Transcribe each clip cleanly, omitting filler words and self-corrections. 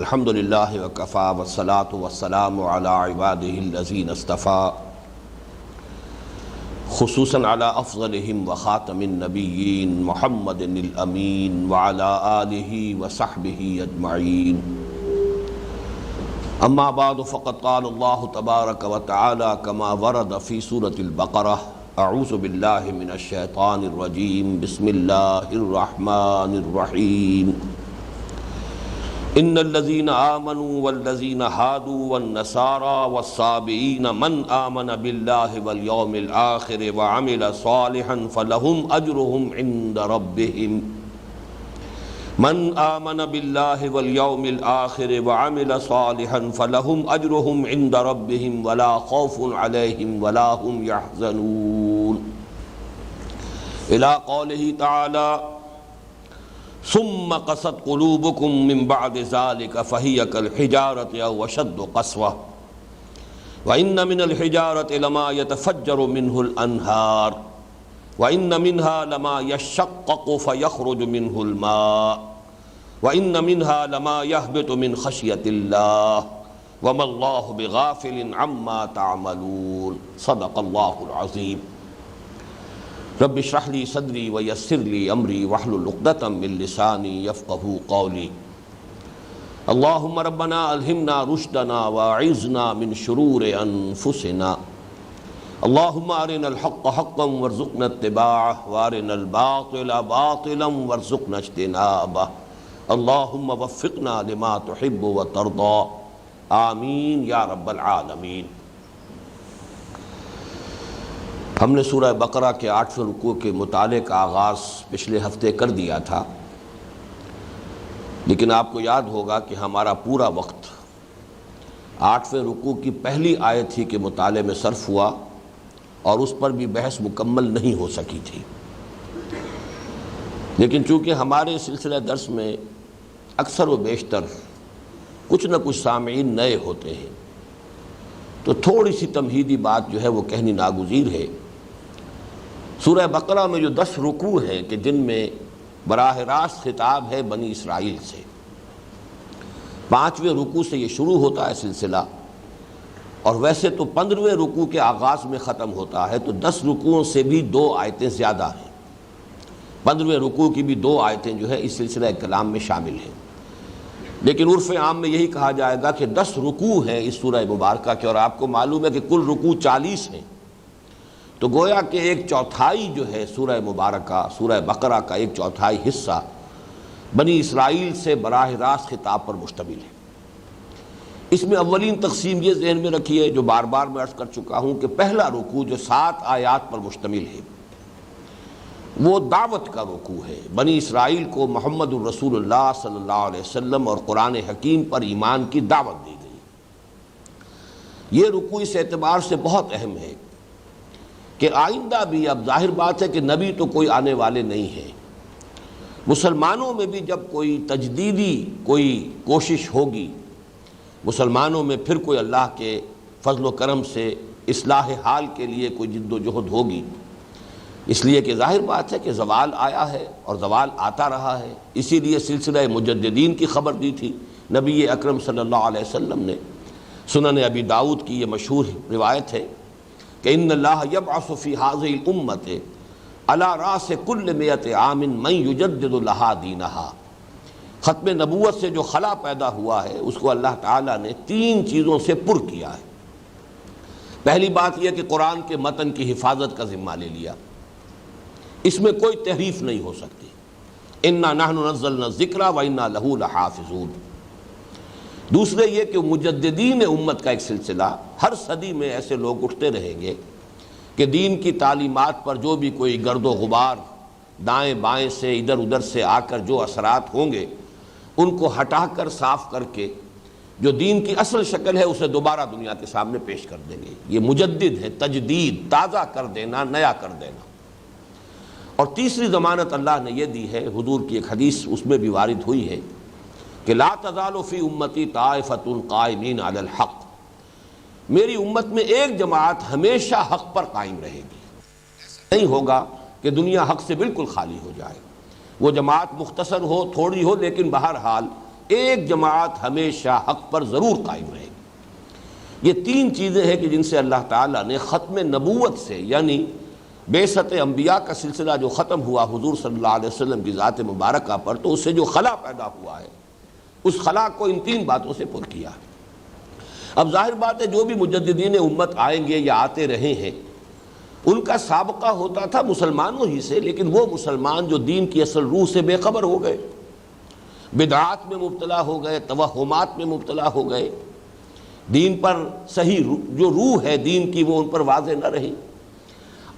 الحمد للہ وکفا والصلاة والسلام علی عباده الذین اصطفیٰ خصوصاً علی افضلہم وخاتم النبیین محمد الامین وعلی آلہ وصحبہ اجمعین اما بعد فقد قال اللہ تبارک وتعالی کما ورد فی سورة البقرہ اعوذ باللہ من الشیطان الرجیم بسم اللہ الرحمن الرحیم ان الذين آمنوا والذين هادوا والنصارى والصابئين من آمن بالله واليوم الآخر وعمل صالحا فلهم أجرهم عند ربهم من آمن بالله واليوم الآخر وعمل صالحا فلهم أجرهم عند ربهم ولا خوف عليهم ولا هم يحزنون إلى قوله تعالى ثم قست قلوبكم من بعد ذلك فهي كالحجارة أو أشد قسوة وإن من الحجارة لما يتفجر منه الأنهار وإن منها لما يشقق فيخرج منه الماء وإن منها لما يهبط من خشية الله وما الله بغافل عما تعملون صدق الله العظيم رب اشرح لي صدري ويسر لي امري واحلل عقدة من لساني يفقهوا قولي اللهم ربنا الهمنا رشدنا واعذنا من شرور انفسنا اللهم ارنا الحق حقا وارزقنا اتباعه وارنا الباطل باطلا وارزقنا اجتنابه اللهم وفقنا لما تحب وترضى آمین یا رب العالمین۔ ہم نے سورہ بقرہ کے 8ویں رکوع کے مطالعے کا آغاز پچھلے ہفتے کر دیا تھا، لیکن آپ کو یاد ہوگا کہ ہمارا پورا وقت 8ویں رکوع کی پہلی آیت ہی کے مطالعے میں صرف ہوا اور اس پر بھی بحث مکمل نہیں ہو سکی تھی۔ لیکن چونکہ ہمارے سلسلہ درس میں اکثر و بیشتر کچھ نہ کچھ سامعین نئے ہوتے ہیں، تو تھوڑی سی تمہیدی بات جو ہے وہ کہنی ناگزیر ہے۔ سورہ بقرہ میں جو 10 رکوع ہیں کہ جن میں براہ راست خطاب ہے بنی اسرائیل سے، 5ویں رکوع سے یہ شروع ہوتا ہے سلسلہ، اور ویسے تو 15ویں رکوع کے آغاز میں ختم ہوتا ہے، تو 10 رکوعوں سے بھی 2 آیتیں زیادہ ہیں۔ 15ویں رکوع کی بھی 2 آیتیں جو ہے اس سلسلہ کلام میں شامل ہیں، لیکن عرف عام میں یہی کہا جائے گا کہ 10 رکوع ہیں اس سورہ مبارکہ کے، اور آپ کو معلوم ہے کہ کل رکوع 40 ہیں، تو گویا کہ 1/4 جو ہے سورہ مبارکہ سورہ بقرہ کا 1/4 حصہ بنی اسرائیل سے براہ راست خطاب پر مشتمل ہے۔ اس میں اولین تقسیم یہ ذہن میں رکھی ہے جو بار بار میں عرض کر چکا ہوں کہ پہلا رکوع جو 7 آیات پر مشتمل ہے وہ دعوت کا رکوع ہے، بنی اسرائیل کو محمد الرسول اللہ صلی اللہ علیہ وسلم اور قرآن حکیم پر ایمان کی دعوت دی گئی۔ یہ رکوع اس اعتبار سے بہت اہم ہے کہ آئندہ بھی، اب ظاہر بات ہے کہ نبی تو کوئی آنے والے نہیں ہیں، مسلمانوں میں بھی جب کوئی تجدیدی کوئی کوشش ہوگی، مسلمانوں میں پھر کوئی اللہ کے فضل و کرم سے اصلاح حال کے لیے کوئی جد و جہد ہوگی، اس لیے کہ ظاہر بات ہے کہ زوال آیا ہے اور زوال آتا رہا ہے۔ اسی لیے سلسلہ مجددین کی خبر دی تھی نبی اکرم صلی اللہ علیہ وسلم نے۔ سنن ابی داؤد کی یہ مشہور روایت ہے کہ ان اللہ یبعث فی هذه الامۃ علی راس کل 100 عام من یجدد لها دینہا۔ ختم نبوت سے جو خلا پیدا ہوا ہے اس کو اللہ تعالیٰ نے 3 چیزوں سے پر کیا ہے۔ پہلی بات یہ کہ قرآن کے متن کی حفاظت کا ذمہ لے لیا، اس میں کوئی تحریف نہیں ہو سکتی۔ انا نحن نزلنا الذکر وانا لہ لحافظون۔ دوسرے یہ کہ مجددین امت کا ایک سلسلہ، ہر صدی میں ایسے لوگ اٹھتے رہیں گے کہ دین کی تعلیمات پر جو بھی کوئی گرد و غبار دائیں بائیں سے ادھر ادھر سے آ کر جو اثرات ہوں گے ان کو ہٹا کر صاف کر کے جو دین کی اصل شکل ہے اسے دوبارہ دنیا کے سامنے پیش کر دیں گے۔ یہ مجدد ہے، تجدید، تازہ کر دینا، نیا کر دینا۔ اور تیسری ضمانت اللہ نے یہ دی ہے، حضور کی ایک حدیث اس میں بھی وارد ہوئی ہے کہ لا تزال فی امتی طائفۃ قائمین علی الحق، میری امت میں ایک جماعت ہمیشہ حق پر قائم رہے گی۔ نہیں ہوگا کہ دنیا حق سے بالکل خالی ہو جائے، وہ جماعت مختصر ہو، تھوڑی ہو، لیکن بہرحال ایک جماعت ہمیشہ حق پر ضرور قائم رہے گی۔ یہ تین چیزیں ہیں کہ جن سے اللہ تعالیٰ نے ختم نبوت سے، یعنی بعثت انبیاء کا سلسلہ جو ختم ہوا حضور صلی اللہ علیہ وسلم کی ذات مبارکہ پر، تو اس سے جو خلا پیدا ہوا ہے اس خلا کو ان تین باتوں سے پر کیا۔ اب ظاہر بات ہے جو بھی مجددین امت آئیں گے یا آتے رہے ہیں ان کا سابقہ ہوتا تھا مسلمانوں ہی سے، لیکن وہ مسلمان جو دین کی اصل روح سے بے خبر ہو گئے، بدعات میں مبتلا ہو گئے، توہمات میں مبتلا ہو گئے، دین پر صحیح جو روح ہے دین کی وہ ان پر واضح نہ رہی۔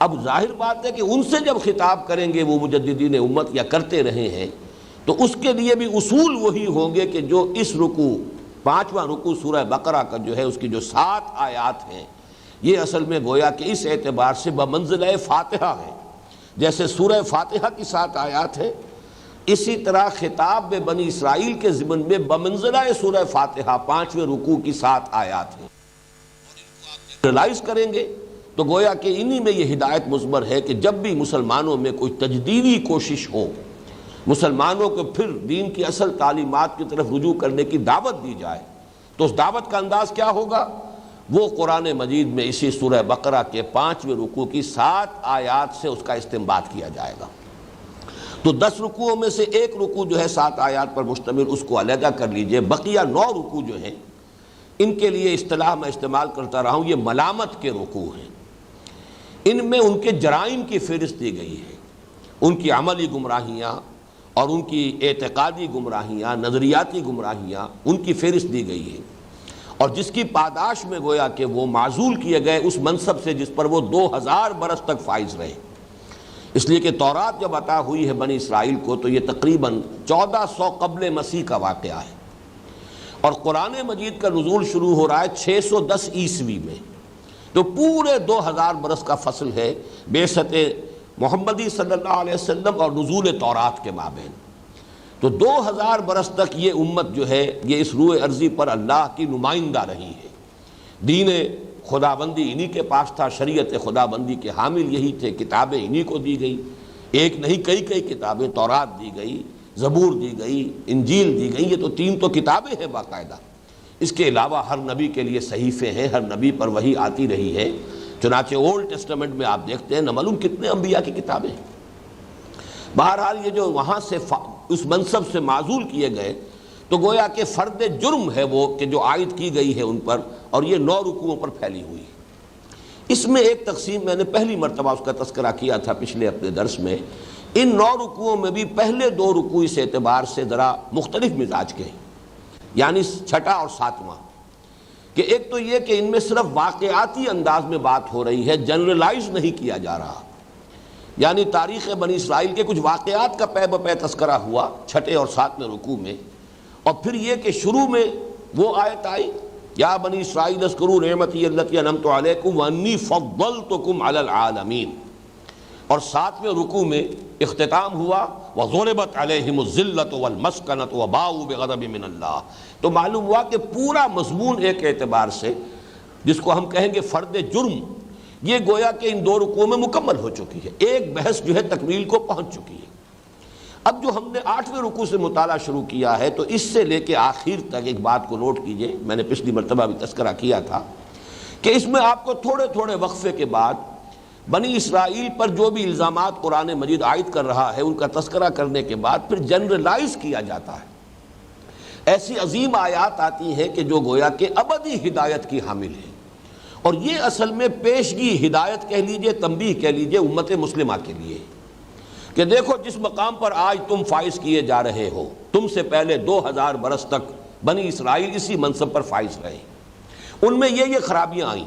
اب ظاہر بات ہے کہ ان سے جب خطاب کریں گے وہ مجددین امت یا کرتے رہے ہیں تو اس کے لیے بھی اصول وہی ہوں گے کہ جو اس رکوع، پانچواں رکوع سورہ بقرہ کا جو ہے اس کی جو 7 آیات ہیں، یہ اصل میں گویا کہ اس اعتبار سے بمنزلہ فاتحہ ہیں۔ جیسے سورہ فاتحہ کی 7 آیات ہیں، اسی طرح خطاب بنی اسرائیل کے ضمن میں بمنزلہ سورہ فاتحہ 5ویں رکوع کی 7 آیات ہیں۔ ریلائز کریں گے تو گویا کہ انہی میں یہ ہدایت مضمر ہے کہ جب بھی مسلمانوں میں کوئی تجدیدی کوشش ہو، مسلمانوں کو پھر دین کی اصل تعلیمات کی طرف رجوع کرنے کی دعوت دی جائے تو اس دعوت کا انداز کیا ہوگا؟ وہ قرآن مجید میں اسی سورہ بقرہ کے 5ویں رکوع کی 7 آیات سے اس کا استنباط کیا جائے گا۔ تو 10 رکوعوں میں سے ایک رکوع جو ہے 7 آیات پر مشتمل، اس کو علیحدہ کر لیجئے۔ بقیہ 9 رکوع جو ہیں ان کے لیے اصطلاح میں استعمال کرتا رہا ہوں، یہ ملامت کے رکوع ہیں۔ ان میں ان کے جرائم کی فہرست دی گئی ہے، ان کی عملی گمراہیاں اور ان کی اعتقادی گمراہیاں، نظریاتی گمراہیاں، ان کی فہرست دی گئی ہے، اور جس کی پاداش میں گویا کہ وہ معزول کیے گئے اس منصب سے جس پر وہ 2000 برس تک فائز رہے۔ اس لیے کہ تورات جب عطا ہوئی ہے بنی اسرائیل کو تو یہ تقریباً 1400 قبل مسیح کا واقعہ ہے، اور قرآن مجید کا نزول شروع ہو رہا ہے 610 عیسوی میں، تو پورے 2000 برس کا فصل ہے بعثت محمدی صلی اللہ علیہ وسلم اور نزول تورات کے مابین۔ تو 2000 برس تک یہ امت جو ہے یہ اس روئے ارضی پر اللہ کی نمائندہ رہی ہے۔ دین خدابندی انہی کے پاس تھا، شریعت خدابندی کے حامل یہی تھے، کتابیں انہی کو دی گئی، ایک نہیں کئی کتابیں، تورات دی گئی، زبور دی گئی، انجیل دی گئی، یہ تو 3 تو کتابیں ہیں باقاعدہ۔ اس کے علاوہ ہر نبی کے لیے صحیفے ہیں، ہر نبی پر وحی آتی رہی ہے۔ چنانچہ اولڈ ٹیسٹمنٹ میں آپ دیکھتے ہیں نہ معلوم کتنے انبیاء کی کتابیں ہیں۔ بہرحال یہ جو وہاں سے اس منصب سے معزول کیے گئے تو گویا کہ فرد جرم ہے وہ کہ جو عائد کی گئی ہے ان پر، اور یہ 9 رکوعوں پر پھیلی ہوئی۔ اس میں ایک تقسیم میں نے پہلی مرتبہ اس کا تذکرہ کیا تھا پچھلے اپنے درس میں۔ ان 9 رکوعوں میں بھی پہلے 2 رکوع اس اعتبار سے ذرا مختلف مزاج کے ہیں، یعنی 6واں اور 7واں، کہ ایک تو یہ کہ ان میں صرف واقعاتی انداز میں بات ہو رہی ہے، جنرلائز نہیں کیا جا رہا، یعنی تاریخ بنی اسرائیل کے کچھ واقعات کا پے بپے تذکرہ ہوا 6 اور 7 رکوع میں، اور پھر یہ کہ شروع میں وہ آیت آئی یا بنی اسرائیل اذکروا نعمتی التی انعمت علیکم وانی فضلتکم علی العالمین، اور 7ویں رکوع میں اختتام ہوا وَضُرِبَتْ عَلَيْهِمُ الذِّلَّةُ وَالْمَسْكَنَةُ وَبَاءُوا بِغَضَبٍ مِّنَ اللَّهِ۔ تو معلوم ہوا کہ پورا مضمون ایک اعتبار سے جس کو ہم کہیں گے فرد جرم، یہ گویا کہ ان 2 رکوعوں میں مکمل ہو چکی ہے، ایک بحث جو ہے تکمیل کو پہنچ چکی ہے۔ اب جو ہم نے 8ویں رکوع سے مطالعہ شروع کیا ہے تو اس سے لے کے آخر تک ایک بات کو نوٹ کیجئے، میں نے پچھلی مرتبہ بھی تذکرہ کیا تھا کہ اس میں آپ کو تھوڑے تھوڑے وقفے کے بعد بنی اسرائیل پر جو بھی الزامات قرآن مجید عائد کر رہا ہے ان کا تذکرہ کرنے کے بعد پھر جنرلائز کیا جاتا ہے۔ ایسی عظیم آیات آتی ہیں کہ جو گویا کہ ابدی ہدایت کی حامل ہے، اور یہ اصل میں پیشگی ہدایت کہہ لیجئے، تنبیہ کہہ لیجئے امت مسلمہ کے لیے کہ دیکھو جس مقام پر آج تم فائز کیے جا رہے ہو، تم سے پہلے 2000 برس تک بنی اسرائیل اسی منصب پر فائز رہے، ان میں یہ خرابیاں آئیں،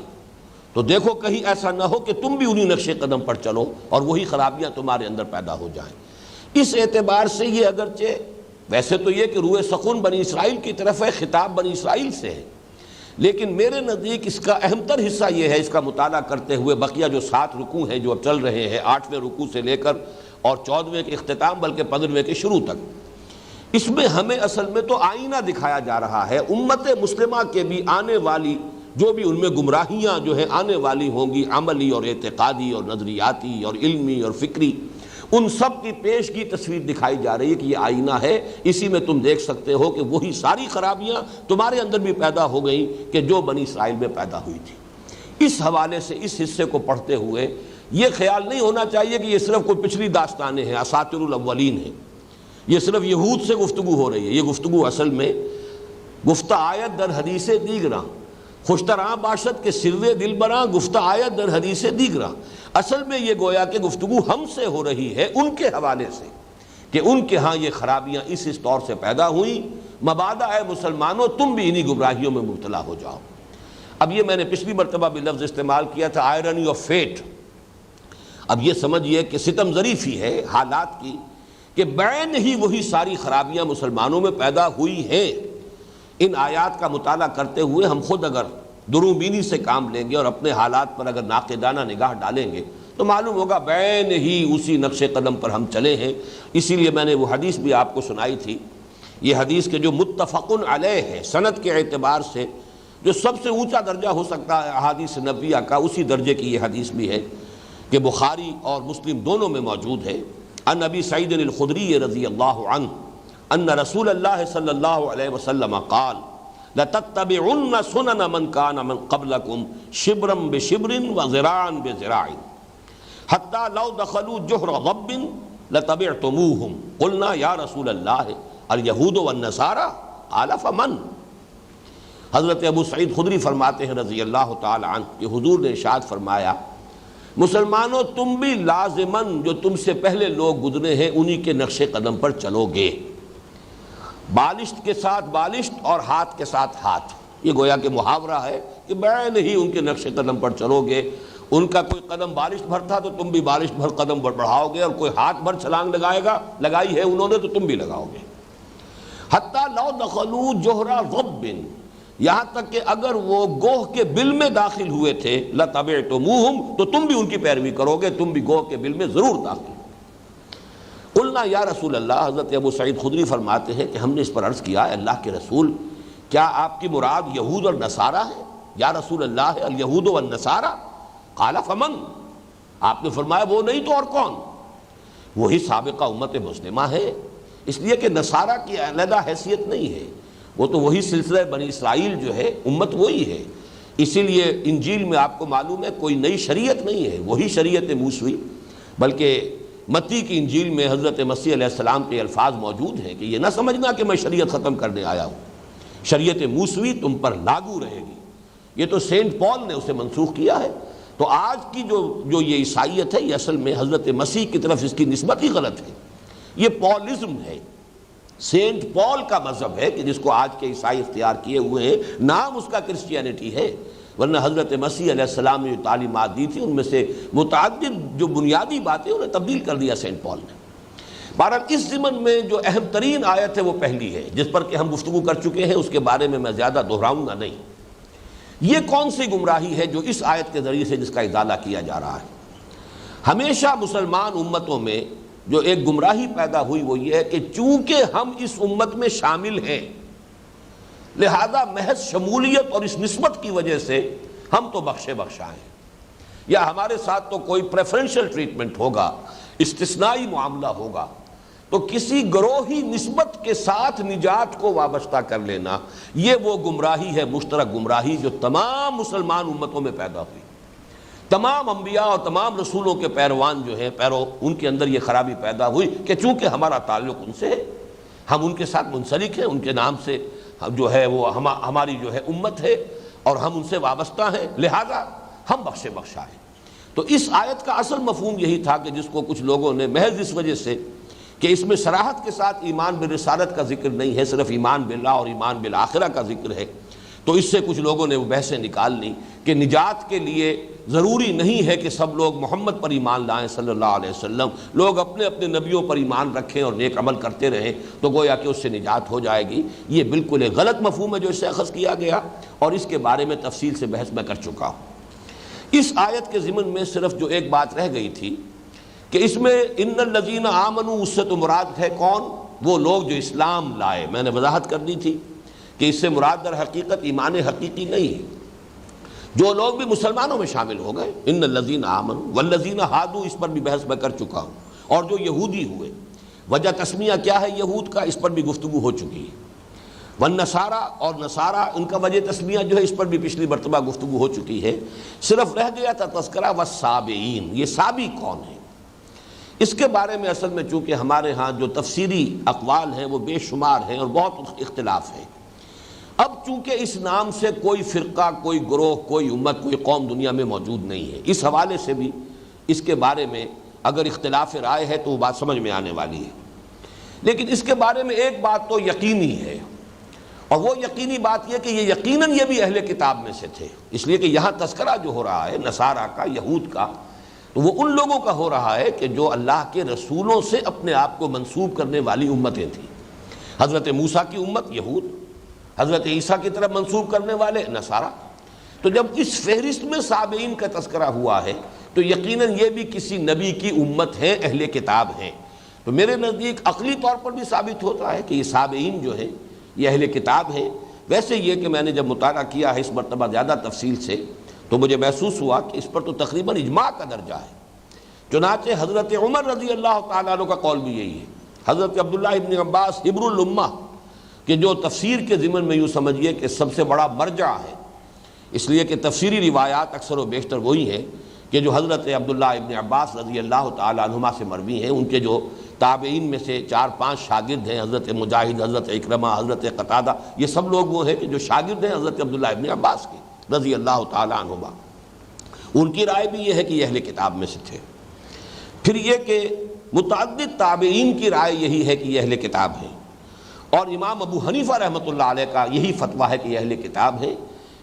تو دیکھو کہیں ایسا نہ ہو کہ تم بھی انہی نقش قدم پر چلو اور وہی خرابیاں تمہارے اندر پیدا ہو جائیں۔ اس اعتبار سے یہ اگرچہ ویسے تو یہ کہ روح سخن بنی اسرائیل کی طرف ہے، خطاب بنی اسرائیل سے ہے، لیکن میرے نزدیک اس کا اہم تر حصہ یہ ہے، اس کا مطالعہ کرتے ہوئے بقیہ جو 7 رکوع ہیں جو اب چل رہے ہیں، 8ویں رکوع سے لے کر اور 14ویں کے اختتام بلکہ 15ویں کے شروع تک، اس میں ہمیں اصل میں تو آئینہ دکھایا جا رہا ہے امت مسلمہ کے بھی آنے والی جو بھی ان میں گمراہیاں جو ہیں آنے والی ہوں گی، عملی اور اعتقادی اور نظریاتی اور علمی اور فکری، ان سب کی پیش کی تصویر دکھائی جا رہی ہے کہ یہ آئینہ ہے، اسی میں تم دیکھ سکتے ہو کہ وہی ساری خرابیاں تمہارے اندر بھی پیدا ہو گئیں کہ جو بنی اسرائیل میں پیدا ہوئی تھی۔ اس حوالے سے اس حصے کو پڑھتے ہوئے یہ خیال نہیں ہونا چاہیے کہ یہ صرف کوئی پچھلی داستانیں ہیں، اساطیر الاولین ہیں، یہ صرف یہود سے گفتگو ہو رہی ہے۔ یہ گفتگو اصل میں گفتہ آیت در حدیث دیگراں، خوشتراں باشد کے سر دل براں گفتہ آیت در حدیث دیگراں۔ اصل میں یہ گویا کہ گفتگو ہم سے ہو رہی ہے ان کے حوالے سے کہ ان کے ہاں یہ خرابیاں اس طور سے پیدا ہوئیں، مبادا ہے مسلمانوں تم بھی انہی گمراہیوں میں مبتلا ہو جاؤ۔ اب یہ میں نے پچھلی مرتبہ بھی لفظ استعمال کیا تھا، آئرنی آف فیٹ۔ اب یہ سمجھیے کہ ستم ظریفی ہے حالات کی کہ بعین ہی وہی ساری خرابیاں مسلمانوں میں پیدا ہوئی ہیں۔ ان آیات کا مطالعہ کرتے ہوئے ہم خود اگر دروں بینی سے کام لیں گے اور اپنے حالات پر اگر ناقدانہ نگاہ ڈالیں گے تو معلوم ہوگا بعین ہی اسی نقش قدم پر ہم چلے ہیں۔ اسی لیے میں نے وہ حدیث بھی آپ کو سنائی تھی، یہ حدیث کے جو متفقن علیہ ہے سند کے اعتبار سے جو سب سے اونچا درجہ ہو سکتا ہے احادیث نبویہ کا، اسی درجے کی یہ حدیث بھی ہے کہ بخاری اور مسلم دونوں میں موجود ہے۔ ان ابی سعید الخدری رضی اللہ عنہ ان رسول اللہ صلی اللہ علیہ وسلم قال لتتبعن سنن من کان من قبلکم شبرا بشبر وذراعا بذراع حتی لو دخلوا جحر ضب لتبعتموہم قلنا یا رسول اللہ الیہود والنصارى قال فمن۔ حضرت ابو سعید خدری فرماتے ہیں رضی اللہ تعالی عنہ کہ حضور نے ارشاد فرمایا مسلمانوں تم بھی لازماً جو تم سے پہلے لوگ گزرے ہیں انہی کے نقش قدم پر چلو گے، بالشت کے ساتھ بالشت اور ہاتھ کے ساتھ ہاتھ۔ یہ گویا کہ محاورہ ہے کہ بعین ہی ان کے نقش قدم پر چلو گے۔ ان کا کوئی قدم بالشت بھر تھا تو تم بھی بالشت بھر قدم بڑھاؤ گے، اور کوئی ہاتھ بھر چھلانگ لگائے گا، لگائی ہے انہوں نے تو تم بھی لگاؤ گے۔ حتی لو دخلوا جحر ضب، یہاں تک کہ اگر وہ گوہ کے بل میں داخل ہوئے تھے لتبعتموہم تو تم بھی ان کی پیروی کرو گے، تم بھی گوہ کے بل میں ضرور داخل۔ قلنا یا رسول اللہ، حضرت ابو سعید خدری فرماتے ہیں کہ ہم نے اس پر عرض کیا اللہ کے رسول کیا آپ کی مراد یہود اور نصارہ ہے؟ یا رسول اللہ الیہود والنصارى قال فمن، آپ نے فرمایا وہ نہیں تو اور کون؟ وہی سابقہ امت مسلمہ ہے، اس لیے کہ نصارہ کی علیحدہ حیثیت نہیں ہے، وہ تو وہی سلسلہ بنی اسرائیل جو ہے، امت وہی ہے۔ اسی لیے انجیل میں آپ کو معلوم ہے کوئی نئی شریعت نہیں ہے، وہی شریعت موسوی، بلکہ متی کی انجیل میں حضرت مسیح علیہ السلام کے الفاظ موجود ہیں کہ یہ نہ سمجھنا کہ میں شریعت ختم کرنے آیا ہوں، شریعت موسوی تم پر لاگو رہے گی۔ یہ تو سینٹ پال نے اسے منسوخ کیا ہے۔ تو آج کی جو یہ عیسائیت ہے یہ اصل میں حضرت مسیح کی طرف اس کی نسبت ہی غلط ہے، یہ پالزم ہے، سینٹ پال کا مذہب ہے کہ جس کو آج کے عیسائی اختیار کیے ہوئے ہیں، نام اس کا کرسچینٹی ہے، ورنہ حضرت مسیح علیہ السلام نے جو تعلیمات دی تھی ان میں سے متعدد جو بنیادی باتیں انہیں تبدیل کر دیا سینٹ پال نے۔ بہرحال اس ضمن میں جو اہم ترین آیت ہے وہ پہلی ہے جس پر کہ ہم گفتگو کر چکے ہیں، اس کے بارے میں زیادہ دہراؤں گا نہیں۔ یہ کون سی گمراہی ہے جو اس آیت کے ذریعے سے جس کا ازالہ کیا جا رہا ہے؟ ہمیشہ مسلمان امتوں میں جو ایک گمراہی پیدا ہوئی وہ یہ ہے کہ چونکہ ہم اس امت میں شامل ہیں لہذا محض شمولیت اور اس نسبت کی وجہ سے ہم تو بخشے بخشا ہیں، یا ہمارے ساتھ تو کوئی پریفرنشل ٹریٹمنٹ ہوگا، استثنائی معاملہ ہوگا، تو کسی گروہی نسبت کے ساتھ نجات کو وابستہ کر لینا یہ وہ گمراہی ہے، مشترک گمراہی جو تمام مسلمان امتوں میں پیدا ہوئی۔ تمام انبیاء اور تمام رسولوں کے پیروان جو ہیں ان کے اندر یہ خرابی پیدا ہوئی کہ چونکہ ہمارا تعلق ان سے ہے، ہم ان کے ساتھ منسلک ہیں، ان کے نام سے جو ہے وہ ہماری جو ہے امت ہے اور ہم ان سے وابستہ ہیں، لہذا ہم بخشے بخشا ہیں۔ تو اس آیت کا اصل مفہوم یہی تھا کہ جس کو کچھ لوگوں نے محض اس وجہ سے کہ اس میں صراحت کے ساتھ ایمان بالرسالت کا ذکر نہیں ہے، صرف ایمان باللہ اور ایمان بالآخرہ کا ذکر ہے، تو اس سے کچھ لوگوں نے وہ بحثیں نکال لی کہ نجات کے لیے ضروری نہیں ہے کہ سب لوگ محمد پر ایمان لائیں صلی اللہ علیہ وسلم، لوگ اپنے اپنے نبیوں پر ایمان رکھیں اور نیک عمل کرتے رہیں تو گویا کہ اس سے نجات ہو جائے گی۔ یہ بالکل ایک غلط مفہوم ہے جو اس سے اخذ کیا گیا، اور اس کے بارے میں تفصیل سے بحث میں کر چکا ہوں۔ اس آیت کے ضمن میں صرف جو ایک بات رہ گئی تھی کہ اس میں ان الذین آمنوا اس سے تو مراد ہے کون؟ وہ لوگ جو اسلام لائے۔ میں نے وضاحت کر دی تھی کہ اس سے مراد در حقیقت ایمان حقیقی نہیں ہے، جو لوگ بھی مسلمانوں میں شامل ہو گئے، ان الذین آمنوا والذین ہادوا، اس پر بھی بحث میں کر چکا ہوں، اور جو یہودی ہوئے. وجہ تسمیہ کیا ہے یہود کا، اس پر بھی گفتگو ہو چکی ہے. والنصارہ اور نصارہ، ان کا وجہ تسمیہ جو ہے اس پر بھی پچھلی مرتبہ گفتگو ہو چکی ہے. صرف رہ گیا تھا تذکرہ والسابعین، یہ سابی کون ہیں. اس کے بارے میں اصل میں چونکہ ہمارے ہاں جو تفسیری اقوال ہیں وہ بے شمار ہیں اور بہت اختلاف ہے. اب چونکہ اس نام سے کوئی فرقہ، کوئی گروہ، کوئی امت، کوئی قوم دنیا میں موجود نہیں ہے، اس حوالے سے بھی اس کے بارے میں اگر اختلاف رائے ہے تو وہ بات سمجھ میں آنے والی ہے. لیکن اس کے بارے میں ایک بات تو یقینی ہے، اور وہ یقینی بات یہ کہ یہ یقیناً یہ بھی اہل کتاب میں سے تھے. اس لیے کہ یہاں تذکرہ جو ہو رہا ہے نصارہ کا، یہود کا، تو وہ ان لوگوں کا ہو رہا ہے کہ جو اللہ کے رسولوں سے اپنے آپ کو منسوب کرنے والی امتیں تھیں. حضرت موسیٰ کی امت یہود، حضرت عیسیٰ کی طرف منسوب کرنے والے نصارہ. تو جب اس فہرست میں سابعین کا تذکرہ ہوا ہے تو یقیناً یہ بھی کسی نبی کی امت ہے، اہل کتاب ہیں. تو میرے نزدیک عقلی طور پر بھی ثابت ہوتا ہے کہ یہ سابعین جو ہیں یہ اہل کتاب ہیں. ویسے یہ کہ میں نے جب مطالعہ کیا ہے اس مرتبہ زیادہ تفصیل سے تو مجھے محسوس ہوا کہ اس پر تو تقریباً اجماع کا درجہ ہے. چنانچہ حضرت عمر رضی اللہ تعالیٰ عنہ کا قول بھی یہی ہے. حضرت عبداللہ ابن عباس حبر الامہ کہ جو تفسیر کے ضمن میں یوں سمجھیے کہ سب سے بڑا مرجع ہے، اس لیے کہ تفسیری روایات اکثر و بیشتر وہی ہیں کہ جو حضرت عبداللہ ابن عباس رضی اللہ تعالیٰ عنہما سے مروی ہیں. ان کے جو تابعین میں سے 4-5 شاگرد ہیں، حضرت مجاہد، حضرت اکرمہ، حضرت قتادہ، یہ سب لوگ وہ ہیں کہ جو شاگرد ہیں حضرت عبداللہ ابن عباس کے رضی اللہ تعالیٰ عنہما. ان کی رائے بھی یہ ہے کہ یہ اہل کتاب میں سے تھے. پھر یہ کہ متعدد تابعین کی رائے یہی ہے کہ یہ اہل کتاب ہیں، اور امام ابو حنیفہ رحمۃ اللہ علیہ کا یہی فتویٰ ہے کہ یہ اہل کتاب ہیں.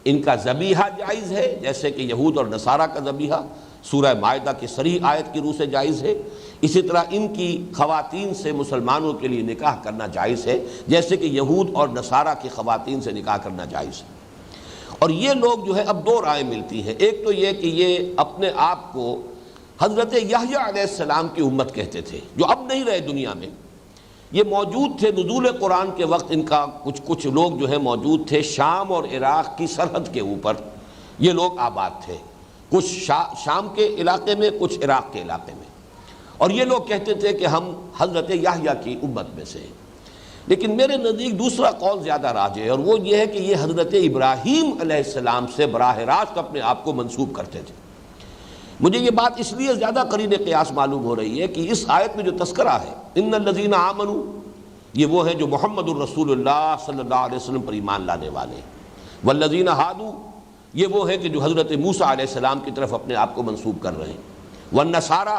ان کا ذبیحہ جائز ہے، جیسے کہ یہود اور نصارہ کا ذبیحہ سورہ مائدہ کی صریح آیت کی روح سے جائز ہے. اسی طرح ان کی خواتین سے مسلمانوں کے لیے نکاح کرنا جائز ہے، جیسے کہ یہود اور نصارہ کی خواتین سے نکاح کرنا جائز ہے. اور یہ لوگ جو ہے اب دو رائے ملتی ہیں. ایک تو یہ کہ یہ اپنے آپ کو حضرت یحییٰ علیہ السلام کی امت کہتے تھے، جو اب نہیں رہے دنیا میں. یہ موجود تھے نزول قرآن کے وقت، ان کا کچھ لوگ جو ہے موجود تھے شام اور عراق کی سرحد کے اوپر. یہ لوگ آباد تھے، کچھ شام کے علاقے میں، کچھ عراق کے علاقے میں. اور یہ لوگ کہتے تھے کہ ہم حضرت یحییٰ کی امت میں سے ہیں. لیکن میرے نزدیک دوسرا قول زیادہ راجح ہے، اور وہ یہ ہے کہ یہ حضرت ابراہیم علیہ السلام سے براہ راست اپنے آپ کو منسوب کرتے تھے. مجھے یہ بات اس لیے زیادہ قرین قیاس معلوم ہو رہی ہے کہ اس آیت میں جو تذکرہ ہے ان الذین آمنوا، یہ وہ ہیں جو محمد الرسول اللہ صلی اللہ علیہ وسلم پر ایمان لانے والے ہیں. والذین ہادوا، یہ وہ ہیں کہ جو حضرت موسیٰ علیہ السلام کی طرف اپنے آپ کو منسوب کر رہے ہیں. والنصارى،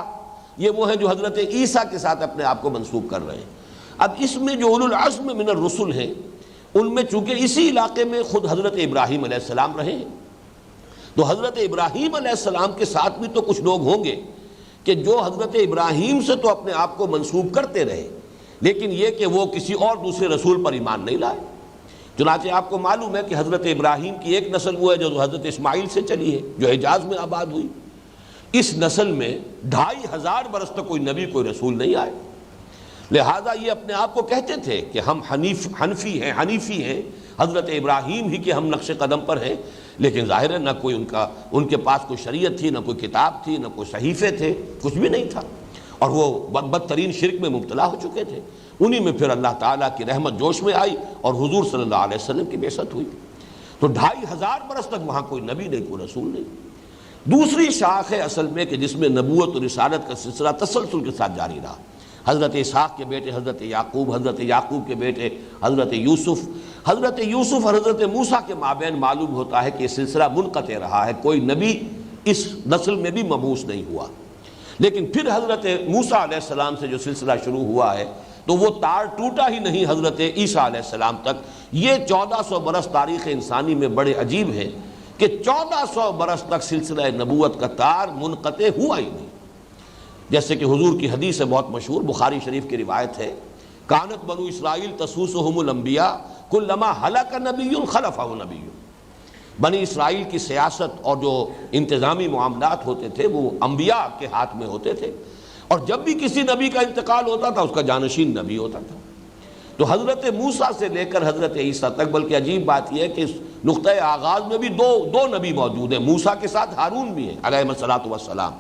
یہ وہ ہیں جو حضرت عیسیٰ کے ساتھ اپنے آپ کو منسوب کر رہے ہیں. اب اس میں جو اولو العزم من الرسل ہیں ان میں چونکہ اسی علاقے میں خود حضرت ابراہیم علیہ السلام رہے ہیں، تو حضرت ابراہیم علیہ السلام کے ساتھ بھی تو کچھ لوگ ہوں گے کہ جو حضرت ابراہیم سے تو اپنے آپ کو منسوب کرتے رہے، لیکن یہ کہ وہ کسی اور دوسرے رسول پر ایمان نہیں لائے. چنانچہ آپ کو معلوم ہے کہ حضرت ابراہیم کی ایک نسل وہ ہے جو حضرت اسماعیل سے چلی ہے، جو حجاز میں آباد ہوئی. اس نسل میں 2500 برس تک کوئی نبی، کوئی رسول نہیں آئے. لہٰذا یہ اپنے آپ کو کہتے تھے کہ ہم حنیفی ہیں، حضرت ابراہیم ہی کے ہم نقش قدم پر ہیں. لیکن ظاہر ہے نہ کوئی ان کے پاس کوئی شریعت تھی، نہ کوئی کتاب تھی، نہ کوئی صحیفے تھے، کچھ بھی نہیں تھا. اور وہ بدترین شرک میں مبتلا ہو چکے تھے. انہی میں پھر اللہ تعالیٰ کی رحمت جوش میں آئی اور حضور صلی اللہ علیہ وسلم کی بعثت ہوئی. تو 2500 برس تک وہاں کوئی نبی نہیں، کوئی رسول نہیں. دوسری شاخ ہے اصل میں کہ جس میں نبوت اور رسالت کا سلسلہ تسلسل کے ساتھ جاری رہا. حضرت اسحاق کے بیٹے حضرت یعقوب، حضرت یعقوب کے بیٹے حضرت یوسف اور حضرت موسیٰ کے مابین معلوم ہوتا ہے کہ یہ سلسلہ منقطع رہا ہے. کوئی نبی اس نسل میں بھی مبعوث نہیں ہوا. لیکن پھر حضرت موسیٰ علیہ السلام سے جو سلسلہ شروع ہوا ہے تو وہ تار ٹوٹا ہی نہیں حضرت عیسیٰ علیہ السلام تک. یہ 1400 برس تاریخ انسانی میں بڑے عجیب ہے کہ 1400 برس تک سلسلہ نبوت کا تار منقطع ہوا ہی نہیں. جیسے کہ حضور کی حدیث ہے بہت مشہور، بخاری شریف کی روایت ہے، کانت بنو اسرائیل تسوسہم الانبیاء کلما ہلک نبی خلفہ نبی. بنی اسرائیل کی سیاست اور جو انتظامی معاملات ہوتے تھے وہ انبیاء کے ہاتھ میں ہوتے تھے، اور جب بھی کسی نبی کا انتقال ہوتا تھا اس کا جانشین نبی ہوتا تھا. تو حضرت موسیٰ سے لے کر حضرت عیسیٰ تک، بلکہ عجیب بات یہ ہے کہ اس نقطۂ آغاز میں بھی دو نبی موجود ہیں. موسیٰ کے ساتھ ہارون بھی ہیں علیہ الصلوۃ والسلام،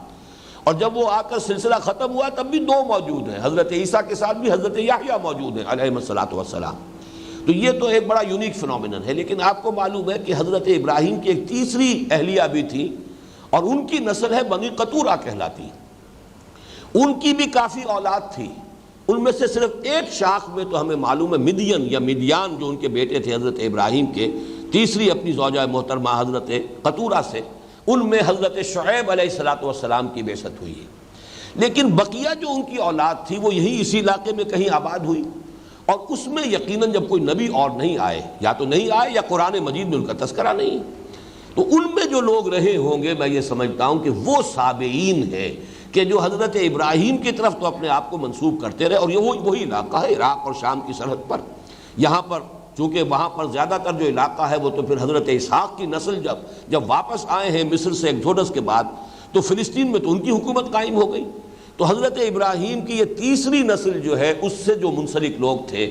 اور جب وہ آ کر سلسلہ ختم ہوا تب بھی دو موجود ہیں، حضرت عیسیٰ کے ساتھ بھی حضرت یحییٰ موجود ہیں علیہ الصلوۃ والسلام۔ تو یہ تو ایک بڑا یونیک فنومینن ہے۔ لیکن آپ کو معلوم ہے کہ حضرت ابراہیم کی ایک تیسری اہلیہ بھی تھی، اور ان کی نسل ہے بنی قطورہ کہلاتی۔ ان کی بھی کافی اولاد تھی، ان میں سے صرف ایک شاخ میں تو ہمیں معلوم ہے مدین یا مدیان جو ان کے بیٹے تھے حضرت ابراہیم کے، تیسری اپنی زوجہ محترمہ حضرت قطورہ سے، ان میں حضرت شعیب علیہ الصلوۃ والسلام کی بعثت ہوئی ہے۔ لیکن بقیہ جو ان کی اولاد تھی وہ یہی اسی علاقے میں کہیں آباد ہوئی، اور اس میں یقیناً جب کوئی نبی اور نہیں آئے، یا تو نہیں آئے یا قرآن مجید میں ان کا تذکرہ نہیں، تو ان میں جو لوگ رہے ہوں گے میں یہ سمجھتا ہوں کہ وہ سابعین ہیں کہ جو حضرت ابراہیم کی طرف تو اپنے آپ کو منسوب کرتے رہے، اور یہ وہی علاقہ ہے عراق اور شام کی سرحد پر۔ یہاں پر چونکہ وہاں پر زیادہ تر جو علاقہ ہے وہ تو پھر حضرت اسحاق کی نسل جب واپس آئے ہیں مصر سے ایکزوڈس کے بعد، تو فلسطین میں تو ان کی حکومت قائم ہو گئی۔ تو حضرت ابراہیم کی یہ تیسری نسل جو ہے اس سے جو منسلک لوگ تھے،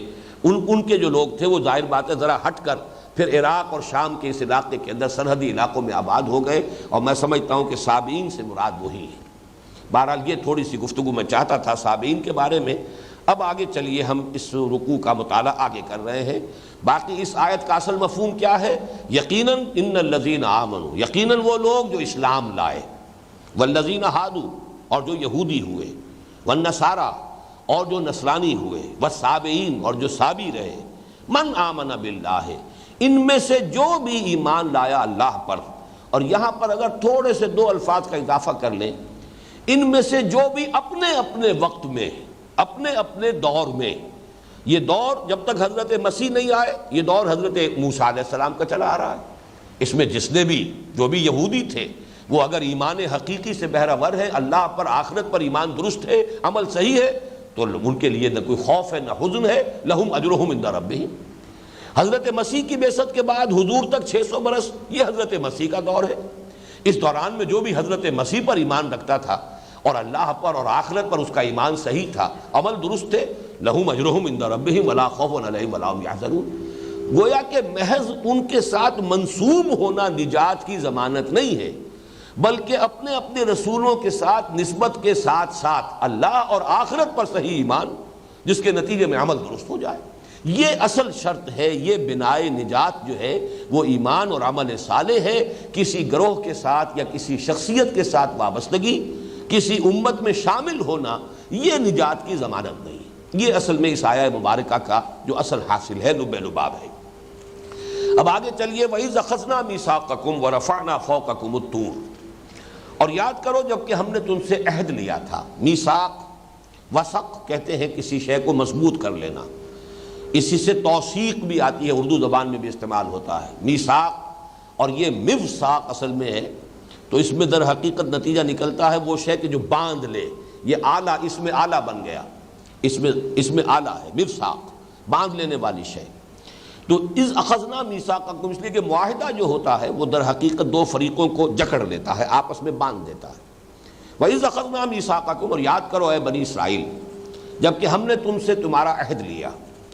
ان کے جو لوگ تھے وہ ظاہر بات ہے ذرا ہٹ کر پھر عراق اور شام کے اس علاقے کے اندر سرحدی علاقوں میں آباد ہو گئے، اور میں سمجھتا ہوں کہ سابعین سے مراد وہی ہے۔ بہرحال یہ تھوڑی سی گفتگو میں چاہتا تھا سابعین کے بارے میں۔ اب آگے چلیے، ہم اس رکوع کا مطالعہ آگے کر رہے ہیں۔ باقی اس آیت کا اصل مفہوم کیا ہے؟ یقیناً ان الذین آمنوا، یقیناً وہ لوگ جو اسلام لائے، والذین ہادوا، اور جو یہودی ہوئے، والنصارى، اور جو نصرانی ہوئے، والسابعین، اور جو سابی رہے، من آمن باللہ، ان میں سے جو بھی ایمان لایا اللہ پر۔ اور یہاں پر اگر تھوڑے سے دو الفاظ کا اضافہ کر لیں، ان میں سے جو بھی اپنے اپنے وقت میں، اپنے اپنے دور میں، یہ دور جب تک حضرت مسیح نہیں آئے یہ دور حضرت موسیٰ علیہ السلام کا چلا آ رہا ہے، اس میں جس نے بھی جو بھی یہودی تھے وہ اگر ایمان حقیقی سے بہرہ ہے، اللہ پر آخرت پر ایمان درست ہے، عمل صحیح ہے، تو ان کے لیے نہ کوئی خوف ہے نہ حزن ہے، لہم اجرہم عند ربہم۔ حضرت مسیح کی بعثت کے بعد حضور تک 600 برس یہ حضرت مسیح کا دور ہے۔ اس دوران میں جو بھی حضرت مسیح پر ایمان رکھتا تھا اور اللہ پر اور آخرت پر اس کا ایمان صحیح تھا، عمل درست تھے، لہم اجرہم عند ربہم ولا خوف علیہم ولا هم یحزنون۔ گویا کہ محض ان کے ساتھ منسوب ہونا نجات کی ضمانت نہیں ہے، بلکہ اپنے اپنے رسولوں کے ساتھ نسبت کے ساتھ ساتھ اللہ اور آخرت پر صحیح ایمان، جس کے نتیجے میں عمل درست ہو جائے، یہ اصل شرط ہے۔ یہ بنائے نجات جو ہے وہ ایمان اور عمل صالح ہے۔ کسی گروہ کے ساتھ یا کسی شخصیت کے ساتھ وابستگی، کسی امت میں شامل ہونا، یہ نجات کی ضمانت نہیں۔ یہ اصل میں اس آیہ مبارکہ کا جو اصل حاصل ہے، لب لباب ہے۔ اب آگے چلیے، وَإِذْ أَخَذْنَا مِيثَاقَكُمْ وَرَفَعْنَا فَوْقَكُمُ الطُّورَ، اور یاد کرو جب کہ ہم نے تم سے عہد لیا تھا۔ میثاق، وثق کہتے ہیں کسی شے کو مضبوط کر لینا، اسی سے توثیق بھی آتی ہے، اردو زبان میں بھی استعمال ہوتا ہے میثاق، اور یہ موثاق اصل میں ہے، تو اس میں در حقیقت نتیجہ نکلتا ہے وہ شے کہ جو باندھ لے، یہ آلہ، اس میں آلہ بن گیا، اس میں آلہ ہے، میثاق باندھ لینے والی شے۔ تو اذ اخذنا میثاقکم، اس لیے کہ معاہدہ جو ہوتا ہے وہ در حقیقت دو فریقوں کو جکڑ لیتا ہے، آپس میں باندھ دیتا ہے۔ وَإِذْ أَخَذْنَا مِيثَاقَكُمْ، اور یاد کرو اے بنی اسرائیل، جب کہ ہم نے تم سے تمہارا عہد لیا،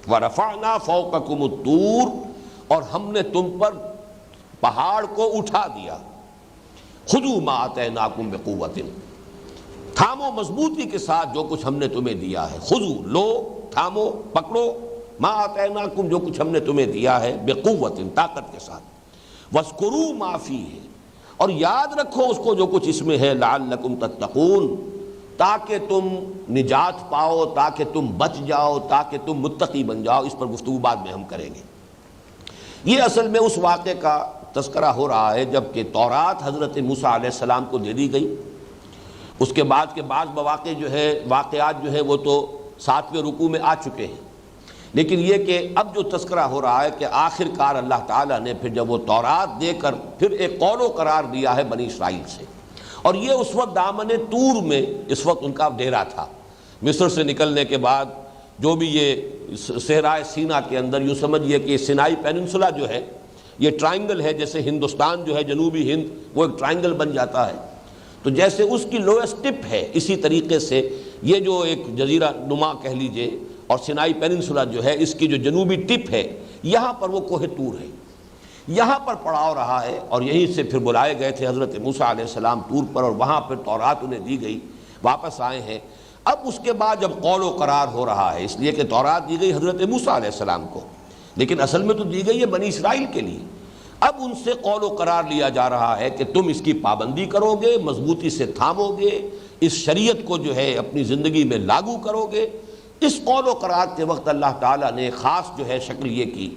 وَرَفَعْنَا فَوْقَكُمُ الطُّورَ، اور ہم نے تم پر پہاڑ کو اٹھا دیا، خُذُوا مَا آتَيْنَاكُمْ بِقُوَّةٍ، تھامو مضبوطی کے ساتھ جو کچھ ہم نے تمہیں دیا ہے، خُذُوا، لو، تھامو، پکڑو، ما آتیناکم، جو کچھ ہم نے تمہیں دیا ہے، بقوت، طاقت کے ساتھ، واذکروا ما فیہ، اور یاد رکھو اس کو جو کچھ اس میں ہے، لعلکم تتقون، تاکہ تم نجات پاؤ، تاکہ تم بچ جاؤ، تاکہ تم متقی بن جاؤ۔ اس پر گفتگو بعد میں ہم کریں گے۔ یہ اصل میں اس واقعے کا تذکرہ ہو رہا ہے جب کہ تورات حضرت موسیٰ علیہ السلام کو دے دی گئی۔ اس کے بعد کے بعض مواقع جو ہے، واقعات جو ہے وہ تو 7ویں رکوع میں آ چکے ہیں، لیکن یہ کہ اب جو تذکرہ ہو رہا ہے کہ آخر کار اللہ تعالیٰ نے پھر جب وہ تورات دے کر پھر ایک قول و قرار دیا ہے بنی اسرائیل سے، اور یہ اس وقت دامن طور میں اس وقت ان کا ڈیرا تھا۔ مصر سے نکلنے کے بعد جو بھی یہ صحرائے سینا کے اندر، یوں سمجھیے کہ سینائی پیننسولا جو ہے یہ ٹرائنگل ہے، جیسے ہندوستان جو ہے جنوبی ہند وہ ایک ٹرائنگل بن جاتا ہے، تو جیسے اس کی لوئسٹ ٹپ ہے، اسی طریقے سے یہ جو ایک جزیرہ نما کہہ لیجئے، اور سینائی پیننسولا جو ہے اس کی جو جنوبی ٹپ ہے، یہاں پر وہ کوہ طور ہے۔ یہاں پر پڑاؤ رہا ہے، اور یہیں سے پھر بلائے گئے تھے حضرت موسیٰ علیہ السلام طور پر، اور وہاں پھر تورات انہیں دی گئی، واپس آئے ہیں۔ اب اس کے بعد جب قول و قرار ہو رہا ہے، اس لیے کہ تورات دی گئی حضرت موسیٰ علیہ السلام کو، لیکن اصل میں تو دی گئی ہے بنی اسرائیل کے لیے۔ اب ان سے قول و قرار لیا جا رہا ہے کہ تم اس کی پابندی کرو گے، مضبوطی سے تھامو گے، اس شریعت کو جو ہے اپنی زندگی میں لاگو کرو گے۔ اس قول و قرار کے وقت اللہ تعالیٰ نے خاص جو ہے شکل یہ کی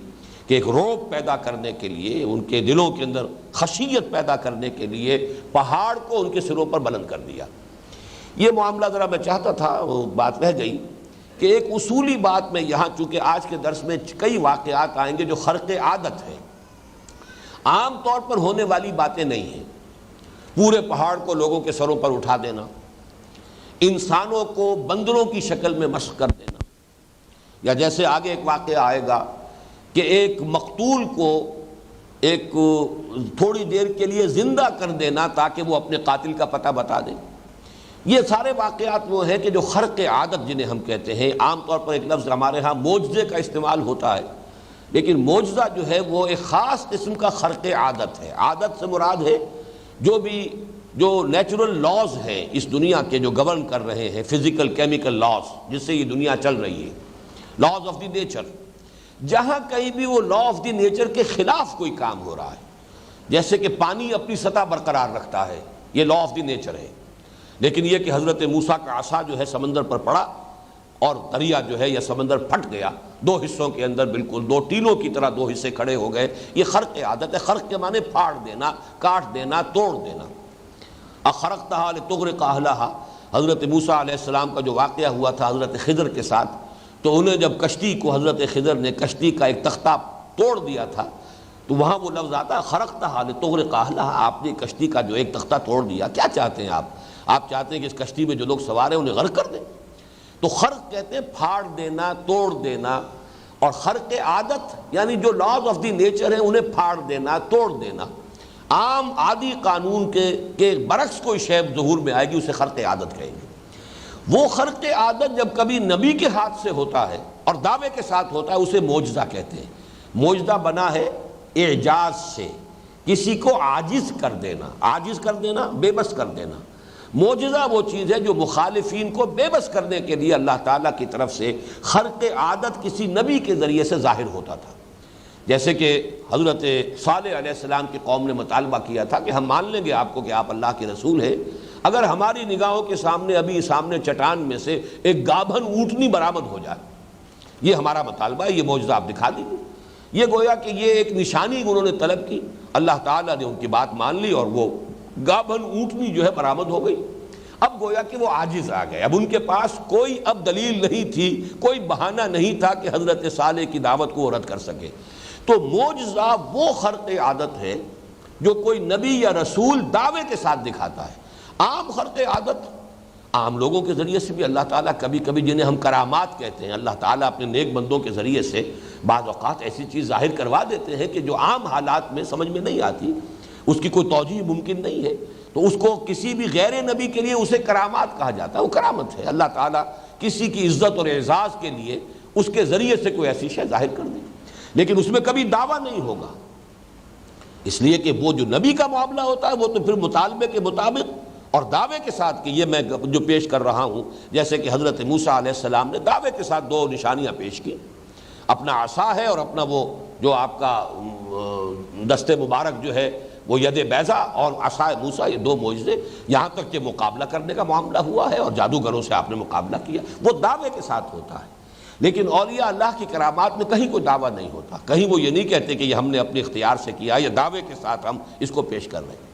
کہ ایک رعب پیدا کرنے کے لیے، ان کے دلوں کے اندر خشیت پیدا کرنے کے لیے پہاڑ کو ان کے سروں پر بلند کر دیا۔ یہ معاملہ ذرا میں چاہتا تھا، وہ بات رہ گئی کہ ایک اصولی بات میں یہاں، چونکہ آج کے درس میں کئی واقعات آئیں گے جو خرق عادت ہے، عام طور پر ہونے والی باتیں نہیں ہیں۔ پورے پہاڑ کو لوگوں کے سروں پر اٹھا دینا، انسانوں کو بندروں کی شکل میں مشق کر دینا، یا جیسے آگے ایک واقعہ آئے گا کہ ایک مقتول کو ایک تھوڑی دیر کے لیے زندہ کر دینا تاکہ وہ اپنے قاتل کا پتہ بتا دے۔ یہ سارے واقعات وہ ہیں کہ جو خرق عادت جنہیں ہم کہتے ہیں۔ عام طور پر ایک لفظ ہمارے ہاں معجزے کا استعمال ہوتا ہے، لیکن معجزہ جو ہے وہ ایک خاص قسم کا خرق عادت ہے۔ عادت سے مراد ہے جو نیچرل لاز ہیں اس دنیا کے، جو گورن کر رہے ہیں، فزیکل کیمیکل لاز جس سے یہ دنیا چل رہی ہے، لاز آف دی نیچر۔ جہاں کہیں بھی وہ لا آف دی نیچر کے خلاف کوئی کام ہو رہا ہے، جیسے کہ پانی اپنی سطح برقرار رکھتا ہے، یہ لا آف دی نیچر ہے، لیکن یہ کہ حضرت موسیٰ کا عصا جو ہے سمندر پر پڑا اور دریا جو ہے یا سمندر پھٹ گیا، دو حصوں کے اندر بالکل دو ٹیلوں کی طرح دو حصے کھڑے ہو گئے۔ یہ خرق عادت ہے۔ خرق کے معنی پھاڑ دینا، کاٹ دینا، توڑ دینا۔ اخرقتها لتغرق اهلها، حضرت موسیٰ علیہ السلام کا جو واقعہ ہوا تھا حضرت خضر کے ساتھ، تو انہیں جب کشتی کو حضرت خضر نے کشتی کا ایک تختہ توڑ دیا تھا، تو وہاں وہ لفظ آتا ہے خرقتها لتغرق اهلها، آپ نے کشتی کا جو ایک تختہ توڑ دیا۔ کیا چاہتے ہیں آپ چاہتے ہیں کہ اس کشتی میں جو لوگ سوار ہیں انہیں غرق کر دیں؟ تو خرق کہتے ہیں پھاڑ دینا، توڑ دینا، اور خرق عادت یعنی جو لاز آف دی نیچر ہیں انہیں پھاڑ دینا، توڑ دینا۔ عام عادی قانون کے برعکس کوئی شے ظہور میں آئے گی، اسے خرق عادت کہیں گے۔ وہ خرق عادت جب کبھی نبی کے ہاتھ سے ہوتا ہے اور دعوے کے ساتھ ہوتا ہے، اسے معجزہ کہتے ہیں۔ معجزہ بنا ہے اعجاز سے، کسی کو عاجز کر دینا، عاجز کر دینا، بے بس کر دینا۔ معجزہ وہ چیز ہے جو مخالفین کو بے بس کرنے کے لیے اللہ تعالیٰ کی طرف سے خرق عادت کسی نبی کے ذریعے سے ظاہر ہوتا تھا۔ جیسے کہ حضرت صالح علیہ السلام کی قوم نے مطالبہ کیا تھا کہ ہم مان لیں گے آپ کو کہ آپ اللہ کے رسول ہیں، اگر ہماری نگاہوں کے سامنے ابھی سامنے چٹان میں سے ایک گابھن اونٹنی برآمد ہو جائے، یہ ہمارا مطالبہ ہے، یہ معجزہ آپ دکھا دیجیے۔ یہ گویا کہ یہ ایک نشانی انہوں نے طلب کی، اللہ تعالیٰ نے ان کی بات مان لی اور وہ گابھن اونٹنی جو ہے برآمد ہو گئی۔ اب گویا کہ وہ عاجز آ گئے، اب ان کے پاس کوئی اب دلیل نہیں تھی، کوئی بہانہ نہیں تھا کہ حضرت صالح کی دعوت کو وہ رد کر سکے۔ تو معجزہ وہ خرق عادت ہے جو کوئی نبی یا رسول دعوے کے ساتھ دکھاتا ہے۔ عام خرق عادت عام لوگوں کے ذریعے سے بھی اللہ تعالیٰ کبھی کبھی، جنہیں ہم کرامات کہتے ہیں، اللہ تعالیٰ اپنے نیک بندوں کے ذریعے سے بعض اوقات ایسی چیز ظاہر کروا دیتے ہیں کہ جو عام حالات میں سمجھ میں نہیں آتی، اس کی کوئی توجیہ ممکن نہیں ہے، تو اس کو کسی بھی غیر نبی کے لیے اسے کرامات کہا جاتا ہے۔ وہ کرامت ہے، اللہ تعالیٰ کسی کی عزت اور اعزاز کے لیے اس کے ذریعے سے کوئی ایسی شے ظاہر کر دے، لیکن اس میں کبھی دعویٰ نہیں ہوگا، اس لیے کہ وہ جو نبی کا معاملہ ہوتا ہے وہ تو پھر مطالبے کے مطابق اور دعوے کے ساتھ کہ یہ میں جو پیش کر رہا ہوں، جیسے کہ حضرت موسیٰ علیہ السلام نے دعوے کے ساتھ دو نشانیاں پیش کی، اپنا عصا ہے اور اپنا وہ جو آپ کا دست مبارک جو ہے وہ ید بیضا اور عصا موسیٰ، یہ دو معجزے، یہاں تک کہ مقابلہ کرنے کا معاملہ ہوا ہے اور جادوگروں سے آپ نے مقابلہ کیا، وہ دعوے کے ساتھ ہوتا ہے۔ لیکن اولیاء اللہ کی کرامات میں کہیں کوئی دعویٰ نہیں ہوتا، کہیں وہ یہ نہیں کہتے کہ یہ ہم نے اپنے اختیار سے کیا، یا دعوے کے ساتھ ہم اس کو پیش کر رہے ہیں۔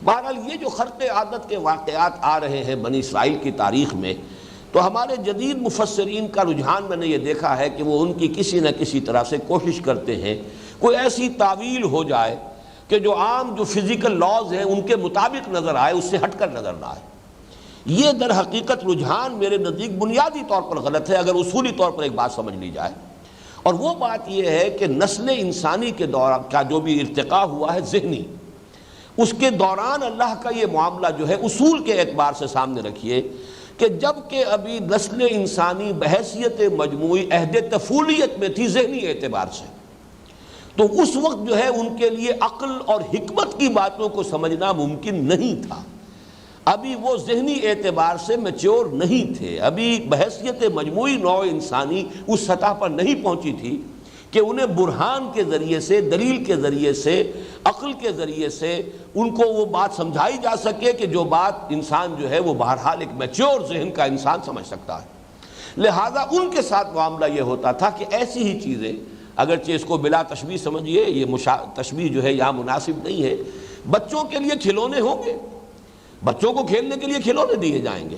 بہرحال یہ جو خرق عادت کے واقعات آ رہے ہیں بنی اسرائیل کی تاریخ میں، تو ہمارے جدید مفسرین کا رجحان میں نے یہ دیکھا ہے کہ وہ ان کی کسی نہ کسی طرح سے کوشش کرتے ہیں کوئی ایسی تعویل ہو جائے کہ جو عام جو فزیکل لاز ہیں ان کے مطابق نظر آئے، اس سے ہٹ کر نظر نہ آئے۔ یہ در حقیقت رجحان میرے نزدیک بنیادی طور پر غلط ہے، اگر اصولی طور پر ایک بات سمجھ لی جائے، اور وہ بات یہ ہے کہ نسل انسانی کے دوران کا جو بھی ارتقاء ہوا ہے ذہنی، اس کے دوران اللہ کا یہ معاملہ جو ہے اصول کے اعتبار سے سامنے رکھیے کہ جب کہ ابھی نسل انسانی بحیثیت مجموعی عہد طفولیت میں تھی ذہنی اعتبار سے، تو اس وقت جو ہے ان کے لیے عقل اور حکمت کی باتوں کو سمجھنا ممکن نہیں تھا. ابھی وہ ذہنی اعتبار سے میچور نہیں تھے، ابھی بحیثیت مجموعی نوع انسانی اس سطح پر نہیں پہنچی تھی کہ انہیں برہان کے ذریعے سے، دلیل کے ذریعے سے، عقل کے ذریعے سے ان کو وہ بات سمجھائی جا سکے کہ جو بات انسان جو ہے وہ بہرحال ایک میچور ذہن کا انسان سمجھ سکتا ہے. لہذا ان کے ساتھ معاملہ یہ ہوتا تھا کہ ایسی ہی چیزیں، اگرچہ اس کو بلا تشبیہ سمجھیے، یہ تشبیہ جو ہے یہاں مناسب نہیں ہے، بچوں کے لیے کھلونے ہوں گے، بچوں کو کھیلنے کے لیے کھلونے دیے جائیں گے.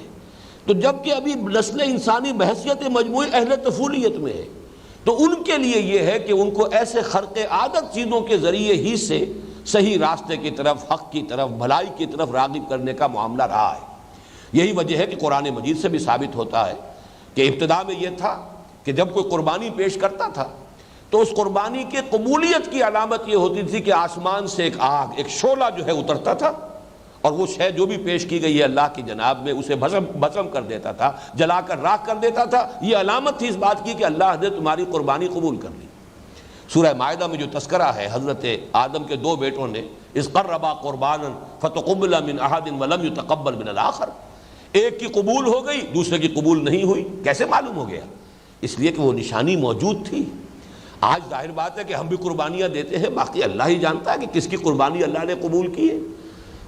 تو جب کہ ابھی نسل انسانی بحیثیت مجموعی اہل طفولیت میں ہے، تو ان کے لیے یہ ہے کہ ان کو ایسے خرق عادت چیزوں کے ذریعے ہی سے صحیح راستے کی طرف، حق کی طرف، بھلائی کی طرف راغب کرنے کا معاملہ رہا ہے. یہی وجہ ہے کہ قرآن مجید سے بھی ثابت ہوتا ہے کہ ابتدا میں یہ تھا کہ جب کوئی قربانی پیش کرتا تھا تو اس قربانی کے قبولیت کی علامت یہ ہوتی تھی کہ آسمان سے ایک آگ، ایک شعلہ جو ہے اترتا تھا، اور وہ شے جو بھی پیش کی گئی ہے اللہ کی جناب میں اسے بھسم کر دیتا تھا، جلا کر راکھ کر دیتا تھا. یہ علامت تھی اس بات کی کہ اللہ نے تمہاری قربانی قبول کر لی. سورہ مائدہ میں جو تذکرہ ہے حضرت آدم کے دو بیٹوں نے، اذ قربا قربانا فتقبل من احد ولم يتقبل من الاخر، ایک کی قبول ہو گئی دوسرے کی قبول نہیں ہوئی. کیسے معلوم ہو گیا؟ اس لیے کہ وہ نشانی موجود تھی. آج ظاہر بات ہے کہ ہم بھی قربانیاں دیتے ہیں، باقی اللہ ہی جانتا ہے کہ کس کی قربانی اللہ نے قبول کی ہے،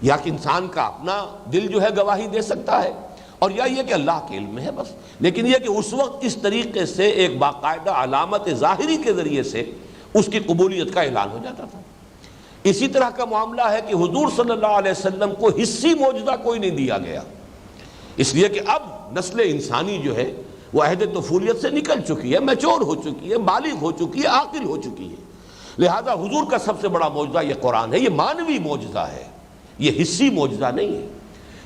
یا کہ انسان کا اپنا دل جو ہے گواہی دے سکتا ہے، اور یا یہ کہ اللہ کے علم میں ہے بس. لیکن یہ کہ اس وقت اس طریقے سے ایک باقاعدہ علامت ظاہری کے ذریعے سے اس کی قبولیت کا اعلان ہو جاتا تھا. اسی طرح کا معاملہ ہے کہ حضور صلی اللہ علیہ وسلم کو حصی معجزہ کوئی نہیں دیا گیا، اس لیے کہ اب نسل انسانی جو ہے وہ عہد طفولیت سے نکل چکی ہے، میچور ہو چکی ہے، بالغ ہو چکی ہے، عاقل ہو چکی ہے. لہذا حضور کا سب سے بڑا معجزہ یہ قرآن ہے. یہ مانوی معجزہ ہے، یہ حصی معجزہ نہیں ہے.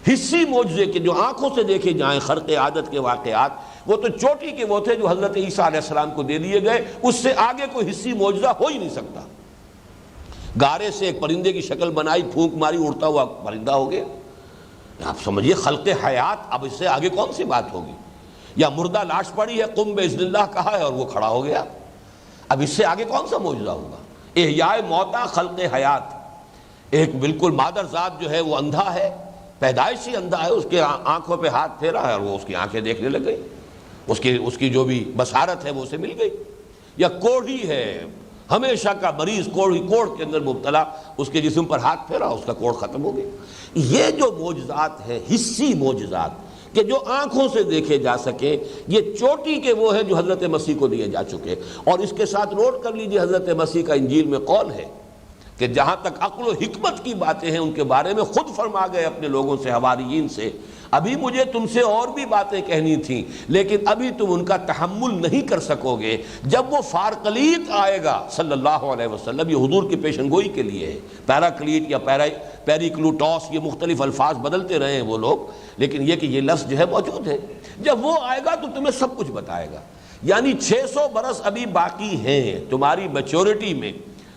حصی معجزے کے جو آنکھوں سے دیکھے جائیں خرق عادت کے واقعات، وہ تو چوٹی کے وہ تھے جو حضرت عیسیٰ علیہ السلام کو دے دیے گئے. اس سے آگے کوئی حصی معجزہ ہو ہی نہیں سکتا. گارے سے ایک پرندے کی شکل بنائی، پھونک ماری، اڑتا ہوا پرندہ ہو گیا. آپ سمجھیے خلق حیات، اب اس سے آگے کون سی بات ہوگی؟ یا مردہ لاش پڑی ہے، قم باذن اللہ کہا ہے اور وہ کھڑا ہو گیا. اب اس سے آگے کون سا معجزہ ہوگا؟ احیاء موتا، خلق حیات. ایک بالکل مادر ذات جو ہے وہ اندھا ہے، پیدائشی اندھا ہے، اس کے آنکھوں پہ ہاتھ پھیرا ہے اور وہ اس کی آنکھیں دیکھنے لگ گئی، اس کی جو بھی بصارت ہے وہ اسے مل گئی. یا کوڑھی ہے، ہمیشہ کا مریض، کوڑ کے اندر مبتلا، اس کے جسم پر ہاتھ پھیرا، اس کا کوڑ ختم ہو گیا. یہ جو معجزات ہیں، حصی معجزات کہ جو آنکھوں سے دیکھے جا سکے، یہ چوٹی کے وہ ہیں جو حضرت مسیح کو دیے جا چکے. اور اس کے ساتھ نوٹ کر لیجئے حضرت مسیح کا انجیل میں قول ہے کہ جہاں تک عقل و حکمت کی باتیں ہیں ان کے بارے میں خود فرما گئے اپنے لوگوں سے، حواریین سے، ابھی مجھے تم سے اور بھی باتیں کہنی تھیں لیکن ابھی تم ان کا تحمل نہیں کر سکو گے. جب وہ فارقلیت آئے گا صلی اللہ علیہ وسلم، یہ حضور کی پیشن گوئی کے لیے ہے. پیراکلیٹ یا پیریکلوٹوس، یہ مختلف الفاظ بدلتے رہے ہیں وہ لوگ، لیکن یہ کہ یہ لفظ جو ہے موجود ہے. جب وہ آئے گا تو تمہیں سب کچھ بتائے گا. یعنی 600 برس ابھی باقی ہیں تمہاری میچورٹی میں.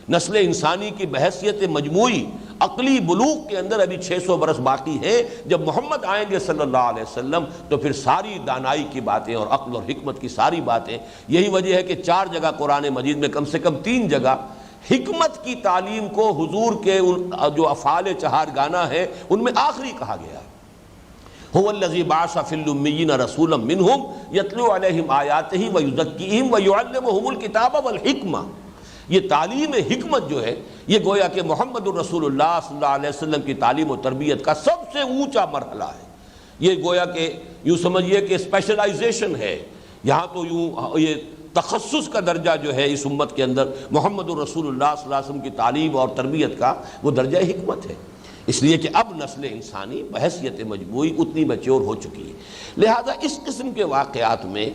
نسل انسانی کی بحیثیت مجموعی عقلی بلوغ کے اندر ابھی 600 برس باقی ہیں. جب محمد آئیں گے صلی اللہ علیہ وسلم تو پھر ساری دانائی کی باتیں اور عقل اور حکمت کی ساری باتیں. یہی وجہ ہے کہ 4 جگہ قرآن مجید میں، کم سے کم 3 جگہ حکمت کی تعلیم کو حضور کے جو افعال چہارگانہ ہیں ان میں آخری کہا گیا. هو الذی بعث فی الامیین رسولا منہم یتلو علیہم آیاتہ ویزکیہم ویعلمہم الکتاب والحکمہ. یہ تعلیم حکمت جو ہے یہ گویا کہ محمد الرسول اللہ صلی اللہ علیہ وسلم کی تعلیم و تربیت کا سب سے اونچا مرحلہ ہے. یہ گویا کہ یوں سمجھیے کہ اسپیشلائزیشن ہے. یہاں تو یوں یہ تخصص کا درجہ جو ہے اس امت کے اندر محمد الرسول اللہ صلی اللہ علیہ وسلم کی تعلیم اور تربیت کا وہ درجہ حکمت ہے. اس لیے کہ اب نسل انسانی بحیثیت مجموعی اتنی میچور ہو چکی ہے. لہذا اس قسم کے واقعات میں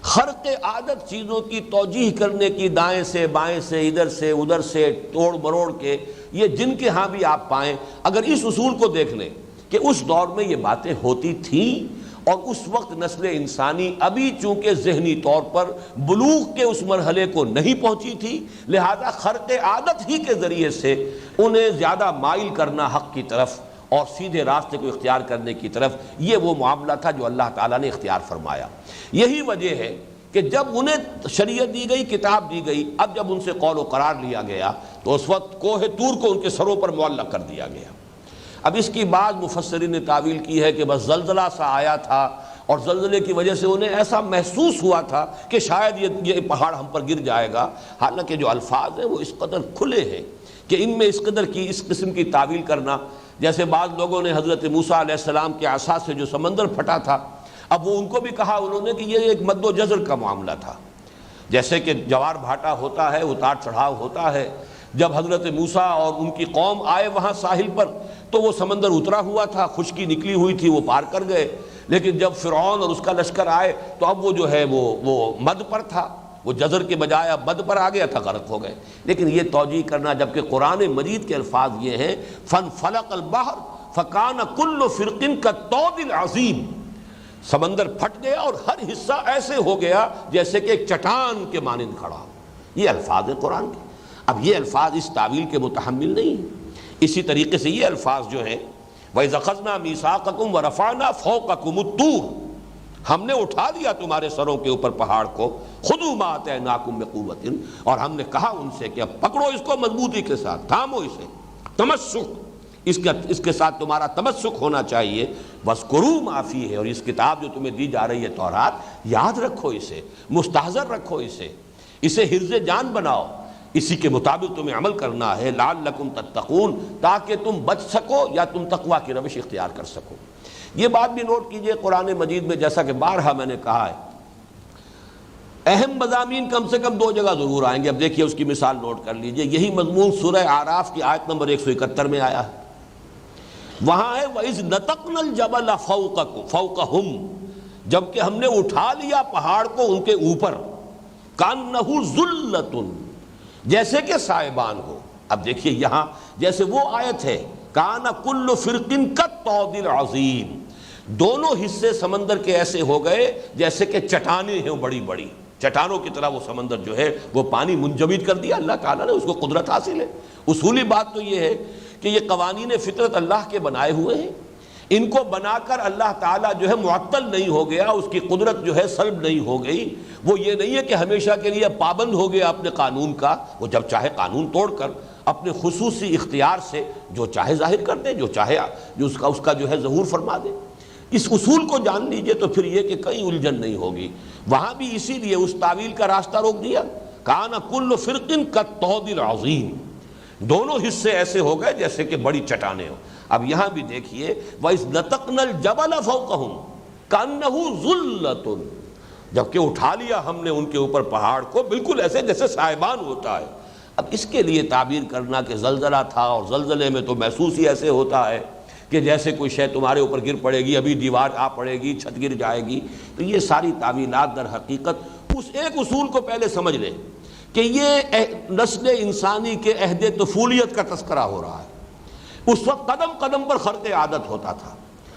خرق عادت چیزوں کی توجیح کرنے کی، دائیں سے بائیں سے، ادھر سے ادھر سے، توڑ مروڑ کے، یہ جن کے ہاں بھی آپ پائیں، اگر اس اصول کو دیکھ لیں کہ اس دور میں یہ باتیں ہوتی تھیں اور اس وقت نسل انسانی ابھی چونکہ ذہنی طور پر بلوغ کے اس مرحلے کو نہیں پہنچی تھی، لہذا خرق عادت ہی کے ذریعے سے انہیں زیادہ مائل کرنا حق کی طرف اور سیدھے راستے کو اختیار کرنے کی طرف، یہ وہ معاملہ تھا جو اللہ تعالیٰ نے اختیار فرمایا. یہی وجہ ہے کہ جب انہیں شریعت دی گئی، کتاب دی گئی، اب جب ان سے قول و قرار لیا گیا تو اس وقت کوہ طور کو ان کے سروں پر معلق کر دیا گیا۔ اب اس کی بعض مفسرین نے تعویل کی ہے کہ بس زلزلہ سا آیا تھا اور زلزلے کی وجہ سے انہیں ایسا محسوس ہوا تھا کہ شاید یہ پہاڑ ہم پر گر جائے گا۔ حالانکہ جو الفاظ ہیں وہ اس قدر کھلے ہیں کہ ان میں اس قدر کی اس قسم کی تعویل کرنا، جیسے بعض لوگوں نے حضرت موسیٰ علیہ السلام کے عصا سے جو سمندر پھٹا تھا، اب وہ ان کو بھی کہا انہوں نے کہ یہ ایک مد و جزر کا معاملہ تھا، جیسے کہ جوار بھاٹا ہوتا ہے، اتار چڑھاؤ ہوتا ہے۔ جب حضرت موسیٰ اور ان کی قوم آئے وہاں ساحل پر تو وہ سمندر اترا ہوا تھا، خشکی نکلی ہوئی تھی، وہ پار کر گئے، لیکن جب فرعون اور اس کا لشکر آئے تو اب وہ جو ہے وہ مد پر تھا، وہ جزر کے بجائے اب مد پر آ گیا تھا، غرق ہو گئے۔ لیکن یہ توجیہ کرنا جبکہ قرآن مجید کے الفاظ یہ ہیں فَانْفَلَقَ الْبَحْرُ فَكَانَ كُلُّ فِرْقٍ كَالطَّوْدِ الْعَظِيمِ، سمندر پھٹ گیا اور ہر حصہ ایسے ہو گیا جیسے کہ ایک چٹان کے مانند کھڑا ہو۔ یہ الفاظ ہیں قرآن کے۔ اب یہ الفاظ اس تعویل کے متحمل نہیں ہیں۔ اسی طریقے سے یہ الفاظ جو ہیں وَإِذْ أَخَذْنَا مِيثَاقَكُمْ وَرَفَعْنَا فَوْقَكُمُ الطُّورَ، ہم نے اٹھا لیا تمہارے سروں کے اوپر پہاڑ کو، خُذُوا مَا آتَيْنَاكُمْ بِقُوَّةٍ، اور ہم نے کہا ان سے کہ اب پکڑو اس کو مضبوطی کے ساتھ، تھامو اسے، تمسک اس کے ساتھ تمہارا تمسک ہونا چاہیے۔ وَاذْكُرُوا مَا فِيهِ، اور اس کتاب جو تمہیں دی جا رہی ہے تورات، یاد رکھو اسے، مستحضر رکھو اسے حرز جان بناؤ، اسی کے مطابق تمہیں عمل کرنا ہے، لعلکم تتقون، تاکہ تم بچ سکو یا تم تقوی کی روش اختیار کر سکو۔ یہ بات بھی نوٹ کیجئے، قرآن مجید میں جیسا کہ بارہا میں نے کہا ہے، اہم مضامین کم سے کم 2 جگہ ضرور آئیں گے۔ اب دیکھیے اس کی مثال نوٹ کر لیجئے، یہی مضمون سورہ اعراف کی آیت نمبر 171 میں آیا ہے، وہاں ہے وَإِذْ نَتَقْنَا الْجَبَلَ فَوْقَهُمْ، جبکہ ہم نے اٹھا لیا پہاڑ کو ان کے اوپر، كَأَنَّهُ ذُلَّةٌ، جیسے کہ سائبان ہو۔ اب دیکھیے یہاں جیسے وہ آیت ہے کَانَ كُلُّ فِرْقٍ كَالطَّوْدِ الْعَظِيمِ، دونوں حصے سمندر کے ایسے ہو گئے جیسے کہ چٹانیں ہیں بڑی بڑی، چٹانوں کی طرح وہ سمندر جو ہے وہ پانی منجمد کر دیا اللہ تعالیٰ نے، اس کو قدرت حاصل ہے۔ اصولی بات تو یہ ہے کہ یہ قوانین فطرت اللہ کے بنائے ہوئے ہیں، ان کو بنا کر اللہ تعالیٰ جو ہے معطل نہیں ہو گیا، اس کی قدرت جو ہے سلب نہیں ہو گئی، وہ یہ نہیں ہے کہ ہمیشہ کے لیے پابند ہو گیا اپنے قانون کا، وہ جب چاہے قانون توڑ کر اپنے خصوصی اختیار سے جو چاہے ظاہر کر دے، جو چاہے جو اس کا جو ہے ظہور فرما دے۔ اس اصول کو جان لیجئے تو پھر یہ کہ کہیں الجھن نہیں ہوگی۔ وہاں بھی اسی لیے اس تعویل کا راستہ روک دیا، کَانَ كُلُّ فِرْقٍ كَالطَّوْدِ الْعَظِيمِ، دونوں حصے ایسے ہو گئے جیسے کہ بڑی چٹانیں ہوں۔ اب یہاں بھی دیکھیے وَإِذْ نَتَقْنَا الْجَبَلَ فَوْقَهُمْ كَأَنَّهُ ذُلَّةٌ، جبکہ اٹھا لیا ہم نے ان کے اوپر پہاڑ کو بالکل ایسے جیسے سائبان ہوتا ہے۔ اب اس کے لیے تعبیر کرنا کہ زلزلہ تھا اور زلزلے میں تو محسوس ہی ایسے ہوتا ہے کہ جیسے کوئی شے تمہارے اوپر گر پڑے گی، ابھی دیوار آ پڑے گی، چھت گر جائے گی، تو یہ ساری تعویلات در حقیقت اس ایک اصول کو پہلے سمجھ لیں کہ یہ نسل انسانی کے عہد طفولیت کا تذکرہ ہو رہا ہے۔ اس وقت قدم قدم پر خرق عادت ہوتا تھا،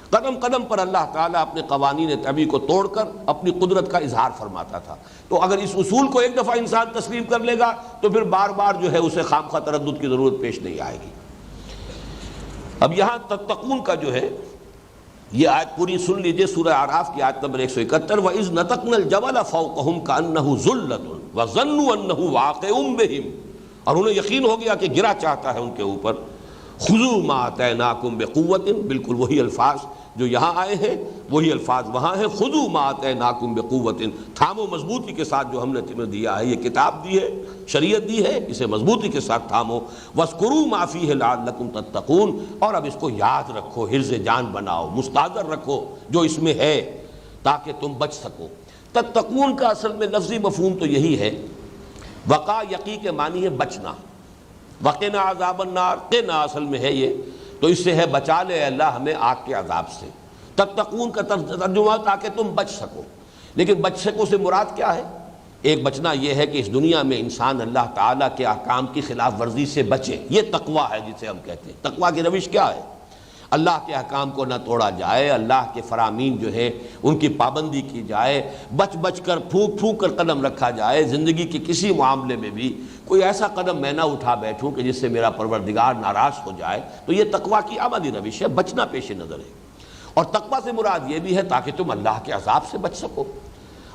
قدم قدم پر اللہ تعالیٰ اپنے قوانین طبیعی کو توڑ کر اپنی قدرت کا اظہار فرماتا تھا۔ تو اگر اس اصول کو ایک دفعہ انسان تسلیم کر لے گا تو پھر بار بار جو ہے اسے خامخواہ تردد کی ضرورت پیش نہیں آئے گی۔ اب یہاں تتقون کا جو ہے یہ آیت پوری سن لیجئے، سورہ اعراف کی آیت نمبر 171، وَإِذْ نَتَقْنَا الْجَبَلَ فَوْقَهُمْ كَأَنَّهُ ذُلَّةٌ وَظَنُّوا أَنَّهُ واقع بِهِمْ، اور انہیں یقین ہو گیا کہ گرا چاہتا ہے ان کے اوپر۔ خُذُوا مَا آتَيْنَاكُمْ بِقُوَّةٍ، بالکل وہی الفاظ جو یہاں آئے ہیں وہی الفاظ وہاں ہیں، خُذُوا مَا آتَيْنَاكُمْ بِقُوَّةٍ، تھامو مضبوطی کے ساتھ جو ہم نے تمہیں دیا ہے، یہ کتاب دی ہے، شریعت دی ہے، اسے مضبوطی کے ساتھ تھامو۔ وَاذْكُرُوا مَا فِيهِ لَعَلَّكُمْ تَتَّقُونَ، اور اب اس کو یاد رکھو، حرز جان بناؤ، مستحضر رکھو جو اس میں ہے تاکہ تم بچ سکو۔ تتقون کا اصل میں لفظی مفہوم تو یہی ہے، وقا یقی کے معنی ہے بچنا، وقنا عذاب النار، قنا اصل میں ہے یہ، تو اس سے ہے بچا لے اللہ ہمیں آگ کے عذاب سے۔ تتقون کا ترجمہ تاکہ تم بچ سکو، لیکن بچ سکو سے مراد کیا ہے؟ ایک بچنا یہ ہے کہ اس دنیا میں انسان اللہ تعالیٰ کے احکام کی خلاف ورزی سے بچے، یہ تقویٰ ہے جسے ہم کہتے ہیں۔ تقویٰ کی روش کیا ہے؟ اللہ کے احکام کو نہ توڑا جائے، اللہ کے فرامین جو ہے ان کی پابندی کی جائے، بچ بچ کر پھونک پھونک کر قدم رکھا جائے، زندگی کے کسی معاملے میں بھی کوئی ایسا قدم میں نہ اٹھا بیٹھوں کہ جس سے میرا پروردگار ناراض ہو جائے، تو یہ تقویٰ کی عملی روش ہے، بچنا پیش نظر ہے۔ اور تقویٰ سے مراد یہ بھی ہے تاکہ تم اللہ کے عذاب سے بچ سکو۔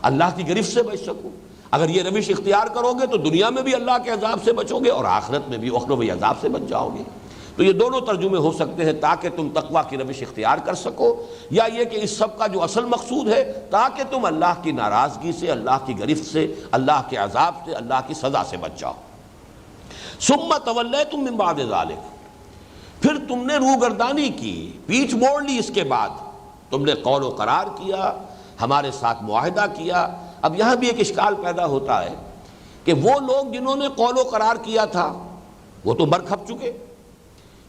اللہ کی گرفت سے بچ سکوں۔ اگر یہ روش اختیار کرو گے تو دنیا میں بھی اللہ کے عذاب سے بچو گے اور آخرت میں بھی اخروی عذاب سے بچ جاؤ گے۔ تو یہ دونوں ترجمے ہو سکتے ہیں، تاکہ تم تقویٰ کی روش اختیار کر سکو، یا یہ کہ اس سب کا جو اصل مقصود ہے تاکہ تم اللہ کی ناراضگی سے، اللہ کی گرفت سے، اللہ کے عذاب سے، اللہ کی سزا سے بچ جاؤ۔ ثم تولیتم من بعد ذلک، پھر تم نے روگردانی کی، پیٹھ موڑ لی، اس کے بعد تم نے قول و قرار کیا، ہمارے ساتھ معاہدہ کیا۔ اب یہاں بھی ایک اشکال پیدا ہوتا ہے کہ وہ لوگ جنہوں نے قول و قرار کیا تھا وہ تو مر کھپ چکے،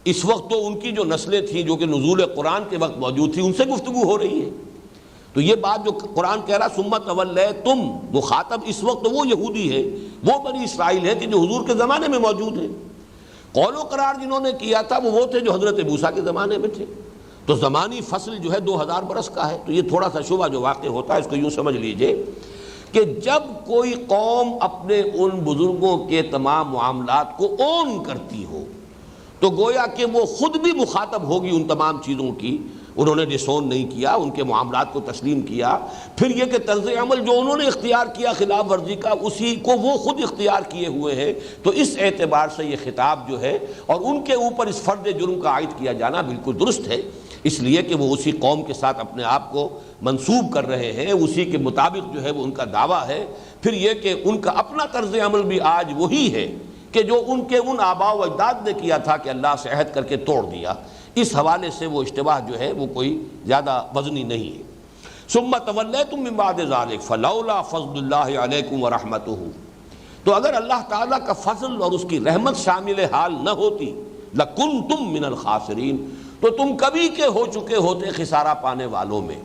اس وقت تو ان کی جو نسلیں تھیں جو کہ نزول قرآن کے وقت موجود تھی ان سے گفتگو ہو رہی ہے۔ تو یہ بات جو قرآن کہہ رہا ثم تولیتم، مخاطب اس وقت وہ یہودی ہے، وہ بنی اسرائیل ہے کہ جو حضور کے زمانے میں موجود ہیں۔ قول و قرار جنہوں نے کیا تھا وہ تھے جو حضرت موسیٰ کے زمانے میں تھے۔ تو زمانی فصل جو ہے 2000 برس کا ہے۔ تو یہ تھوڑا سا شبہ جو واقع ہوتا ہے اس کو یوں سمجھ لیجئے کہ جب کوئی قوم اپنے ان بزرگوں کے تمام معاملات کو اون کرتی ہو تو گویا کہ وہ خود بھی مخاطب ہوگی ان تمام چیزوں کی۔ انہوں نے ڈسون نہیں کیا، ان کے معاملات کو تسلیم کیا، پھر یہ کہ طرز عمل جو انہوں نے اختیار کیا خلاف ورزی کا اسی کو وہ خود اختیار کیے ہوئے ہیں۔ تو اس اعتبار سے یہ خطاب جو ہے اور ان کے اوپر اس فرد جرم کا عائد کیا جانا بالکل درست ہے، اس لیے کہ وہ اسی قوم کے ساتھ اپنے آپ کو منسوب کر رہے ہیں، اسی کے مطابق جو ہے وہ ان کا دعویٰ ہے۔ پھر یہ کہ ان کا اپنا طرز عمل بھی آج وہی ہے کہ جو ان کے ان آباء و اجداد نے کیا تھا کہ اللہ سے عہد کر کے توڑ دیا۔ اس حوالے سے وہ اشتباہ جو ہے وہ کوئی زیادہ وزنی نہیں ہے۔ ثم تولیتم من بعد ذلک فلولا فضل اللہ علیکم ورحمتہ، تو اگر اللہ تعالیٰ کا فضل اور اس کی رحمت شامل حال نہ ہوتی لکنتم من الخاسرین، تو تم کبھی کے ہو چکے ہوتے خسارہ پانے والوں میں۔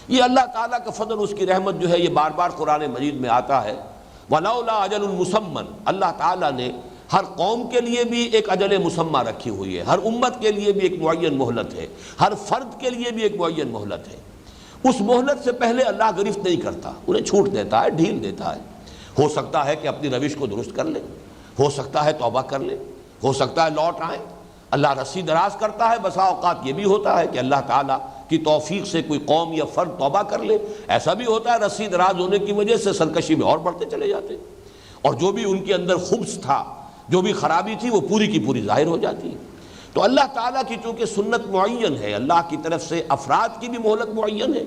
یہ اللہ تعالیٰ کا فضل، اس کی رحمت جو ہے یہ بار بار قرآن مجید میں آتا ہے۔ وَلَوْلَا أَجَلٌ مُّسَمًّى، اللہ تعالیٰ نے ہر قوم کے لیے بھی ایک اجل مسمى رکھی ہوئی ہے، ہر امت کے لیے بھی ایک معین مہلت ہے، ہر فرد کے لیے بھی ایک معین مہلت ہے۔ اس مہلت سے پہلے اللہ گرفت نہیں کرتا، انہیں چھوٹ دیتا ہے، ڈھیل دیتا ہے۔ ہو سکتا ہے کہ اپنی روش کو درست کر لیں، ہو سکتا ہے توبہ کر لیں، ہو سکتا ہے لوٹ آئیں۔ اللہ رسی دراز کرتا ہے، بسا اوقات یہ بھی ہوتا ہے کہ اللہ تعالیٰ کی توفیق سے کوئی قوم یا فرد توبہ کر لے۔ ایسا بھی ہوتا ہے رسی دراز ہونے کی وجہ سے سرکشی میں اور بڑھتے چلے جاتے، اور جو بھی ان کے اندر خبث تھا، جو بھی خرابی تھی، وہ پوری کی پوری ظاہر ہو جاتی ہے۔ تو اللہ تعالیٰ کی چونکہ سنت معین ہے، اللہ کی طرف سے افراد کی بھی مہلت معین ہے،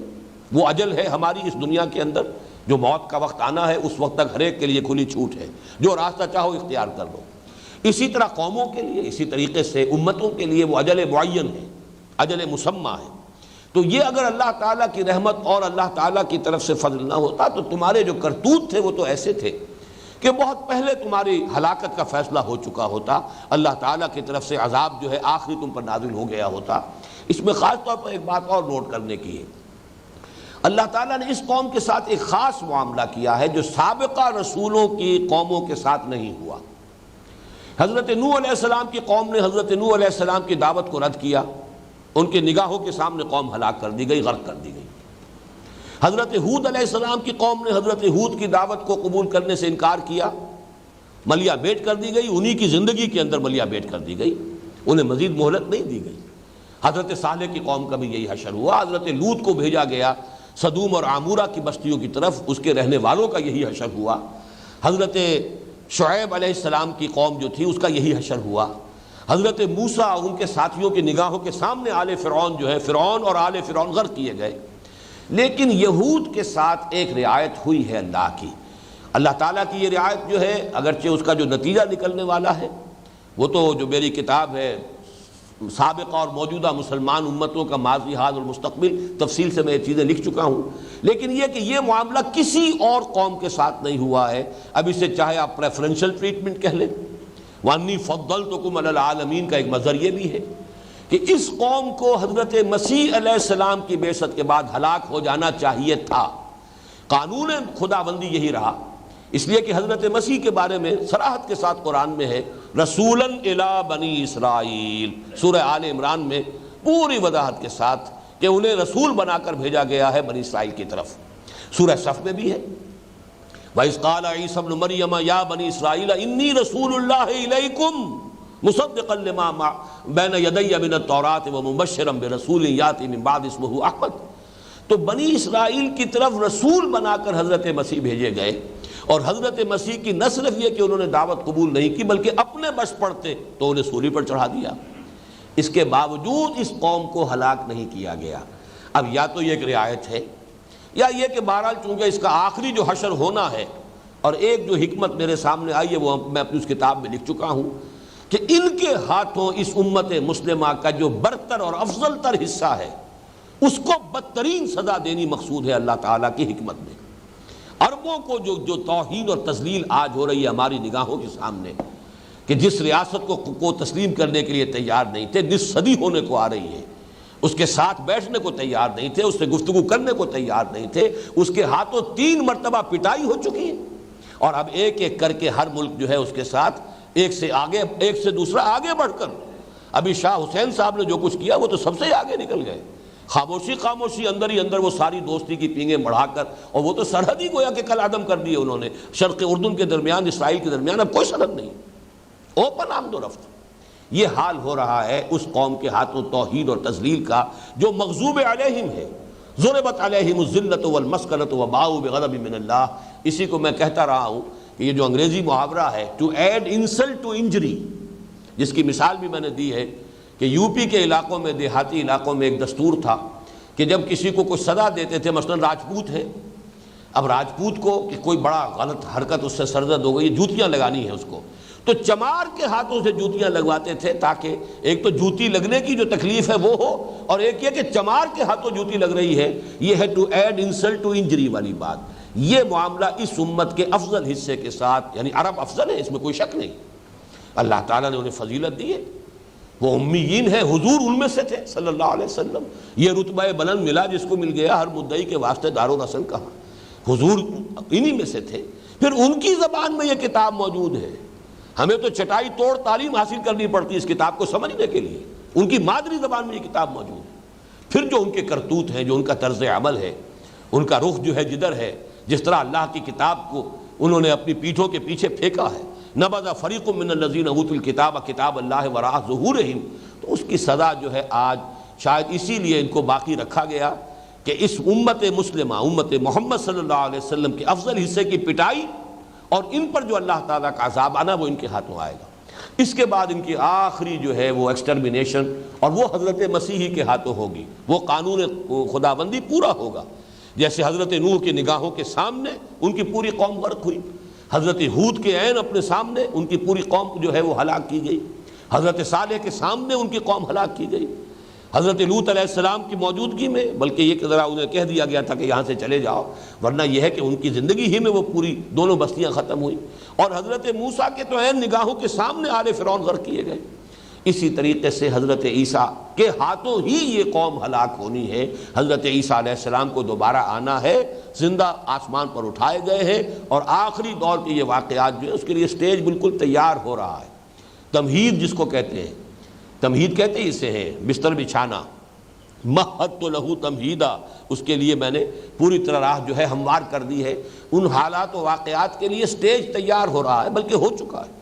وہ اجل ہے ہماری اس دنیا کے اندر، جو موت کا وقت آنا ہے اس وقت تک ہر ایک کے لیے کھلی چھوٹ ہے، جو راستہ چاہو اختیار کر لو۔ اسی طرح قوموں کے لیے، اسی طریقے سے امتوں کے لیے وہ اجل معین ہے، اجل مسمى ہے۔ تو یہ اگر اللہ تعالیٰ کی رحمت اور اللہ تعالیٰ کی طرف سے فضل نہ ہوتا تو تمہارے جو کرتوت تھے وہ تو ایسے تھے کہ بہت پہلے تمہاری ہلاکت کا فیصلہ ہو چکا ہوتا، اللہ تعالیٰ کی طرف سے عذاب جو ہے آخری تم پر نازل ہو گیا ہوتا۔ اس میں خاص طور پر ایک بات اور نوٹ کرنے کی ہے، اللہ تعالیٰ نے اس قوم کے ساتھ ایک خاص معاملہ کیا ہے جو سابقہ رسولوں کی قوموں کے ساتھ نہیں ہوا۔ حضرت نوح علیہ السلام کی قوم نے حضرت نوح علیہ السلام کی دعوت کو رد کیا، ان کے نگاہوں کے سامنے قوم ہلاک کر دی گئی، غرق کر دی گئی۔ حضرت ہود علیہ السلام کی قوم نے حضرت ہود کی دعوت کو قبول کرنے سے انکار کیا، ملیہ بیٹ کر دی گئی، انہی کی زندگی کے اندر ملیہ بیٹ کر دی گئی، انہیں مزید مہلت نہیں دی گئی۔ حضرت صالح کی قوم کا بھی یہی حشر ہوا، حضرت لوط کو بھیجا گیا سدوم اور عامورہ کی بستیوں کی طرف، اس کے رہنے والوں کا یہی حشر ہوا۔ حضرت شعیب علیہ السلام کی قوم جو تھی اس کا یہی حشر ہوا۔ حضرت موسیٰ اور ان کے ساتھیوں کی نگاہوں کے سامنے آل فرعون جو ہے، فرعون اور آل فرعون غرق کیے گئے۔ لیکن یہود کے ساتھ ایک رعایت ہوئی ہے اللہ کی، اللہ تعالیٰ کی یہ رعایت جو ہے اگرچہ اس کا جو نتیجہ نکلنے والا ہے وہ تو جو میری کتاب ہے سابقہ اور موجودہ مسلمان امتوں کا ماضی، حال اور مستقبل، تفصیل سے میں یہ چیزیں لکھ چکا ہوں، لیکن یہ کہ یہ معاملہ کسی اور قوم کے ساتھ نہیں ہوا ہے۔ اب اسے چاہے آپ پریفرنشل ٹریٹمنٹ کہہ لیں، وَأَنِّي فَضَّلْتُكُمْ عَلَى الْعَالَمِينَ کا ایک مظہر یہ بھی ہے کہ اس قوم کو حضرت مسیح علیہ السلام کی بعثت کے بعد ہلاک ہو جانا چاہیے تھا۔ قانون خداوندی یہی رہا، اس لیے کہ حضرت مسیح کے بارے میں صراحت کے ساتھ قرآن میں ہے رسولاً الی بنی اسرائیل، سورہ آل عمران میں پوری وضاحت کے ساتھ کہ انہیں رسول بنا کر بھیجا گیا ہے بنی اسرائیل کی طرف۔ سورہ صف میں بھی ہے وَإِذْ قَالَ عِيسَى ابْنُ مَرْيَمَ يَا بَنِي إِسْرَائِيلَ إِنِّي رَسُولُ اللَّهِ إِلَيْكُمْ مُصَدِّقًا لِمَا بَيْنَ يَدَيَّ مِنَ التَّوْرَاةِ وَمُبَشِّرًا بِرَسُولٍ يَأْتِي مِن بَعْدِي اسْمُهُ أَحْمَدُ۔ تو بنی اسرائیل کی طرف رسول بنا کر حضرت مسیح بھیجے گئے، اور حضرت مسیح کی نہ صرف یہ کہ انہوں نے دعوت قبول نہیں کی بلکہ اپنے بش پڑتے تو انہیں سولی پر چڑھا دیا۔ اس کے باوجود اس قوم کو ہلاک نہیں کیا گیا۔ اب یا تو یہ ایک رعایت ہے، یا یہ کہ بہرحال چونکہ اس کا آخری جو حشر ہونا ہے، اور ایک جو حکمت میرے سامنے آئی ہے وہ میں اپنی اس کتاب میں لکھ چکا ہوں کہ ان کے ہاتھوں اس امت مسلمہ کا جو برتر اور افضل تر حصہ ہے اس کو بدترین سزا دینی مقصود ہے اللہ تعالیٰ کی حکمت میں۔ عربوں کو جو توہین اور تذلیل آج ہو رہی ہے ہماری نگاہوں کے سامنے، کہ جس ریاست کو تسلیم کرنے کے لیے تیار نہیں تھے، نصف صدی ہونے کو آ رہی ہے، اس کے ساتھ بیٹھنے کو تیار نہیں تھے، اس سے گفتگو کرنے کو تیار نہیں تھے، اس کے ہاتھوں 3 مرتبہ پٹائی ہو چکی ہے، اور اب ایک ایک کر کے ہر ملک جو ہے اس کے ساتھ ایک سے دوسرا آگے بڑھ کر، ابھی شاہ حسین صاحب نے جو کچھ کیا وہ تو سب سے آگے نکل گئے، خاموشی اندر ہی اندر وہ ساری دوستی کی پینگیں بڑھا کر، اور وہ تو سرحد ہی گویا کہ کل عدم کر دی ہے انہوں نے، شرق اردن کے درمیان اسرائیل کے درمیان اب کوئی سرحد نہیں، اوپن آمد و رفت۔ یہ حال ہو رہا ہے اس قوم کے ہاتھوں توحید اور تذلیل کا جو مغضوب علیہم ہے، ضربت علیہم الذلۃ والمسکنۃ وباؤوا بغضب من اللہ۔ اسی کو میں کہتا رہا ہوں کہ یہ جو انگریزی محاورہ ہے to add insult to injury, جس کی مثال بھی میں نے دی ہے کہ یو پی کے علاقوں میں، دیہاتی علاقوں میں ایک دستور تھا کہ جب کسی کو کوئی سزا دیتے تھے، مثلا راجپوت ہے، اب راجپوت کو کہ کوئی بڑا غلط حرکت اس سے سرزد ہو گئی، جوتیاں لگانی ہیں اس کو، تو چمار کے ہاتھوں سے جوتیاں لگواتے تھے تاکہ ایک تو جوتی لگنے کی جو تکلیف ہے وہ ہو، اور ایک یہ کہ چمار کے ہاتھوں جوتی لگ رہی ہے، یہ ہے to add insult to injury والی بات۔ یہ معاملہ اس امت کے افضل حصے کے ساتھ، یعنی عرب افضل ہے، اس میں کوئی شک نہیں، اللہ تعالیٰ نے انہیں فضیلت دی ہے، وہ امیین ہیں، حضور ان میں سے تھے صلی اللہ علیہ وسلم، یہ رتبہ بلند ملا جس کو مل گیا ہر مدعی کے واسطے دار و رسل کہا، حضور انہی میں سے تھے۔ پھر ان کی زبان میں یہ کتاب موجود ہے، ہمیں تو چٹائی توڑ تعلیم حاصل کرنی پڑتی ہے اس کتاب کو سمجھنے کے لیے، ان کی مادری زبان میں یہ کتاب موجود ہے۔ پھر جو ان کے کرتوت ہیں، جو ان کا طرز عمل ہے، ان کا رخ جو ہے جدھر ہے، جس طرح اللہ کی کتاب کو انہوں نے اپنی پیٹھوں کے پیچھے پھینکا ہے، نبذ فریق من الذین اوتوا الکتاب کتاب اللہ وراء ظہورہم، تو اس کی سزا جو ہے آج شاید اسی لیے ان کو باقی رکھا گیا کہ اس امت مسلمہ، امت محمد صلی اللہ علیہ وسلم کے افضل حصے کی پٹائی اور ان پر جو اللہ تعالیٰ کا عذاب آنا وہ ان کے ہاتھوں آئے گا۔ اس کے بعد ان کی آخری جو ہے وہ ایکسٹرمینیشن، اور وہ حضرت مسیحی کے ہاتھوں ہوگی، وہ قانون خداوندی پورا ہوگا، جیسے حضرت نوح کی نگاہوں کے سامنے ان کی پوری قوم غرق ہوئی، حضرت ہود کے عین اپنے سامنے ان کی پوری قوم جو ہے وہ ہلاک کی گئی، حضرت صالح کے سامنے ان کی قوم ہلاک کی گئی، حضرت لوط علیہ السلام کی موجودگی میں، بلکہ یہ کہ ذرا انہیں کہہ دیا گیا تھا کہ یہاں سے چلے جاؤ، ورنہ یہ ہے کہ ان کی زندگی ہی میں وہ پوری دونوں بستیاں ختم ہوئیں، اور حضرت موسیٰ کے تو عین نگاہوں کے سامنے آل فرعون غرق کیے گئے۔ اسی طریقے سے حضرت عیسیٰ کے ہاتھوں ہی یہ قوم ہلاک ہونی ہے۔ حضرت عیسیٰ علیہ السلام کو دوبارہ آنا ہے، زندہ آسمان پر اٹھائے گئے ہیں، اور آخری دور کے یہ واقعات جو ہے اس کے لیے سٹیج بالکل تیار ہو رہا ہے۔ تمہید جس کو کہتے ہیں، تمہید کہتے ہی اسے ہیں بستر بچھانا، مہدت لہو تمہیدا، اس کے لیے میں نے پوری طرح راہ جو ہے ہموار کر دی ہے، ان حالات و واقعات کے لیے سٹیج تیار ہو رہا ہے، بلکہ ہو چکا ہے۔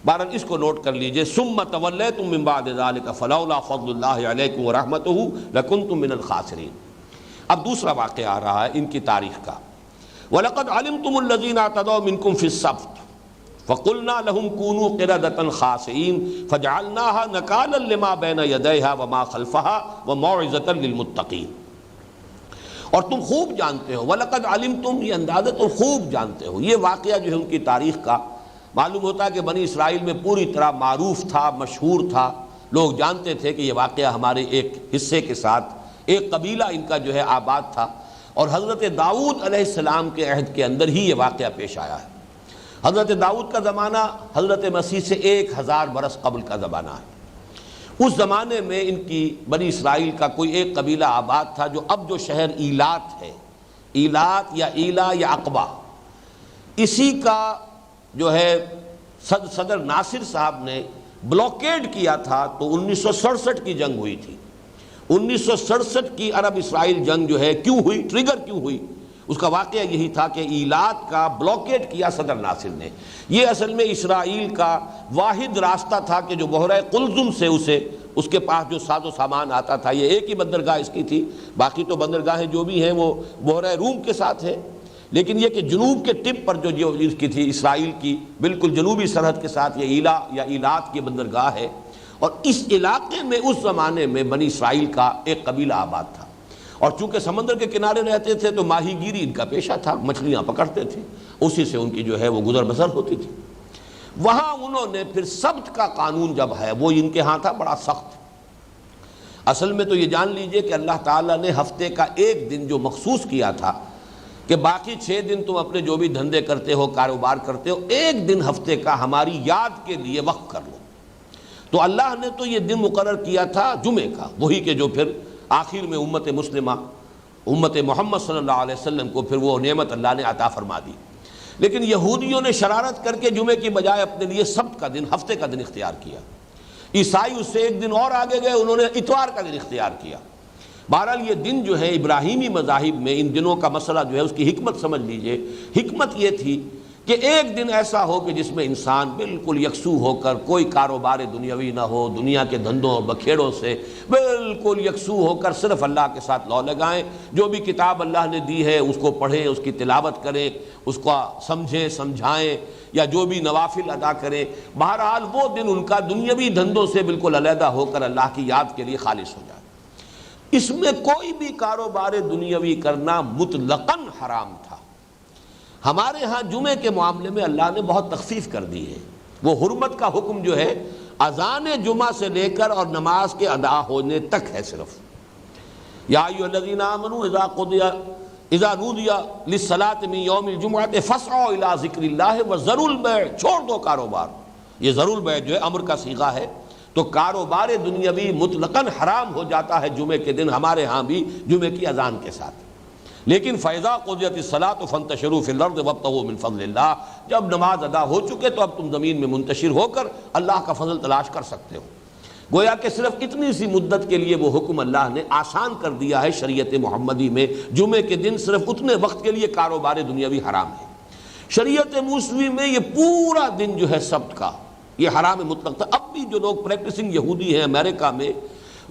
بہرحال اس کو نوٹ کر لیجئے، ثم تولیتم من بعد ذلک فلولا فضل اللہ علیکم ورحمتہ لکنتم من الخاسرین۔ اب دوسرا واقعہ آ رہا ہے ان کی تاریخ کا، وَلَقَدْ عَلِمْتُمُ الَّذِينَ اعْتَدَوْا مِنْكُمْ فِي السَّبْتِ فَقُلْنَا لَهُمْ كُونُوا قِرَدَةً خَاسِئِينَ فَجَعَلْنَاهَا نَكَالًا لِمَا بَيْنَ يَدَيْهَا وَمَا خَلْفَهَا وَمَوْعِظَةً لِلْمُتَّقِينَ۔ اور تم خوب جانتے ہو، وَلَقَدْ عَلِمْتُمْ، یہ اندازہ تم خوب جانتے ہو، یہ واقعہ جو ہے ان کی تاریخ کا معلوم ہوتا ہے کہ بنی اسرائیل میں پوری طرح معروف تھا، مشہور تھا، لوگ جانتے تھے کہ یہ واقعہ ہمارے ایک حصے کے ساتھ، ایک قبیلہ ان کا جو ہے آباد تھا، اور حضرت داؤد علیہ السلام کے عہد کے اندر ہی یہ واقعہ پیش آیا ہے۔ حضرت داؤد کا زمانہ حضرت مسیح سے 1000 برس قبل کا زمانہ ہے۔ اس زمانے میں ان کی بنی اسرائیل کا کوئی ایک قبیلہ آباد تھا جو اب جو شہر ایلات ہے، ایلات یا ایلا یا عقبہ، اسی کا جو ہے صدر ناصر صاحب نے بلاکیڈ کیا تھا، تو 1967 کی جنگ ہوئی تھی۔ 1967 کی عرب اسرائیل جنگ جو ہے کیوں ہوئی، ٹریگر کیوں ہوئی، اس کا واقعہ یہی تھا کہ ایلات کا بلاکیڈ کیا صدر ناصر نے۔ یہ اصل میں اسرائیل کا واحد راستہ تھا کہ جو بحیرہ قلزم سے اسے اس کے پاس جو ساز و سامان آتا تھا، یہ ایک ہی بندرگاہ اس کی تھی، باقی تو بندرگاہیں جو بھی ہیں وہ بحیرہ روم کے ساتھ ہیں، لیکن یہ کہ جنوب کے ٹپ پر جو اس کی تھی، اسرائیل کی بالکل جنوبی سرحد کے ساتھ یہ ایلا یا ایلات کی بندرگاہ ہے، اور اس علاقے میں اس زمانے میں بنی اسرائیل کا ایک قبیلہ آباد تھا، اور چونکہ سمندر کے کنارے رہتے تھے تو ماہی گیری ان کا پیشہ تھا، مچھلیاں پکڑتے تھے، اسی سے ان کی جو ہے وہ گزر بسر ہوتی تھی۔ وہاں انہوں نے پھر سبت کا قانون جب ہے وہ ان کے ہاں تھا بڑا سخت۔ اصل میں تو یہ جان لیجئے کہ اللہ تعالیٰ نے ہفتے کا ایک دن جو مخصوص کیا تھا کہ باقی 6 دن تم اپنے جو بھی دھندے کرتے ہو، کاروبار کرتے ہو، ایک دن ہفتے کا ہماری یاد کے لیے وقف کر لو، تو اللہ نے تو یہ دن مقرر کیا تھا جمعے کا، وہی کہ جو پھر آخر میں امت مسلمہ، امت محمد صلی اللہ علیہ وسلم کو پھر وہ نعمت اللہ نے عطا فرما دی۔ لیکن یہودیوں نے شرارت کر کے جمعے کی بجائے اپنے لیے سبت کا دن، ہفتے کا دن اختیار کیا۔ عیسائی اس سے ایک دن اور آگے گئے، انہوں نے اتوار کا دن اختیار کیا۔ بہرحال یہ دن جو ہے ابراہیمی مذاہب میں ان دنوں کا مسئلہ جو ہے اس کی حکمت سمجھ لیجئے۔ حکمت یہ تھی کہ ایک دن ایسا ہو کہ جس میں انسان بالکل یکسو ہو کر، کوئی کاروبار دنیاوی نہ ہو، دنیا کے دھندوں اور بکھیڑوں سے بالکل یکسو ہو کر صرف اللہ کے ساتھ لو لگائیں، جو بھی کتاب اللہ نے دی ہے اس کو پڑھیں، اس کی تلاوت کریں، اس کو سمجھیں سمجھائیں، یا جو بھی نوافل ادا کریں۔ بہرحال وہ دن ان کا دنیاوی دھندوں سے بالکل علیحدہ ہو کر اللہ کی یاد کے لیے خالص ہو جائے۔ اس میں کوئی بھی کاروبار دنیاوی کرنا مطلقاً حرام تھا۔ ہمارے ہاں جمعے کے معاملے میں اللہ نے بہت تخفیف کر دی ہے۔ وہ حرمت کا حکم جو ہے اذان جمعہ سے لے کر اور نماز کے ادا ہونے تک ہے صرف۔ یا ایھا الذین آمنوا اذا نودی للصلاۃ من یوم الجمعۃ فاسعوا الی ذکر اللہ وذروا البیع، چھوڑ دو کاروبار۔ یہ ذروا البیع جو ہے امر کا صیغہ ہے، تو کاروبار دنیاوی مطلقاً حرام ہو جاتا ہے جمعے کے دن، ہمارے ہاں بھی جمعے کی اذان کے ساتھ۔ لیکن فَإِذَا قُضِيَتِ الصَّلَاةُ فَانتَشِرُوا فِي الْأَرْضِ وَابْتَغُوا مِن فَضْلِ اللَّهِ، جب نماز ادا ہو چکے تو اب تم زمین میں منتشر ہو کر اللہ کا فضل تلاش کر سکتے ہو۔ گویا کہ صرف اتنی سی مدت کے لیے وہ حکم اللہ نے آسان کر دیا ہے شریعت محمدی میں، جمعے کے دن صرف اتنے وقت کے لیے کاروبار دنیاوی حرام ہے۔ شریعت موسوی میں یہ پورا دن جو ہے سبت کا یہ حرام مطلق تھا۔ اب بھی جو لوگ پریکٹسنگ یہودی ہیں امریکہ میں،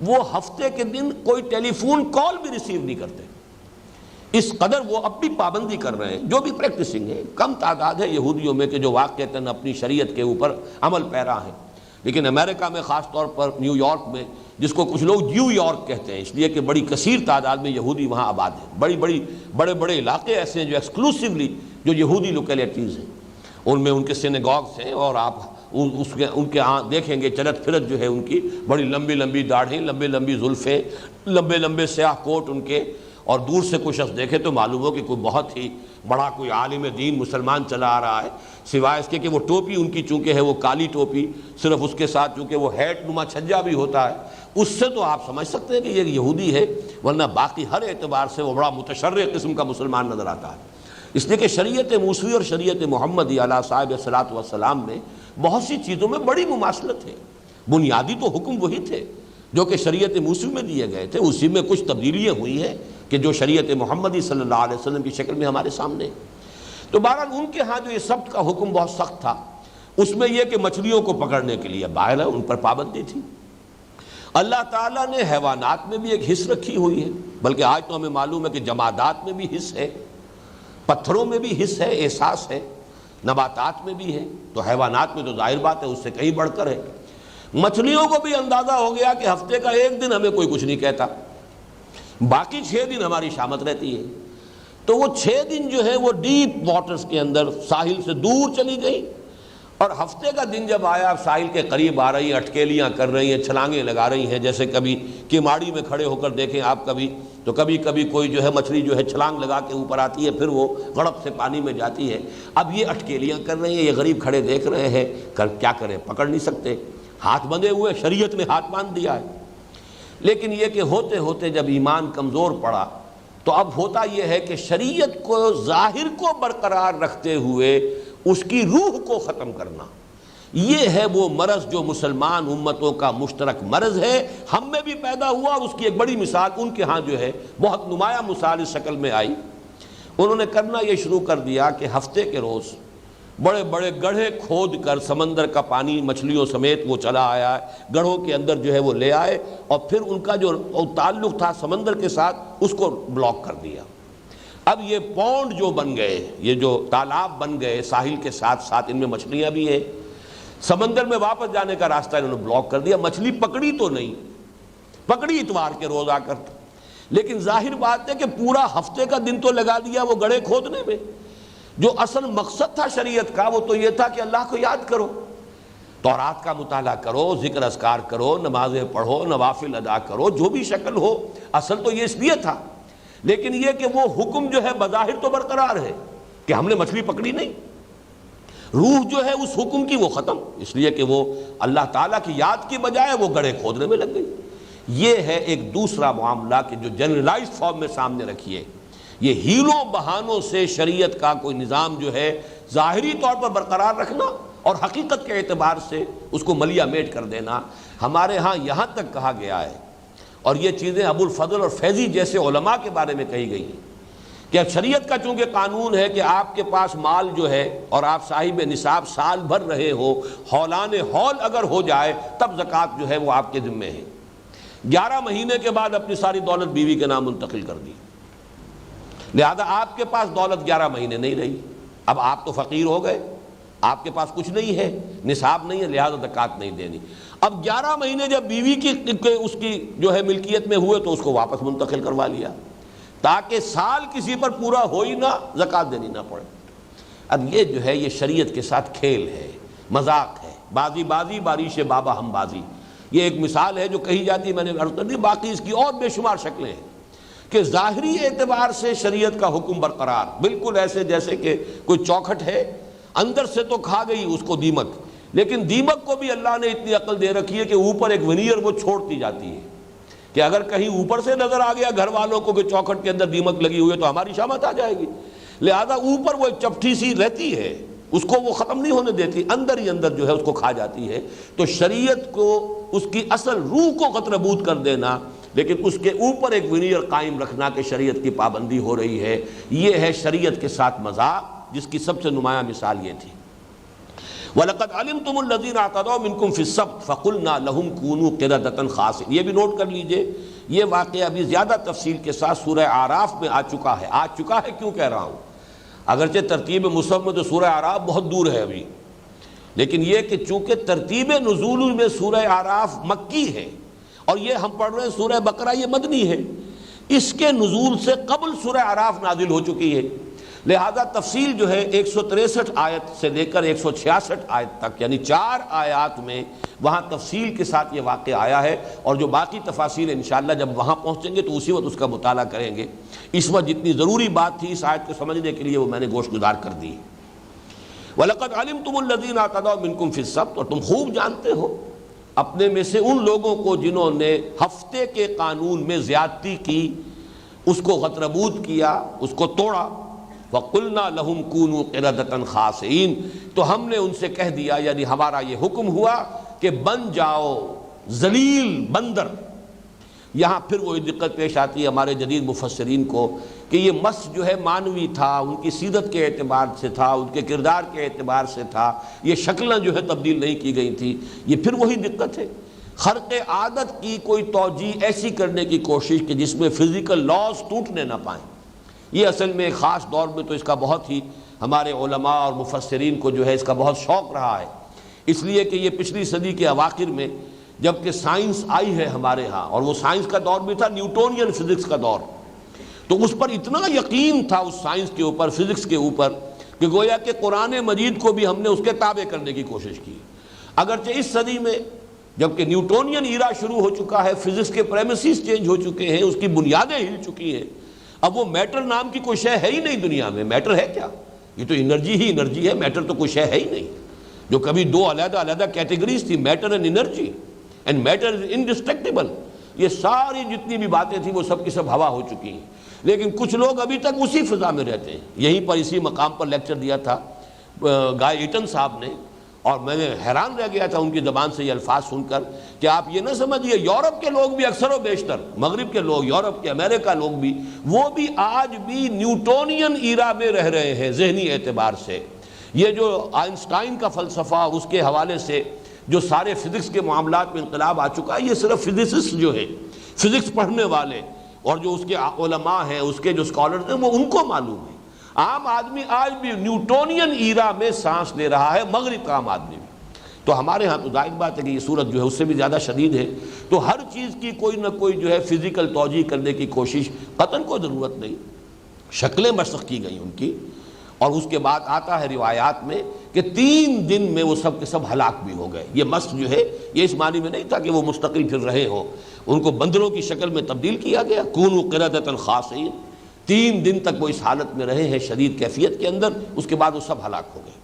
وہ ہفتے کے دن کوئی ٹیلی فون کال بھی ریسیو نہیں کرتے، اس قدر وہ اب بھی پابندی کر رہے ہیں۔ جو بھی پریکٹسنگ ہے، کم تعداد ہے یہودیوں میں کہ جو واقعتاً اپنی شریعت کے اوپر عمل پیرا ہیں، لیکن امریکہ میں خاص طور پر نیو یارک میں، جس کو کچھ لوگ نیو یارک کہتے ہیں اس لیے کہ بڑی کثیر تعداد میں یہودی وہاں آباد ہیں، بڑے بڑے علاقے ایسے ہیں جو ایکسکلوسیولی جو یہودی لوکیلٹیز ہیں، ان میں ان کے سینیگاگس ہیں، اور آپ ان کے ہاں دیکھیں گے چلت پھرت جو ہے ان کی بڑی لمبی لمبی داڑھیں، لمبے لمبی زلفیں، لمبے لمبے سیاہ کوٹ ان کے، اور دور سے کوئی شخص دیکھے تو معلوم ہو کہ کوئی بہت ہی بڑا کوئی عالم دین مسلمان چلا آ رہا ہے، سوائے اس کے کہ وہ ٹوپی ان کی چونکہ ہے وہ کالی ٹوپی، صرف اس کے ساتھ چونکہ وہ ہیٹ نما چھجا بھی ہوتا ہے، اس سے تو آپ سمجھ سکتے ہیں کہ یہ یہودی ہے، ورنہ باقی ہر اعتبار سے وہ بڑا متشرع قسم کا مسلمان نظر آتا ہے۔ اس لیے کہ شریعت موسوی اور شریعت محمدی علیہ صاحب الصلاۃ والسلام میں بہت سی چیزوں میں بڑی مماثلت ہے۔ بنیادی تو حکم وہی تھے جو کہ شریعت موسوی میں دیے گئے تھے، اسی میں کچھ تبدیلیاں ہوئی ہیں کہ جو شریعت محمدی صلی اللہ علیہ وسلم کی شکل میں ہمارے سامنے ہے۔ تو بہرحال ان کے ہاں جو یہ سبت کا حکم بہت سخت تھا، اس میں یہ کہ مچھلیوں کو پکڑنے کے لیے باہر ہے ان پر پابندی تھی۔ اللہ تعالیٰ نے حیوانات میں بھی ایک حص رکھی ہوئی ہے، بلکہ آج تو ہمیں معلوم ہے کہ جمادات میں بھی حص ہے، پتھروں میں بھی حص ہے، احساس ہے، نباتات میں بھی ہے، تو حیوانات میں تو ظاہر بات ہے اس سے کہیں بڑھ کر ہے۔ مچھلیوں کو بھی اندازہ ہو گیا کہ ہفتے کا ایک دن ہمیں کوئی کچھ نہیں کہتا، باقی 6 دن ہماری شامت رہتی ہے، تو وہ 6 دن جو ہے وہ ڈیپ واٹرز کے اندر ساحل سے دور چلی گئی، اور ہفتے کا دن جب آیا ساحل کے قریب آ رہی ہیں، اٹکیلیاں کر رہی ہیں، چھلانگیں لگا رہی ہیں، جیسے کبھی کیماڑی میں کھڑے ہو کر دیکھیں آپ کبھی تو کبھی کوئی جو ہے مچھلی جو ہے چھلانگ لگا کے اوپر آتی ہے، پھر وہ غڑپ سے پانی میں جاتی ہے۔ اب یہ اٹکیلیاں کر رہی ہیں، یہ غریب کھڑے دیکھ رہے ہیں، کیا کریں، پکڑ نہیں سکتے، ہاتھ بندھے ہوئے، شریعت نے ہاتھ باندھ دیا ہے۔ لیکن یہ کہ ہوتے ہوتے جب ایمان کمزور پڑا تو اب ہوتا یہ ہے کہ شریعت کو ظاہر کو برقرار رکھتے ہوئے اس کی روح کو ختم کرنا، یہ ہے وہ مرض جو مسلمان امتوں کا مشترک مرض ہے، ہم میں بھی پیدا ہوا، اور اس کی ایک بڑی مثال ان کے ہاں جو ہے بہت نمایاں مثال اس شکل میں آئی۔ انہوں نے کرنا یہ شروع کر دیا کہ ہفتے کے روز بڑے بڑے گڑھے کھود کر سمندر کا پانی مچھلیوں سمیت وہ چلا آیا ہے، گڑھوں کے اندر جو ہے وہ لے آئے، اور پھر ان کا جو تعلق تھا سمندر کے ساتھ اس کو بلاک کر دیا۔ اب یہ پونڈ جو بن گئے، یہ جو تالاب بن گئے ساحل کے ساتھ ساتھ، ان میں مچھلیاں بھی ہیں، سمندر میں واپس جانے کا راستہ انہوں نے بلاک کر دیا۔ مچھلی پکڑی تو نہیں، پکڑی اتوار کے روز آ کر، لیکن ظاہر بات ہے کہ پورا ہفتے کا دن تو لگا دیا وہ گڑھے کھودنے میں۔ جو اصل مقصد تھا شریعت کا وہ تو یہ تھا کہ اللہ کو یاد کرو، تورات کا مطالعہ کرو، ذکر اذکار کرو، نمازیں پڑھو، نوافل ادا کرو، جو بھی شکل ہو، اصل تو یہ اس لیے تھا۔ لیکن یہ کہ وہ حکم جو ہے بظاہر تو برقرار ہے کہ ہم نے مچھلی پکڑی نہیں، روح جو ہے اس حکم کی وہ ختم، اس لیے کہ وہ اللہ تعالیٰ کی یاد کی بجائے وہ گڑھے کھودنے میں لگ گئی۔ یہ ہے ایک دوسرا معاملہ کہ جو جنرلائزڈ فارم میں سامنے رکھیے۔ یہ ہیلوں بہانوں سے شریعت کا کوئی نظام جو ہے ظاہری طور پر برقرار رکھنا اور حقیقت کے اعتبار سے اس کو ملیا میٹ کر دینا، ہمارے ہاں یہاں تک کہا گیا ہے، اور یہ چیزیں ابو الفضل اور فیضی جیسے علماء کے بارے میں کہی گئی ہیں کہ شریعت کا چونکہ قانون ہے کہ آپ کے پاس مال جو ہے اور آپ صاحب نصاب سال بھر رہے ہو، ہولان ہول اگر ہو جائے تب زکوٰۃ جو ہے وہ آپ کے ذمے ہے۔ 11 مہینے کے بعد اپنی ساری دولت بیوی کے نام منتقل کر دی، لہذا آپ کے پاس دولت 11 مہینے نہیں رہی، اب آپ تو فقیر ہو گئے، آپ کے پاس کچھ نہیں ہے، نصاب نہیں ہے، لہذا زکوٰۃ نہیں دینی۔ اب 11 مہینے جب بیوی کی اس کی جو ہے ملکیت میں ہوئے تو اس کو واپس منتقل کروا لیا تاکہ سال کسی پر پورا ہو ہی نہ، زکوٰۃ دینی نہ پڑے۔ اب یہ جو ہے یہ شریعت کے ساتھ کھیل ہے، مذاق ہے، بازی بازی بارش بابا ہم بازی۔ یہ ایک مثال ہے جو کہی جاتی ہے، میں نے عرض کر دی، باقی اس کی اور بے شمار شکلیں ہیں کہ ظاہری اعتبار سے شریعت کا حکم برقرار، بالکل ایسے جیسے کہ کوئی چوکھٹ ہے، اندر سے تو کھا گئی اس کو دیمک، لیکن دیمک کو بھی اللہ نے اتنی عقل دے رکھی ہے کہ اوپر ایک ونیئر وہ چھوڑتی جاتی ہے کہ اگر کہیں اوپر سے نظر آ گیا گھر والوں کو کہ چوکھٹ کے اندر دیمک لگی ہوئی ہے تو ہماری شامت آ جائے گی، لہذا اوپر وہ ایک چپٹی سی رہتی ہے، اس کو وہ ختم نہیں ہونے دیتی، اندر ہی اندر جو ہے اس کو کھا جاتی ہے۔ تو شریعت کو اس کی اصل روح کو قطربود کر دینا، لیکن اس کے اوپر ایک ونیئر قائم رکھنا کہ شریعت کی پابندی ہو رہی ہے، یہ ہے شریعت کے ساتھ مذاق، جس کی سب سے نمایاں مثال یہ تھی۔ وَلَقَدْ عَلِمْتُمُ الَّذِينَ اعْتَدَوْا مِنْكُمْ فِي السَّبْتِ فَقُلْنَا لَهُمْ كُونُوا قِرَدَةً خَاسِئِينَ۔ یہ بھی نوٹ کر لیجئے، یہ واقعہ ابھی زیادہ تفصیل کے ساتھ سورہ اعراف میں آ چکا ہے، کیوں کہہ رہا ہوں؟ اگرچہ ترتیب مصحف میں تو سورہ اعراف بہت دور ہے ابھی، لیکن یہ کہ چونکہ ترتیب نزول میں سورہ اعراف مکی ہے اور یہ ہم پڑھ رہے ہیں سورہ بقرہ یہ مدنی ہے، اس کے نزول سے قبل سورہ اعراف نازل ہو چکی ہے، لہذا تفصیل جو ہے 163 آیت سے لے کر 166 آیت تک، یعنی 4 آیات میں وہاں تفصیل کے ساتھ یہ واقعہ آیا ہے، اور جو باقی تفاصیل انشاءاللہ جب وہاں پہنچیں گے تو اسی وقت اس کا مطالعہ کریں گے۔ اس وقت جتنی ضروری بات تھی اس آیت کو سمجھنے کے لیے وہ میں نے گوش گزار کر دی۔ وَلَقَدْ عَلِمْتُمُ الَّذِينَ اعْتَدَوْا مِنْكُمْ فِي السَّبْتِ، اور تم خوب جانتے ہو اپنے میں سے ان لوگوں کو جنہوں نے ہفتے کے قانون میں زیادتی کی، اس کو غتربود کیا، اس کو توڑا۔ وَقُلْنَا لَهُمْ كُونُوا قِرَدَةً خَاسِئِينَ، تو ہم نے ان سے کہہ دیا، یعنی ہمارا یہ حکم ہوا کہ بن جاؤ ذلیل بندر۔ یہاں پھر وہی دقت پیش آتی ہے ہمارے جدید مفسرین کو کہ یہ مس جو ہے مانوی تھا، ان کی سیرت کے اعتبار سے تھا، ان کے کردار کے اعتبار سے تھا، یہ شکلیں جو ہے تبدیل نہیں کی گئی تھی۔ یہ پھر وہی دقت ہے، خرق عادت کی کوئی توجیہ ایسی کرنے کی کوشش کہ جس میں فزیکل لاز ٹوٹنے نہ پائیں۔ یہ اصل میں ایک خاص دور میں تو اس کا بہت ہی ہمارے علماء اور مفسرین کو جو ہے اس کا بہت شوق رہا ہے، اس لیے کہ یہ پچھلی صدی کے اواخر میں جب کہ سائنس آئی ہے ہمارے ہاں، اور وہ سائنس کا دور بھی تھا نیوٹونین فزکس کا دور، تو اس پر اتنا یقین تھا اس سائنس کے اوپر، فزکس کے اوپر، کہ گویا کہ قرآن مجید کو بھی ہم نے اس کے تابع کرنے کی کوشش کی۔ اگرچہ اس صدی میں جب کہ نیوٹونین ایرا شروع ہو چکا ہے، فزکس کے پریمیسز چینج ہو چکے ہیں، اس کی بنیادیں ہل چکی ہیں، اب وہ میٹر نام کی کوئی شے ہے ہی نہیں دنیا میں۔ میٹر ہے کیا؟ یہ تو انرجی ہی انرجی ہے، میٹر تو کوئی شے ہے ہی نہیں۔ جو کبھی 2 علیحدہ علیحدہ کیٹیگریز تھی، matter and energy, and matter is indestructible, یہ ساری جتنی بھی باتیں تھیں وہ سب کی سب ہوا ہو چکی ہیں، لیکن کچھ لوگ ابھی تک اسی فضا میں رہتے ہیں۔ یہیں پر اسی مقام پر لیکچر دیا تھا گائے ایٹن صاحب نے، اور میں نے حیران رہ گیا تھا ان کی زبان سے یہ الفاظ سن کر کہ آپ یہ نہ سمجھیے یورپ کے لوگ بھی اکثر و بیشتر، مغرب کے لوگ، یورپ کے، امریکہ لوگ بھی، وہ بھی آج بھی نیوٹونین ایرا میں رہ رہے ہیں ذہنی اعتبار سے، یہ جو آئنسٹائن کا فلسفہ اس کے حوالے سے جو سارے فزکس کے معاملات میں انقلاب آ چکا ہے، یہ صرف فزسسٹ جو ہے، فزکس پڑھنے والے اور جو اس کے علماء ہیں، اس کے جو اسکالرز ہیں، وہ ان کو معلوم ہے۔ عام آدمی آج بھی نیوٹونین ایرا میں سانس لے رہا ہے، مغرب کا عام آدمی بھی۔ تو ہمارے ہاں تو ظاہر بات ہے کہ یہ صورت جو ہے اس سے بھی زیادہ شدید ہے، تو ہر چیز کی کوئی نہ کوئی جو ہے فزیکل توجیہ کرنے کی کوشش، قطعاً کوئی ضرورت نہیں، شکلیں مسخ کی گئی ان کی، اور اس کے بعد آتا ہے روایات میں کہ 3 دن میں وہ سب کے سب ہلاک بھی ہو گئے۔ یہ مسخ جو ہے یہ اس معنی میں نہیں تھا کہ وہ مستقل پھر رہے ہو، ان کو بندروں کی شکل میں تبدیل کیا گیا، کونوا قردۃ خاسئین، 3 دن تک وہ اس حالت میں رہے ہیں شدید کیفیت کے اندر، اس کے بعد وہ سب ہلاک ہو گئے۔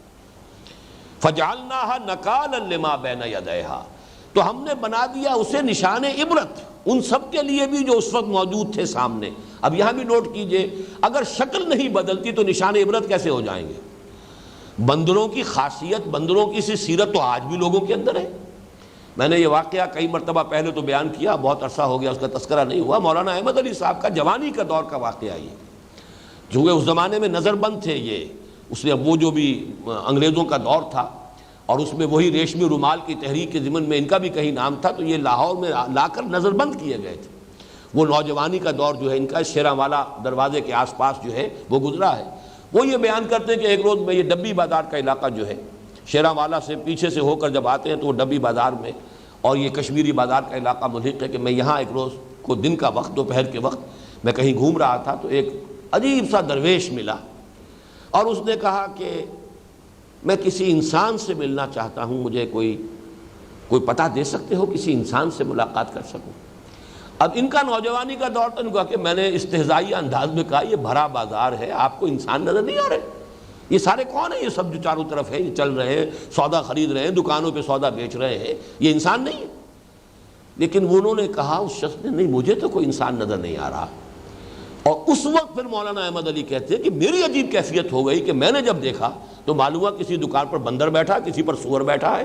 فجعلناها نکالا لما بین یدیہا، تو ہم نے بنا دیا اسے نشان عبرت ان سب کے لیے بھی جو اس وقت موجود تھے سامنے۔ اب یہاں بھی نوٹ کیجئے، اگر شکل نہیں بدلتی تو نشان عبرت کیسے ہو جائیں گے؟ بندروں کی خاصیت، بندروں کی سی سیرت تو آج بھی لوگوں کے اندر ہے۔ میں نے یہ واقعہ کئی مرتبہ پہلے تو بیان کیا، بہت عرصہ ہو گیا اس کا تذکرہ نہیں ہوا، مولانا احمد علی صاحب کا جوانی کا دور کا واقعہ یہ، چونکہ اس زمانے میں نظر بند تھے یہ، اس نے وہ جو بھی انگریزوں کا دور تھا، اور اس میں وہی ریشمی رومال کی تحریک کے ضمن میں ان کا بھی کہیں نام تھا، تو یہ لاہور میں لا کر نظر بند کیے گئے تھے۔ وہ نوجوانی کا دور جو ہے ان کا شیراں دروازے کے آس پاس جو ہے وہ گزرا ہے۔ وہ یہ بیان کرتے ہیں کہ ایک روز میں یہ ڈبی بازار کا علاقہ جو ہے، شیراں سے پیچھے سے ہو کر جب آتے ہیں تو وہ ڈبی بازار میں، اور یہ کشمیری بازار کا علاقہ ملحق ہے، کہ میں یہاں ایک روز کو دن کا وقت، دوپہر کے وقت میں کہیں گھوم رہا تھا، تو ایک عجیب سا درویش ملا، اور اس نے کہا کہ میں کسی انسان سے ملنا چاہتا ہوں، مجھے کوئی پتہ دے سکتے ہو کسی انسان سے ملاقات کر سکوں؟ اب ان کا نوجوانی کا دور تھا، کہا کہ میں نے استہزائی انداز میں کہا یہ بھرا بازار ہے، آپ کو انسان نظر نہیں آ رہے؟ یہ سارے کون ہیں؟ یہ سب جو چاروں طرف ہے، یہ چل رہے ہیں، سودا خرید رہے ہیں، دکانوں پہ سودا بیچ رہے ہیں، یہ انسان نہیں ہے؟ لیکن انہوں نے کہا، اس شخص نے، نہیں مجھے تو کوئی انسان نظر نہیں آ رہا۔ اور اس وقت پھر مولانا احمد علی کہتے ہیں کہ میری عجیب کیفیت ہو گئی کہ میں نے جب دیکھا تو معلوم ہوا کسی دکان پر بندر بیٹھا، کسی پر سور بیٹھا ہے،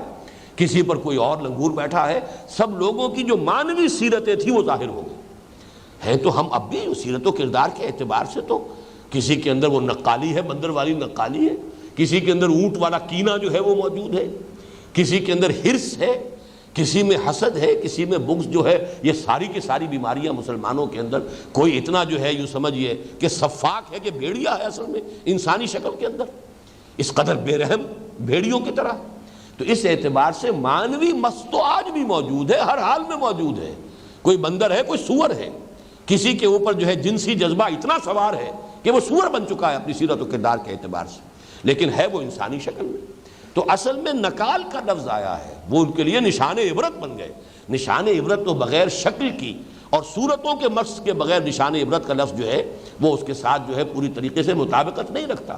کسی پر کوئی اور لنگور بیٹھا ہے، سب لوگوں کی جو مانوی سیرتیں تھیں وہ ظاہر ہو گئی ہیں۔ تو ہم اب بھی سیرت و کردار کے اعتبار سے تو کسی کے اندر وہ نقالی ہے، بندر والی نقالی ہے، کسی کے اندر اونٹ والا کینہ جو ہے وہ موجود ہے، کسی کے اندر حرص ہے، کسی میں حسد ہے، کسی میں بغض جو ہے، یہ ساری کی ساری بیماریاں مسلمانوں کے اندر۔ کوئی اتنا جو ہے یوں سمجھیے کہ صفاک ہے کہ بھیڑیا ہے اصل میں انسانی شکل کے اندر، اس قدر بے رحم بھیڑیوں کی طرح۔ تو اس اعتبار سے مانوی مس تو آج بھی موجود ہے، ہر حال میں موجود ہے۔ کوئی بندر ہے، کوئی سور ہے، کسی کے اوپر جو ہے جنسی جذبہ اتنا سوار ہے کہ وہ سور بن چکا ہے اپنی سیرت و کردار کے اعتبار سے، لیکن ہے وہ انسانی شکل میں۔ تو اصل میں نکال کا لفظ آیا ہے، وہ ان کے لیے نشان عبرت بن گئے۔ نشان عبرت تو بغیر شکل کی اور صورتوں کے مس کے بغیر نشان عبرت کا لفظ جو ہے وہ اس کے ساتھ جو ہے پوری طریقے سے مطابقت نہیں رکھتا۔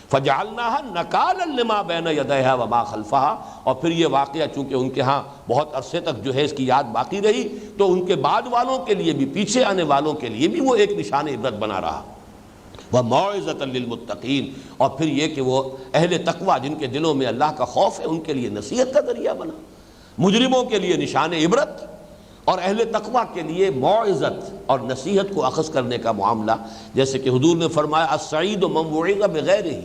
فَجَعَلْنَاهَا نَكَالًا لِمَا بَيْنَ يَدَيْهَا وَمَا خَلْفَهَا، اور پھر یہ واقعہ چونکہ ان کے ہاں بہت عرصے تک جو ہے اس کی یاد باقی رہی، تو ان کے بعد والوں کے لیے بھی، پیچھے آنے والوں کے لیے بھی وہ ایک نشان عبرت بنا رہا۔ وَمَوْعِظَةً لِّلْمُتَّقِينَ، اور پھر یہ کہ وہ اہل تقویٰ جن کے دلوں میں اللہ کا خوف ہے، ان کے لیے نصیحت کا ذریعہ بنا۔ مجرموں کے لیے نشان عبرت اور اہل تقویٰ کے لیے موعظت اور نصیحت کو اخذ کرنے کا معاملہ، جیسے کہ حضور نے فرمایا السعید من وعظ بغیرہ،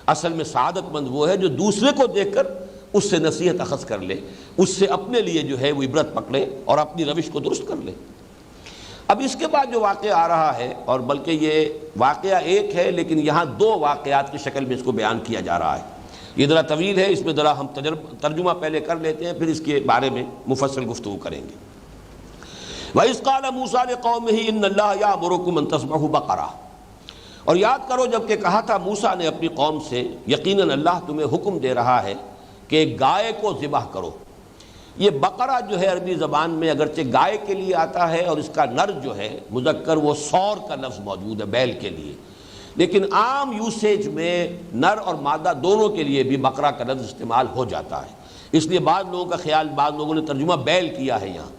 اصل میں سعادت مند وہ ہے جو دوسرے کو دیکھ کر اس سے نصیحت اخذ کر لے، اس سے اپنے لیے جو ہے وہ عبرت پکڑے اور اپنی روش کو درست کر لے۔ اب اس کے بعد جو واقعہ آ رہا ہے، اور بلکہ یہ واقعہ ایک ہے لیکن یہاں 2 واقعات کی شکل میں اس کو بیان کیا جا رہا ہے، یہ ذرا طویل ہے، اس میں ذرا ہم ترجمہ پہلے کر لیتے ہیں، پھر اس کے بارے میں مفصل گفتگو کریں گے۔ وَإِذْ قَالَ مُوسَىٰ لِقَوْمِهِ إِنَّ اللَّهَ يَأْمُرُكُمْ أَن تَذْبَحُوا بَقَرَةً، اور یاد کرو جب کہ کہا تھا موسیٰ نے اپنی قوم سے، یقیناً اللہ تمہیں حکم دے رہا ہے کہ گائے کو ذبح کرو۔ یہ بقرہ جو ہے عربی زبان میں اگرچہ گائے کے لیے آتا ہے، اور اس کا نر جو ہے مذکر وہ سور کا لفظ موجود ہے بیل کے لیے، لیکن عام یوسیج میں نر اور مادہ دونوں کے لیے بھی بقرہ کا لفظ استعمال ہو جاتا ہے۔ اس لیے بعض لوگوں کا خیال، بعض لوگوں نے ترجمہ بیل کیا ہے یہاں،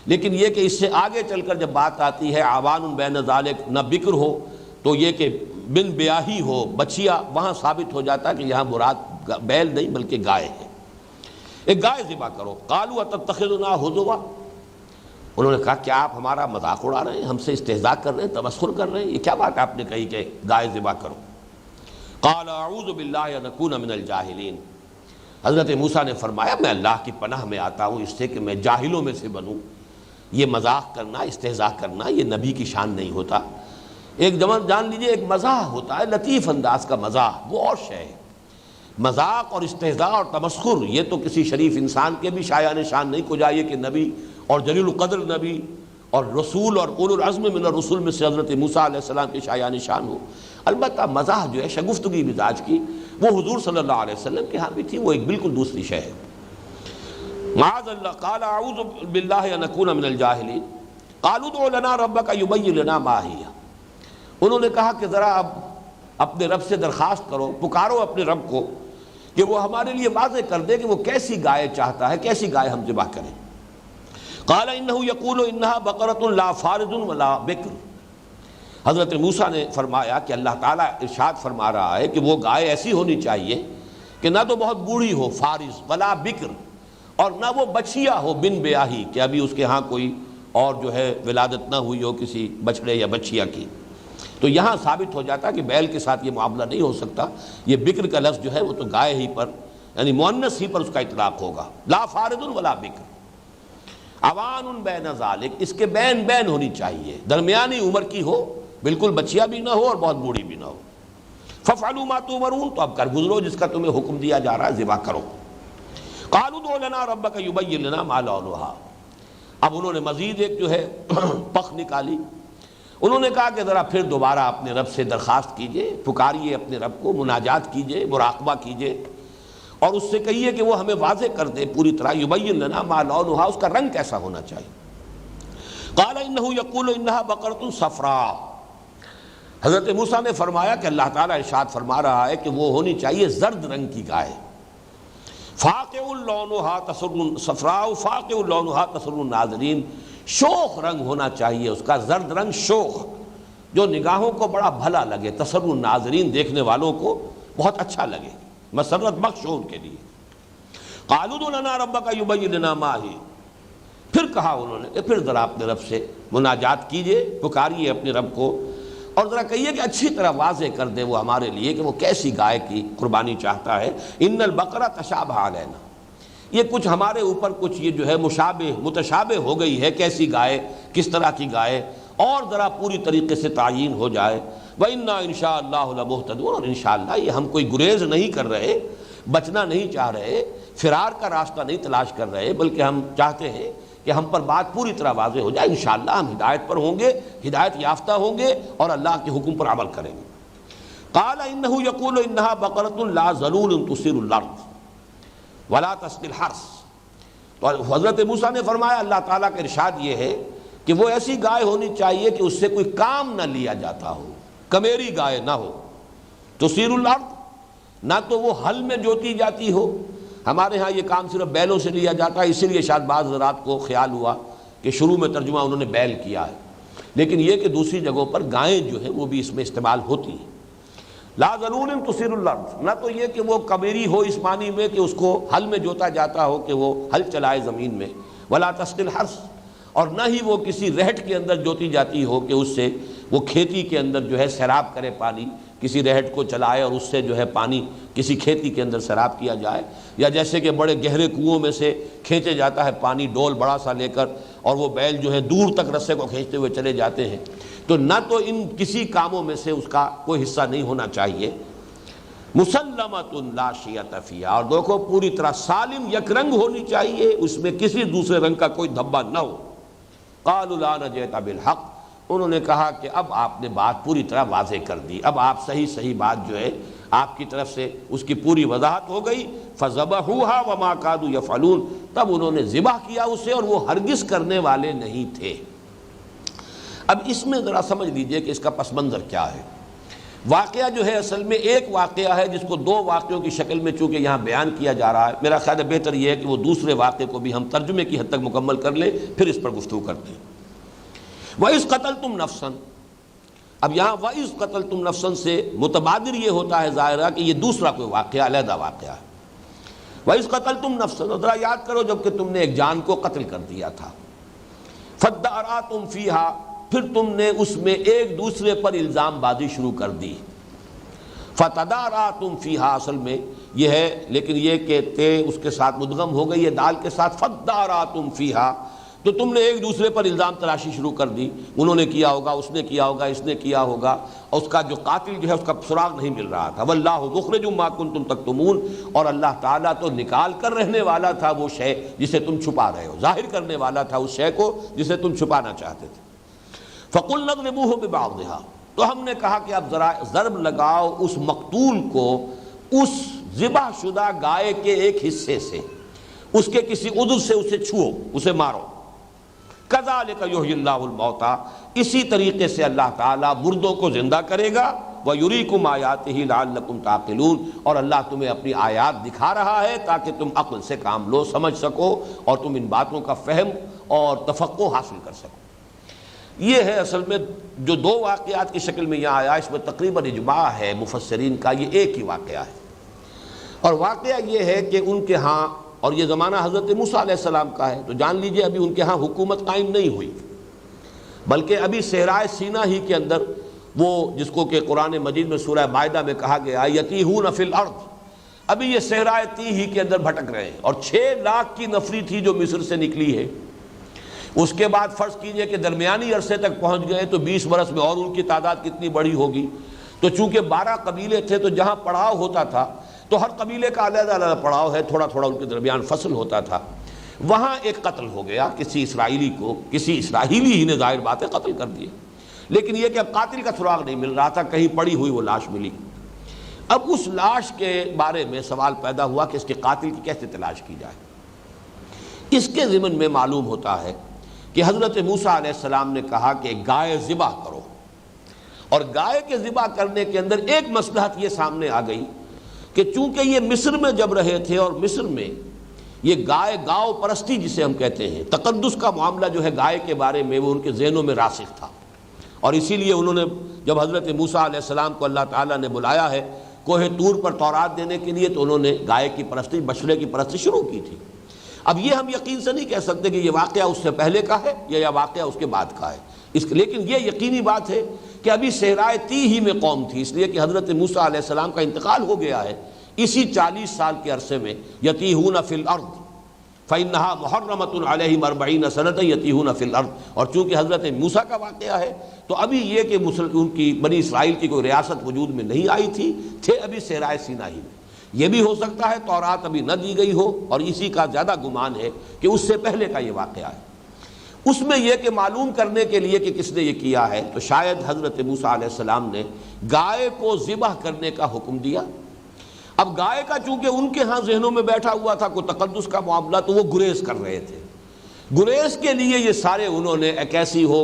لیکن یہ کہ اس سے آگے چل کر جب بات آتی ہے عوان بین ذالک، نہ بکر ہو تو یہ کہ بن بیاہی ہو، بچیا، وہاں ثابت ہو جاتا ہے کہ یہاں مراد بیل نہیں بلکہ گائے ہے۔ ایک گائے ذبح کرو۔ قالوا اتتخذنا ہزوا، انہوں نے کہا کیا آپ ہمارا مذاق اڑا رہے ہیں، ہم سے استہزاء کر رہے ہیں، تمسخر کر رہے ہیں؟ یہ کیا بات آپ نے کہی کہ گائے ذبح کرو؟ قال اعوذ باللہ ان اکون من الجاہلین، حضرت موسیٰ نے فرمایا میں اللہ کی پناہ میں آتا ہوں اس سے کہ میں جاہلوں میں سے بنوں۔ یہ مذاق کرنا، استہزاء کرنا یہ نبی کی شان نہیں ہوتا۔ ایک جان لیجئے ایک مزاح ہوتا ہے، لطیف انداز کا مزاح، وہ اور شے ہے۔ مذاق اور استہزاء اور تمسخر یہ تو کسی شریف انسان کے بھی شایان شان نہیں کو جائے کہ نبی اور جلیل القدر نبی اور رسول اور اولو العزم من الرسول میں سے حضرت موسیٰ علیہ السلام کی شایان شان ہو۔ البتہ مزاح جو ہے شگفتگی مزاج کی وہ حضور صلی اللہ علیہ وسلم کے ہاں بھی تھی، وہ ایک بالکل دوسری شے ہے۔ معاذ اللہ، قال اعوذ باللہ ان اکون من الجاہلین قالوا ادع لنا ربک یبین لنا ما ہی۔ انہوں نے کہا کہ ذرا اب اپنے رب سے درخواست کرو، پکارو اپنے رب کو کہ وہ ہمارے لیے واضح کر دے کہ وہ کیسی گائے چاہتا ہے، کیسی گائے ہم ذبح کریں۔ قال انہ یقول انہا بقرۃ لا فارض ولا بکر۔ حضرت موسیٰ نے فرمایا کہ اللہ تعالیٰ ارشاد فرما رہا ہے کہ وہ گائے ایسی ہونی چاہیے کہ نہ تو بہت بوڑھی ہو فارض، ولا بکر، اور نہ وہ بچیا ہو بن بیاہی کہ ابھی اس کے ہاں کوئی اور جو ہے ولادت نہ ہوئی ہو کسی بچڑے یا بچیا کی۔ تو یہاں ثابت ہو جاتا کہ بیل کے ساتھ یہ معاملہ نہیں ہو سکتا، یہ بکر کا لفظ جو ہے وہ تو گائے ہی پر یعنی مؤنث ہی پر اس کا اطلاق ہوگا۔ لا فارض ولا بکر اوان بین ذالک، اس کے بین بین ہونی چاہیے، درمیانی عمر کی ہو، بالکل بچیا بھی نہ ہو اور بہت بوڑھی بھی نہ ہو۔ ففعلوا ما تؤمرون، تو اب کر گزرو جس کا تمہیں حکم دیا جا رہا ہے، ذبح کرو۔ قالوا ادع لنا ربک یبین لنا ما لونھا۔ اب انہوں نے مزید ایک جو ہے پخ نکالی، انہوں نے کہا کہ ذرا پھر دوبارہ اپنے رب سے درخواست کیجئے، پکاریے اپنے رب کو، مناجات کیجئے، مراقبہ کیجئے، اور اس سے کہیے کہ وہ ہمیں واضح کر دے پوری طرح، یبین لنا ما لونھا، اس کا رنگ کیسا ہونا چاہیے۔ قال انہ یقول انہا بقرۃ صفراء۔ حضرت موسیٰ نے فرمایا کہ اللہ تعالیٰ ارشاد فرما رہا ہے کہ وہ ہونی چاہیے زرد رنگ کی گائے، فاقع لونھا تسر صفراء فاقع لونھا تسر الناظرین، شوخ رنگ ہونا چاہیے اس کا، زرد رنگ شوخ، جو نگاہوں کو بڑا بھلا لگے، تسر الناظرین دیکھنے والوں کو بہت اچھا لگے، مسرت بخش ہو ان کے لیے۔ قالوا ادع لنا ربک یبین لنا ما ہی، پھر کہا انہوں نے کہ پھر ذرا اپنے رب سے مناجات کیجئے، پکاریے اپنے رب کو، اور ذرا کہیے کہ اچھی طرح واضح کر دے وہ ہمارے لیے کہ وہ کیسی گائے کی قربانی چاہتا ہے۔ ان البقرہ تشابہ علینا، یہ کچھ ہمارے اوپر کچھ یہ جو ہے متشابہ ہو گئی ہے، کیسی گائے، کس طرح کی گائے، اور ذرا پوری طریقے سے تعیین ہو جائے۔ وَإِنَّا إِنْ شَاءَ اللَّهُ لَمُهْتَدُونَ، اور انشاءاللہ یہ ہم کوئی گریز نہیں کر رہے، بچنا نہیں چاہ رہے، فرار کا راستہ نہیں تلاش کر رہے، بلکہ ہم چاہتے ہیں کہ ہم پر بات پوری طرح واضح ہو جائے، انشاءاللہ ہم ہدایت پر ہوں گے، ہدایت یافتہ ہوں گے اور اللہ کے حکم پر عمل کریں گے۔ قال انہ یقول انہا بقرۃ لا ذلول تثیر الارض ولا تسقی الحرث۔ تو حضرت موسیٰ نے فرمایا اللہ تعالیٰ کا ارشاد یہ ہے کہ وہ ایسی گائے ہونی چاہیے کہ اس سے کوئی کام نہ لیا جاتا ہو، کمیری گائے نہ ہو، تثیر الارض، نہ تو وہ ہل میں جوتی جاتی ہو، ہمارے ہاں یہ کام صرف بیلوں سے لیا جاتا ہے، اسی لیے شاید بعض حضرات کو خیال ہوا کہ شروع میں ترجمہ انہوں نے بیل کیا ہے، لیکن یہ کہ دوسری جگہوں پر گائیں جو ہیں وہ بھی اس میں استعمال ہوتی ہیں۔ لا ذلول تثیر الارض، نہ تو یہ کہ وہ کمیری ہو اس معنی میں کہ اس کو ہل میں جوتا جاتا ہو کہ وہ ہل چلائے زمین میں، ولا تسقی الحرث، اور نہ ہی وہ کسی رہٹ کے اندر جوتی جاتی ہو کہ اس سے وہ کھیتی کے اندر جو ہے سیراب کرے پانی، کسی رہٹ کو چلائے اور اس سے جو ہے پانی کسی کھیتی کے اندر سیراب کیا جائے، یا جیسے کہ بڑے گہرے کنوؤں میں سے کھینچے جاتا ہے پانی ڈول بڑا سا لے کر، اور وہ بیل جو ہے دور تک رسے کو کھینچتے ہوئے چلے جاتے ہیں، تو نہ تو ان کسی کاموں میں سے اس کا کوئی حصہ نہیں ہونا چاہیے۔ مسلمۃ لا شیۃ فیہا، اور دیکھو پوری طرح سالم یک رنگ ہونی چاہیے، اس میں کسی دوسرے رنگ کا کوئی دھبا نہ ہو۔ قالوا الآن جئت بالحق، انہوں نے کہا کہ اب آپ نے بات پوری طرح واضح کر دی، اب آپ صحیح بات جو ہے آپ کی طرف سے اس کی پوری وضاحت ہو گئی۔ فذبحوها وما كادوا يفعلون، تب انہوں نے ذبح کیا اسے اور وہ ہرگز کرنے والے نہیں تھے۔ اب اس میں ذرا سمجھ لیجئے کہ اس کا پس منظر کیا ہے۔ واقعہ جو ہے اصل میں ایک واقعہ ہے جس کو دو واقعوں کی شکل میں چونکہ یہاں بیان کیا جا رہا ہے، میرا خیال ہے بہتر یہ ہے کہ وہ دوسرے واقعے کو بھی ہم ترجمے کی حد تک مکمل کر لیں، پھر اس پر گفتگو کرتے ہیں۔ وَإِذْ قَتَلْتُمْ نَفْسًا، اب یہاں وَإِذْ قَتَلْتُمْ نَفْسًا سے متبادر یہ ہوتا ہے ظاہرہ کہ یہ دوسرا کوئی واقعہ، علیحدہ واقعہ ہے۔ وَإِذْ قَتَلْتُمْ نَفْسًا، ذرا یاد کرو جب کہ تم نے ایک جان کو قتل کر دیا تھا، فَادَّارَأْتُمْ فِيهَا، پھر تم نے اس میں ایک دوسرے پر الزام بازی شروع کر دی، فتداراتم فیہا اصل میں یہ ہے، لیکن یہ کہ تے اس کے ساتھ مدغم ہو گئی ہے دال کے ساتھ، فداراتم فیہا، تو تم نے ایک دوسرے پر الزام تراشی شروع کر دی، انہوں نے کیا ہوگا، اس نے کیا ہوگا، اس نے کیا ہوگا، اور اس کا جو قاتل جو ہے اس کا سراغ نہیں مل رہا تھا۔ واللہ مخرج ما کنتم تکتمون، اور اللہ تعالیٰ تو نکال کر رہنے والا تھا وہ شے جسے تم چھپا رہے ہو، ظاہر کرنے والا تھا اس شے کو جسے تم چھپانا چاہتے تھے۔ فَقُلْنَا اضْرِبُوهُ بِبَعْضِهَا، تو ہم نے کہا کہ اب ذرا ضرب لگاؤ اس مقتول کو اس ذبح شدہ گائے کے ایک حصے سے، اس کے کسی عضو سے اسے چھو، اسے مارو۔ کذالک یحیی اللہ الموتیٰ، اسی طریقے سے اللہ تعالیٰ مردوں کو زندہ کرے گا، ویریکم آیاتہ لعلکم تعقلون، اور اللہ تمہیں اپنی آیات دکھا رہا ہے تاکہ تم عقل سے کام لو، سمجھ سکو، اور تم ان باتوں کا فہم اور تفقہ حاصل کر سکو۔ یہ ہے اصل میں جو دو واقعات کی شکل میں یہاں آیا، اس میں تقریباً اجماع ہے مفسرین کا، یہ ایک ہی واقعہ ہے، اور واقعہ یہ ہے کہ ان کے ہاں، اور یہ زمانہ حضرت موسیٰ علیہ السلام کا ہے، تو جان لیجئے ابھی ان کے ہاں حکومت قائم نہیں ہوئی، بلکہ ابھی صحرائے سینا ہی کے اندر وہ جس کو کہ قرآن مجید میں سورہ مائدہ میں کہا گیا یتیہون فی الارض، ابھی یہ صحرائے تیہ ہی کے اندر بھٹک رہے ہیں، اور 6 لاکھ کی نفری تھی جو مصر سے نکلی ہے۔ اس کے بعد فرض کیجئے کہ درمیانی عرصے تک پہنچ گئے تو 20 برس میں اور ان کی تعداد کتنی بڑی ہوگی۔ تو چونکہ 12 قبیلے تھے تو جہاں پڑاؤ ہوتا تھا تو ہر قبیلے کا علیحدہ علیحدہ پڑاؤ ہے، تھوڑا تھوڑا ان کے درمیان فصل ہوتا تھا۔ وہاں ایک قتل ہو گیا کسی اسرائیلی کو، کسی اسرائیلی ہی نے ظاہر بات ہے قتل کر دیے، لیکن یہ کہ اب قاتل کا سراغ نہیں مل رہا تھا، کہیں پڑی ہوئی وہ لاش ملی۔ اب اس لاش کے بارے میں سوال پیدا ہوا کہ اس کے قاتل کی کیسے تلاش کی جائے۔ اس کے ضمن میں معلوم ہوتا ہے کہ حضرت موسیٰ علیہ السلام نے کہا کہ گائے ذبح کرو، اور گائے کے ذبح کرنے کے اندر ایک مصلحت یہ سامنے آ گئی کہ چونکہ یہ مصر میں جب رہے تھے، اور مصر میں یہ گائے گاؤ پرستی جسے ہم کہتے ہیں، تقدس کا معاملہ جو ہے گائے کے بارے میں وہ ان کے ذہنوں میں راسخ تھا، اور اسی لیے انہوں نے جب حضرت موسیٰ علیہ السلام کو اللہ تعالیٰ نے بلایا ہے کوہ طور پر تورات دینے کے لیے، تو انہوں نے گائے کی پرستی، بچڑے کی پرستی شروع کی تھی۔ اب یہ ہم یقین سے نہیں کہہ سکتے کہ یہ واقعہ اس سے پہلے کا ہے یا واقعہ اس کے بعد کا ہے، لیکن یہ یقینی بات ہے کہ ابھی صحرائے تیہ ہی میں قوم تھی، اس لیے کہ حضرت موسیٰ علیہ السلام کا انتقال ہو گیا ہے اسی 40 سال کے عرصے میں۔ یتیہون فی الارض فإنہا محرمۃ علیہم 40 سنۃ یتیہون فی الارض، اور چونکہ حضرت موسیٰ کا واقعہ ہے تو ابھی یہ کہ ان کی بنی اسرائیل کی کوئی ریاست وجود میں نہیں آئی تھی، تھے ابھی صحرائے سینا ہی میں۔ یہ بھی ہو سکتا ہے تورات ابھی نہ دی گئی ہو، اور اسی کا زیادہ گمان ہے کہ اس سے پہلے کا یہ واقعہ ہے۔ اس میں یہ کہ معلوم کرنے کے لیے کہ کس نے یہ کیا ہے، تو شاید حضرت موسیٰ علیہ السلام نے گائے کو ذبح کرنے کا حکم دیا۔ اب گائے کا چونکہ ان کے ہاں ذہنوں میں بیٹھا ہوا تھا کوئی تقدس کا معاملہ، تو وہ گریز کر رہے تھے۔ گریز کے لیے یہ سارے انہوں نے کیسی ہو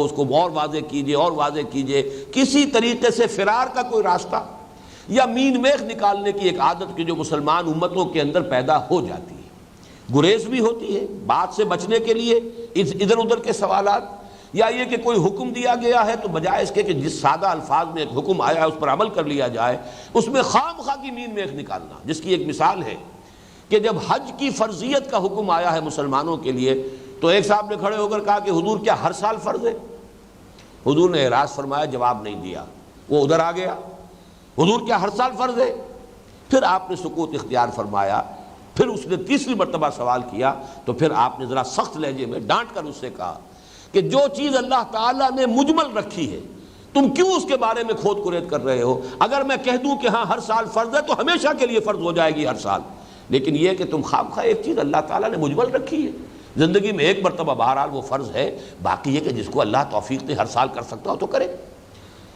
اس کو اور واضح کیجئے، کسی طریقے سے فرار کا کوئی راستہ یا مین میخ نکالنے کی ایک عادت کی جو مسلمان امتوں کے اندر پیدا ہو جاتی ہے، گریز بھی ہوتی ہے بات سے بچنے کے لیے، ادھر ادھر کے سوالات، یا یہ کہ کوئی حکم دیا گیا ہے تو بجائے اس کے کہ جس سادہ الفاظ میں ایک حکم آیا ہے اس پر عمل کر لیا جائے، اس میں خام خواہ کی مین میخ نکالنا، جس کی ایک مثال ہے کہ جب حج کی فرضیت کا حکم آیا ہے مسلمانوں کے لیے، تو ایک صاحب نے کھڑے ہو کر کہا کہ حضور کیا ہر سال فرض ہے؟ حضور نے اعراض فرمایا، جواب نہیں دیا، وہ ادھر آ گیا، حضور کیا ہر سال فرض ہے؟ پھر آپ نے سکوت اختیار فرمایا، پھر اس نے تیسری مرتبہ سوال کیا، تو پھر آپ نے ذرا سخت لہجے میں ڈانٹ کر اس سے کہا کہ جو چیز اللہ تعالیٰ نے مجمل رکھی ہے تم کیوں اس کے بارے میں کھود کرید کر رہے ہو؟ اگر میں کہہ دوں کہ ہاں ہر سال فرض ہے تو ہمیشہ کے لیے فرض ہو جائے گی ہر سال، لیکن یہ کہ تم خام خواہ ایک چیز اللہ تعالیٰ نے مجمل رکھی ہے زندگی میں ایک مرتبہ بہرحال وہ فرض ہے، باقی یہ کہ جس کو اللہ توفیق دے ہر سال کر سکتا ہو تو کرے۔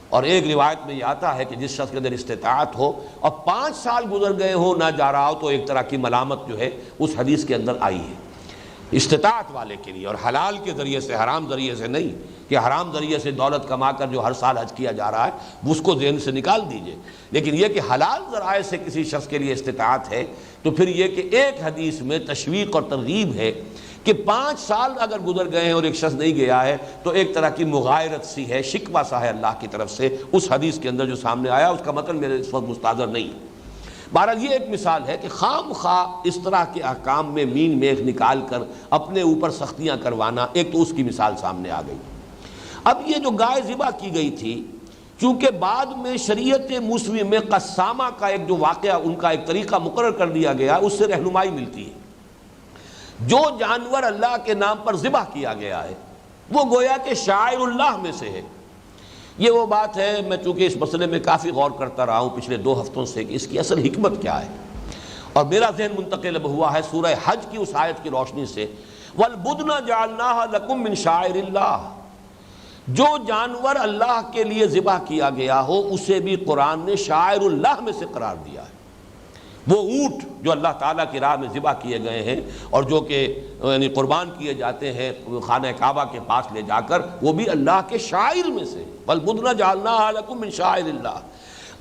اور ایک روایت میں یہ آتا ہے کہ جس شخص کے اندر استطاعت ہو اور 5 سال گزر گئے ہو نہ جا رہا ہو، تو ایک طرح کی ملامت جو ہے اس حدیث کے اندر آئی ہے استطاعت والے کے لیے، اور حلال کے ذریعے سے، حرام ذریعے سے نہیں کہ حرام ذریعے سے دولت کما کر جو ہر سال حج کیا جا رہا ہے اس کو ذہن سے نکال دیجئے، لیکن یہ کہ حلال ذرائع سے کسی شخص کے لیے استطاعت ہے، تو پھر یہ کہ ایک حدیث میں تشویق اور ترغیب ہے کہ 5 سال اگر گزر گئے ہیں اور ایک شخص نہیں گیا ہے تو ایک طرح کی مغایرت سی ہے، شکوہ سا ہے اللہ کی طرف سے اس حدیث کے اندر جو سامنے آیا، اس کا مطلب میرے اس وقت مستحضر نہیں۔ بہرحال یہ ایک مثال ہے کہ خام خواہ اس طرح کے احکام میں مین میخ نکال کر اپنے اوپر سختیاں کروانا، ایک تو اس کی مثال سامنے آ گئی۔ اب یہ جو گائے ذبح کی گئی تھی، چونکہ بعد میں شریعت موسوی میں قسامہ کا ایک جو واقعہ ان کا ایک طریقہ مقرر کر دیا گیا، اس سے رہنمائی ملتی ہے۔ جو جانور اللہ کے نام پر ذبح کیا گیا ہے وہ گویا کہ شاعر اللہ میں سے ہے۔ یہ وہ بات ہے، میں چونکہ اس مسئلے میں کافی غور کرتا رہا ہوں پچھلے 2 ہفتوں سے کہ اس کی اصل حکمت کیا ہے، اور میرا ذہن منتقل ہوا ہے سورہ حج کی اس آیت کی روشنی سے، وَالْبُدْنَ جَعَلْنَاهَا لَكُم مِّن شَعَائِرِ اللَّهِ۔ جو جانور اللہ کے لیے ذبح کیا گیا ہو اسے بھی قرآن نے شاعر اللہ میں سے قرار دیا ہے۔ وہ اونٹ جو اللہ تعالیٰ کی راہ میں ذبح کیے گئے ہیں اور جو کہ یعنی قربان کیے جاتے ہیں خانہ کعبہ کے پاس لے جا کر، وہ بھی اللہ کے شاعر میں سے، وَالْبُدْنَ جَعَلْنَاهَا لَكُم مِّن شَعَائِرِ اللَّهِ۔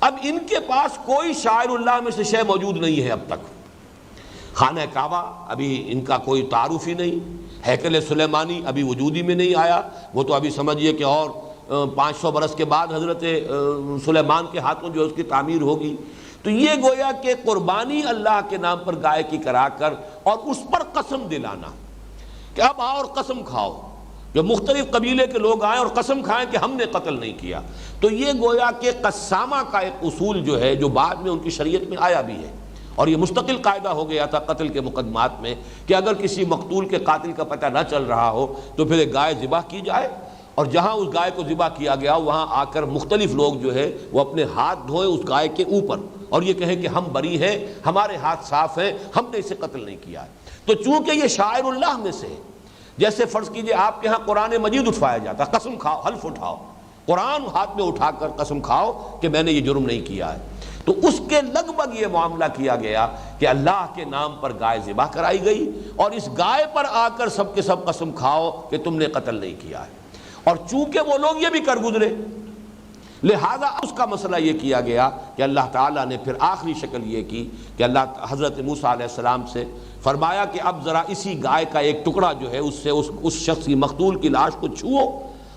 اب ان کے پاس کوئی شاعر اللہ میں سے شے موجود نہیں ہے اب تک۔ خانہ کعبہ ابھی ان کا کوئی تعارف ہی نہیں، ہیکل سلیمانی ابھی وجود ہی میں نہیں آیا، وہ تو ابھی سمجھیے کہ اور 500 برس کے بعد حضرت سلیمان کے ہاتھوں جو اس کی تعمیر ہوگی۔ تو یہ گویا کہ قربانی اللہ کے نام پر گائے کی کرا کر اور اس پر قسم دلانا کہ اب آؤ اور قسم کھاؤ، جو مختلف قبیلے کے لوگ آئیں اور قسم کھائیں کہ ہم نے قتل نہیں کیا، تو یہ گویا کہ قسامہ کا ایک اصول جو ہے جو بعد میں ان کی شریعت میں آیا بھی ہے، اور یہ مستقل قاعدہ ہو گیا تھا قتل کے مقدمات میں کہ اگر کسی مقتول کے قاتل کا پتہ نہ چل رہا ہو تو پھر ایک گائے ذبح کی جائے، اور جہاں اس گائے کو ذبح کیا گیا وہاں آ کر مختلف لوگ جو ہے وہ اپنے ہاتھ دھوئیں اس گائے کے اوپر اور یہ کہیں کہ ہم بری ہیں، ہمارے ہاتھ صاف ہیں، ہم نے اسے قتل نہیں کیا ہے۔ تو چونکہ یہ شاعر اللہ میں سے ہے، جیسے فرض کیجئے آپ کے ہاں قرآن مجید اٹھوایا جاتا، قسم کھاؤ، حلف اٹھاؤ، قرآن ہاتھ میں اٹھا کر قسم کھاؤ کہ میں نے یہ جرم نہیں کیا ہے، تو اس کے لگ بھگ یہ معاملہ کیا گیا کہ اللہ کے نام پر گائے ذبح کرائی گئی اور اس گائے پر آ کر سب کے سب قسم کھاؤ کہ تم نے قتل نہیں کیا ہے۔ اور چونکہ وہ لوگ یہ بھی کر گزرے، لہذا اس کا مسئلہ یہ کیا گیا کہ اللہ تعالیٰ نے پھر آخری شکل یہ کی کہ اللہ حضرت موسیٰ علیہ السلام سے فرمایا کہ اب ذرا اسی گائے کا ایک ٹکڑا جو ہے اس سے اس شخص کی مقتول کی لاش کو چھوؤ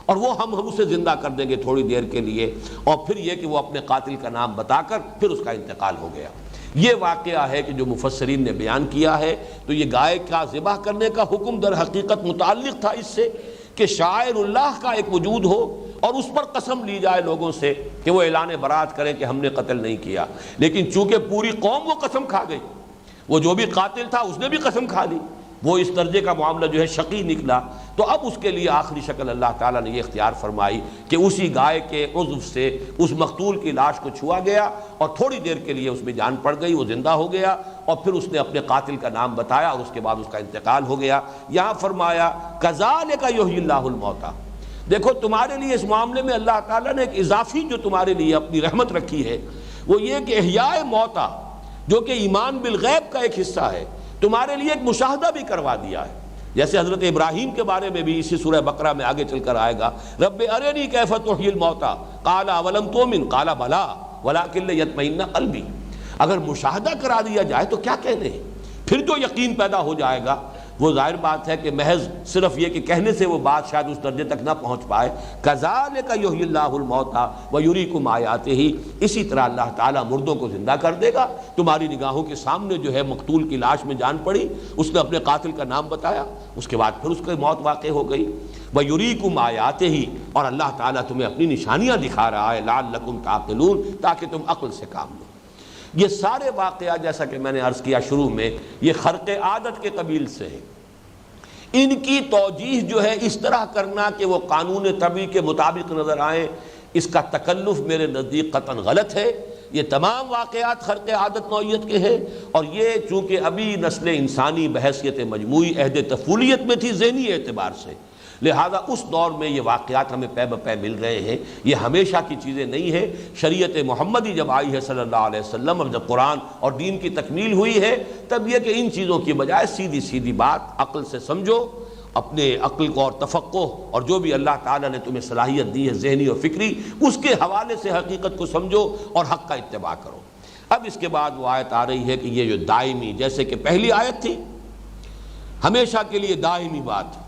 اور وہ ہم اسے زندہ کر دیں گے تھوڑی دیر کے لیے، اور پھر یہ کہ وہ اپنے قاتل کا نام بتا کر پھر اس کا انتقال ہو گیا۔ یہ واقعہ ہے کہ جو مفسرین نے بیان کیا ہے، تو یہ گائے کا ذبح کرنے کا حکم در حقیقت متعلق تھا اس سے کہ شاعر اللہ کا ایک وجود ہو اور اس پر قسم لی جائے لوگوں سے کہ وہ اعلان برات کریں کہ ہم نے قتل نہیں کیا، لیکن چونکہ پوری قوم وہ قسم کھا گئی، وہ جو بھی قاتل تھا اس نے بھی قسم کھا لی، وہ اس درجے کا معاملہ جو ہے شقی نکلا، تو اب اس کے لیے آخری شکل اللہ تعالیٰ نے یہ اختیار فرمائی کہ اسی گائے کے عضو سے اس مقتول کی لاش کو چھوا گیا اور تھوڑی دیر کے لیے اس میں جان پڑ گئی، وہ زندہ ہو گیا اور پھر اس نے اپنے قاتل کا نام بتایا اور اس کے بعد اس کا انتقال ہو گیا۔ یہاں فرمایا کذالک یحیی اللہ الموتیٰ، دیکھو تمہارے لیے اس معاملے میں اللہ تعالیٰ نے ایک اضافی جو تمہارے لیے اپنی رحمت رکھی ہے وہ یہ کہ احیاء موتیٰ جو کہ ایمان بالغیب کا ایک حصہ ہے، تمہارے لیے ایک مشاہدہ بھی کروا دیا ہے، جیسے حضرت ابراہیم کے بارے میں بھی اسی سورہ بقرہ میں آگے چل کر آئے گا، رب ارنی کیف تحیی الموتیٰ قال اولم تؤمن قال بلی ولکن لیطمئن قلبی، اگر مشاہدہ کرا دیا جائے تو کیا کہنے ہیں، پھر جو یقین پیدا ہو جائے گا، وہ ظاہر بات ہے کہ محض صرف یہ کہ کہنے سے وہ بات شاید اس درجے تک نہ پہنچ پائے۔ کذالک یحیی اللہ الموتیٰ ویریکم آیاتہ، اسی طرح اللہ تعالیٰ مردوں کو زندہ کر دے گا، تمہاری نگاہوں کے سامنے جو ہے مقتول کی لاش میں جان پڑی، اس نے اپنے قاتل کا نام بتایا، اس کے بعد پھر اس کی موت واقع ہو گئی، ویریکم آیاتہ، اور اللہ تعالیٰ تمہیں اپنی نشانیاں دکھا رہا ہے، لعلکم تعقلون، تاکہ تم عقل سے کام لو۔ یہ سارے واقعات جیسا کہ میں نے عرض کیا شروع میں، یہ خرق عادت کے قبیل سے ہے، ان کی توجیہ جو ہے اس طرح کرنا کہ وہ قانون طبعی کے مطابق نظر آئیں، اس کا تکلف میرے نزدیک قطعاً غلط ہے۔ یہ تمام واقعات خرق عادت نوعیت کے ہیں، اور یہ چونکہ ابھی نسل انسانی بحیثیت مجموعی عہد طفولیت میں تھی ذہنی اعتبار سے، لہذا اس دور میں یہ واقعات ہمیں پے بپے مل رہے ہیں، یہ ہمیشہ کی چیزیں نہیں ہیں۔ شریعت محمدی جب آئی ہے صلی اللہ علیہ وسلم، اور جب قرآن اور دین کی تکمیل ہوئی ہے، تب یہ کہ ان چیزوں کی بجائے سیدھی سیدھی بات عقل سے سمجھو، اپنے عقل کو اور تفقہ اور جو بھی اللہ تعالیٰ نے تمہیں صلاحیت دی ہے ذہنی اور فکری، اس کے حوالے سے حقیقت کو سمجھو اور حق کا اتباع کرو۔ اب اس کے بعد وہ آیت آ رہی ہے کہ یہ جو دائمی، جیسے کہ پہلی آیت تھی ہمیشہ کے لیے دائمی بات،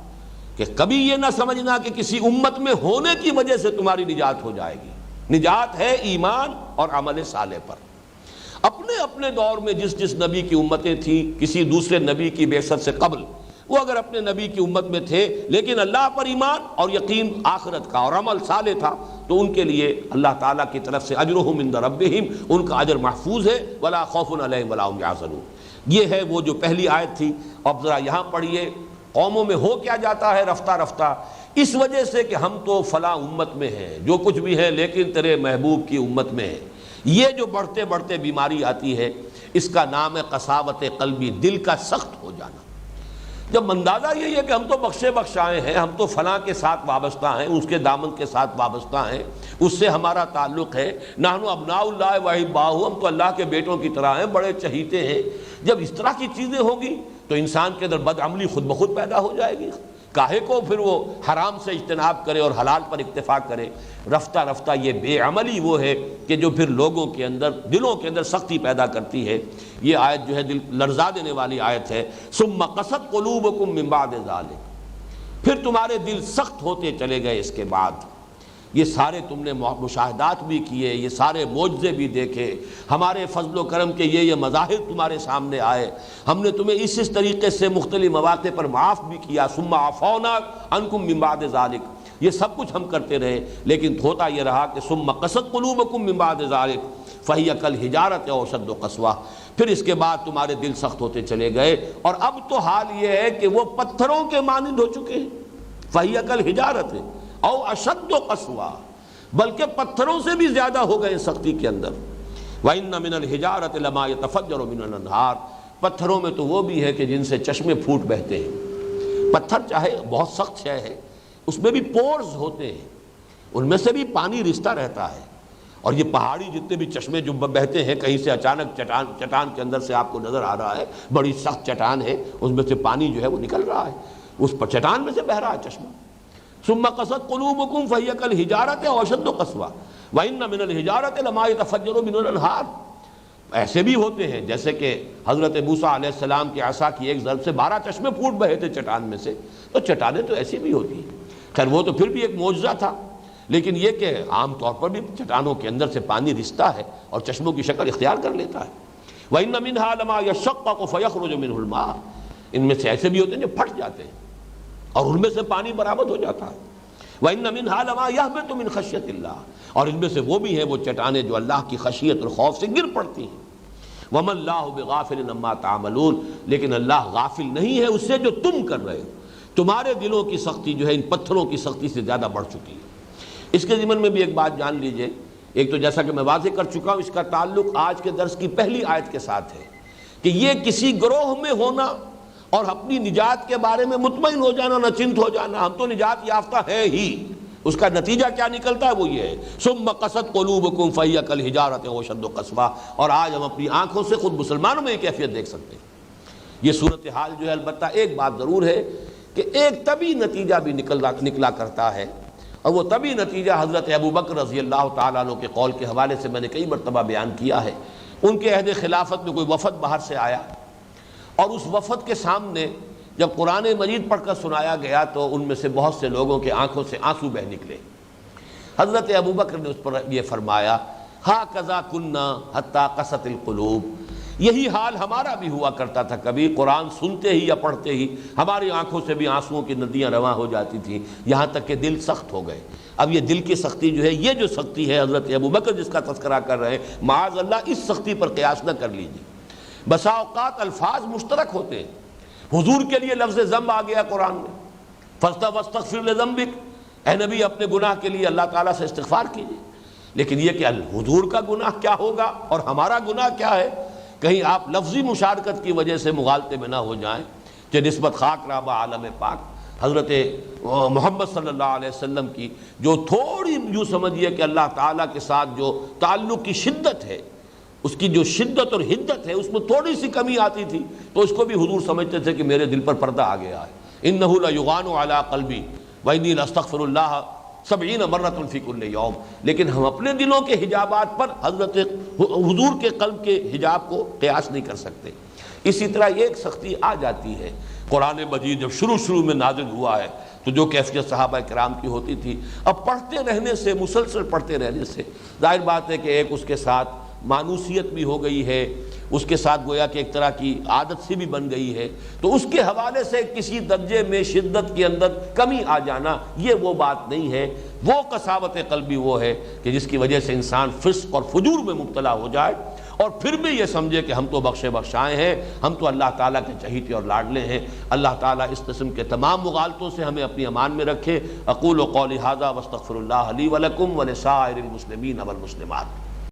کہ کبھی یہ نہ سمجھنا کہ کسی امت میں ہونے کی وجہ سے تمہاری نجات ہو جائے گی، نجات ہے ایمان اور عمل صالح پر۔ اپنے اپنے دور میں جس جس نبی کی امتیں تھیں، کسی دوسرے نبی کی بعثت سے قبل وہ اگر اپنے نبی کی امت میں تھے لیکن اللہ پر ایمان اور یقین آخرت کا اور عمل صالح تھا تو ان کے لیے اللہ تعالیٰ کی طرف سے اجرہم عند ربہم، ان کا اجر محفوظ ہے، ولا خوف علیہم ولا ہم یحزنون۔ یہ ہے وہ جو پہلی آیت تھی۔ اب ذرا یہاں پڑھیے قوموں میں ہو کیا جاتا ہے رفتہ رفتہ، اس وجہ سے کہ ہم تو فلاں امت میں ہیں، جو کچھ بھی ہے لیکن تیرے محبوب کی امت میں ہے۔ یہ جو بڑھتے بڑھتے بیماری آتی ہے اس کا نام ہے قساوت قلبی، دل کا سخت ہو جانا۔ جب اندازہ یہی ہے کہ ہم تو بخشے بخشائے ہیں، ہم تو فلاں کے ساتھ وابستہ ہیں، اس کے دامن کے ساتھ وابستہ ہیں، اس سے ہمارا تعلق ہے، نحن ابناء اللہ و احباؤہ، ہم تو اللہ کے بیٹوں کی طرح ہیں، بڑے چہیتے ہیں۔ جب اس طرح کی چیزیں ہوگی تو انسان کے اندر بدعملی خود بخود پیدا ہو جائے گی، کاہے کو پھر وہ حرام سے اجتناب کرے اور حلال پر اکتفا کرے۔ رفتہ رفتہ یہ بے عملی وہ ہے کہ جو پھر لوگوں کے اندر دلوں کے اندر سختی پیدا کرتی ہے۔ یہ آیت جو ہے دل لرزا دینے والی آیت ہے۔ ثم قست قلوبکم من بعد ذلک، پھر تمہارے دل سخت ہوتے چلے گئے اس کے بعد۔ یہ سارے تم نے مشاہدات بھی کیے، یہ سارے معجزے بھی دیکھے، ہمارے فضل و کرم کے یہ مظاہر تمہارے سامنے آئے، ہم نے تمہیں اس طریقے سے مختلف مواقع پر معاف بھی کیا۔ ثم عفونا عنکم من بعد ذلک، یہ سب کچھ ہم کرتے رہے، لیکن ہوتا یہ رہا کہ ثم قست قلوبکم من بعد ذلک فہی کالحجارۃ او اشد قسوہ، پھر اس کے بعد تمہارے دل سخت ہوتے چلے گئے، اور اب تو حال یہ ہے کہ وہ پتھروں کے مانند ہو چکے ہیں۔ فہی کالحجارۃ او اشد قسوہ، بلکہ پتھروں سے بھی زیادہ ہو گئے سختی کے اندر۔ وَإِنَّ مِنَ الْحِجَارَةِ لَمَا يَتَفَجَّرُ مِنْهُ الْأَنْهَارُ، پتھروں میں تو وہ بھی ہے کہ جن سے چشمے پھوٹ بہتے ہیں۔ پتھر چاہے بہت سخت شے ہے، اس میں بھی پورز ہوتے ہیں، ان میں سے بھی پانی رستا رہتا ہے، اور یہ پہاڑی جتنے بھی چشمے جو بہتے ہیں، کہیں سے اچانک چٹان کے اندر سے آپ کو نظر آ رہا ہے بڑی سخت چٹان ہے، اس میں سے پانی جو ہے وہ نکل رہا ہے، اس پر چٹان میں سے بہہ رہا ہے چشمہ۔ ثم قست قلوبکم فہی کالحجارۃ او اشد قسوہ وَإِنَّ مِنَ الْحِجَارَةِ لَمَا يَتَفَجَّرُ مِنْهُ الْأَنْهَارُ، ایسے بھی ہوتے ہیں جیسے کہ حضرت موسیٰ علیہ السلام کی عصا کی ایک ضرب سے 12 چشمے پھوٹ بہے تھے چٹان میں سے، تو چٹانیں تو ایسی بھی ہوتی ہیں۔ خیر وہ تو پھر بھی ایک معجزہ تھا، لیکن یہ کہ عام طور پر بھی چٹانوں کے اندر سے پانی رستا ہے اور چشموں کی شکل اختیار کر لیتا ہے۔ وَإِنَّ مِنْهَا لَمَا يَشَّقَّقُ فَيَخْرُجُ مِنْهُ الْمَاءُ، ان میں سے ایسے بھی ہوتے ہیں جو پھٹ جاتے ہیں اور ان میں سے پانی برآمد ہو جاتا ہے۔ وَإِنَّ مِنْهَا لَمَا يَهْبِطُ مِنْ خَشْيَةِ اللَّهِ، اور ان میں سے وہ بھی ہیں وہ چٹانیں جو اللہ کی خشیت اور خوف سے گر پڑتی ہیں۔ وَمَا اللَّهُ بِغَافِلٍ عَمَّا تَعْمَلُونَ، لیکن اللہ غافل نہیں ہے اس سے جو تم کر رہے ہو۔ تمہارے دلوں کی سختی جو ہے ان پتھروں کی سختی سے زیادہ بڑھ چکی ہے۔ اس کے ضمن میں بھی ایک بات جان لیجئے، ایک تو جیسا کہ میں واضح کر چکا ہوں، اس کا تعلق آج کے درس کی پہلی آیت کے ساتھ ہے کہ یہ کسی گروہ میں ہونا اور اپنی نجات کے بارے میں مطمئن ہو جانا، نہ چنت ہو جانا، ہم تو نجات یافتہ ہے ہی، اس کا نتیجہ کیا نکلتا ہے وہ یہ ہے ثم قست قلوبکم فہی کالحجارۃ او اشد قسوہ۔ اور آج ہم اپنی آنکھوں سے خود مسلمانوں میں یہ کیفیت دیکھ سکتے ہیں۔ یہ صورتحال جو ہے، البتہ ایک بات ضرور ہے کہ ایک طبی نتیجہ بھی نکلا کرتا ہے، اور وہ طبی نتیجہ حضرت ابوبکر رضی اللہ تعالیٰ عنہ کے قول کے حوالے سے میں نے کئی مرتبہ بیان کیا ہے۔ ان کے عہد خلافت میں کوئی وفد باہر سے آیا، اور اس وفد کے سامنے جب قرآن مجید پڑھ کر سنایا گیا تو ان میں سے بہت سے لوگوں کے آنکھوں سے آنسو بہہ نکلے۔ حضرت ابوبکر نے اس پر یہ فرمایا، ہاکذا کنا حتی قست القلوب، یہی حال ہمارا بھی ہوا کرتا تھا، کبھی قرآن سنتے ہی یا پڑھتے ہی ہماری آنکھوں سے بھی آنسوؤں کی ندیاں رواں ہو جاتی تھیں، یہاں تک کہ دل سخت ہو گئے۔ اب یہ دل کی سختی جو ہے، یہ جو سختی ہے حضرت ابوبکر جس کا تذکرہ کر رہے ہیں، معاذ اللہ اس سختی پر قیاس نہ کر لیجیے۔ بسا اوقات الفاظ مشترک ہوتے ہیں، حضور کے لیے لفظ ذنب آ گیا قرآن میں، فاستغفر لذنبک، اے نبی اپنے گناہ کے لیے اللہ تعالیٰ سے استغفار کیجیے، لیکن یہ کہ حضور کا گناہ کیا ہوگا اور ہمارا گناہ کیا ہے، کہیں آپ لفظی مشارکت کی وجہ سے مغالطے میں نہ ہو جائیں کہ نسبت خاک رابہ عالم پاک حضرت محمد صلی اللہ علیہ وسلم کی جو تھوڑی یوں سمجھیے کہ اللہ تعالیٰ کے ساتھ جو تعلق کی شدت ہے، اس کی جو شدت اور حدت ہے، اس میں تھوڑی سی کمی آتی تھی تو اس کو بھی حضور سمجھتے تھے کہ میرے دل پر پردہ آ گیا ہے۔ انہ لیغان علی قلبی وانی لاستغفر اللہ 70 مرۃ فی کل یوم، لیکن ہم اپنے دلوں کے حجابات پر حضرت حضور کے قلب کے حجاب کو قیاس نہیں کر سکتے۔ اسی طرح ایک سختی آ جاتی ہے، قرآن مجید جب شروع میں نازل ہوا ہے تو جو کیفیت صحابہ کرام کی ہوتی تھی، اب پڑھتے رہنے سے، مسلسل پڑھتے رہنے سے ظاہر بات ہے کہ ایک اس کے ساتھ مانوسیت بھی ہو گئی ہے، اس کے ساتھ گویا کہ ایک طرح کی عادت سی بھی بن گئی ہے، تو اس کے حوالے سے کسی درجے میں شدت کے اندر کمی آ جانا یہ وہ بات نہیں ہے۔ وہ قساوت قلبی وہ ہے کہ جس کی وجہ سے انسان فسق اور فجور میں مبتلا ہو جائے اور پھر بھی یہ سمجھے کہ ہم تو بخشے بخشائے ہیں، ہم تو اللہ تعالیٰ کے چہیتے اور لاڈلے ہیں۔ اللہ تعالیٰ اس قسم کے تمام مغالطوں سے ہمیں اپنی امان میں رکھے۔ اقول قولی ھذا واستغفر اللہ لی ولکم ولسائر المسلمین والمسلمات۔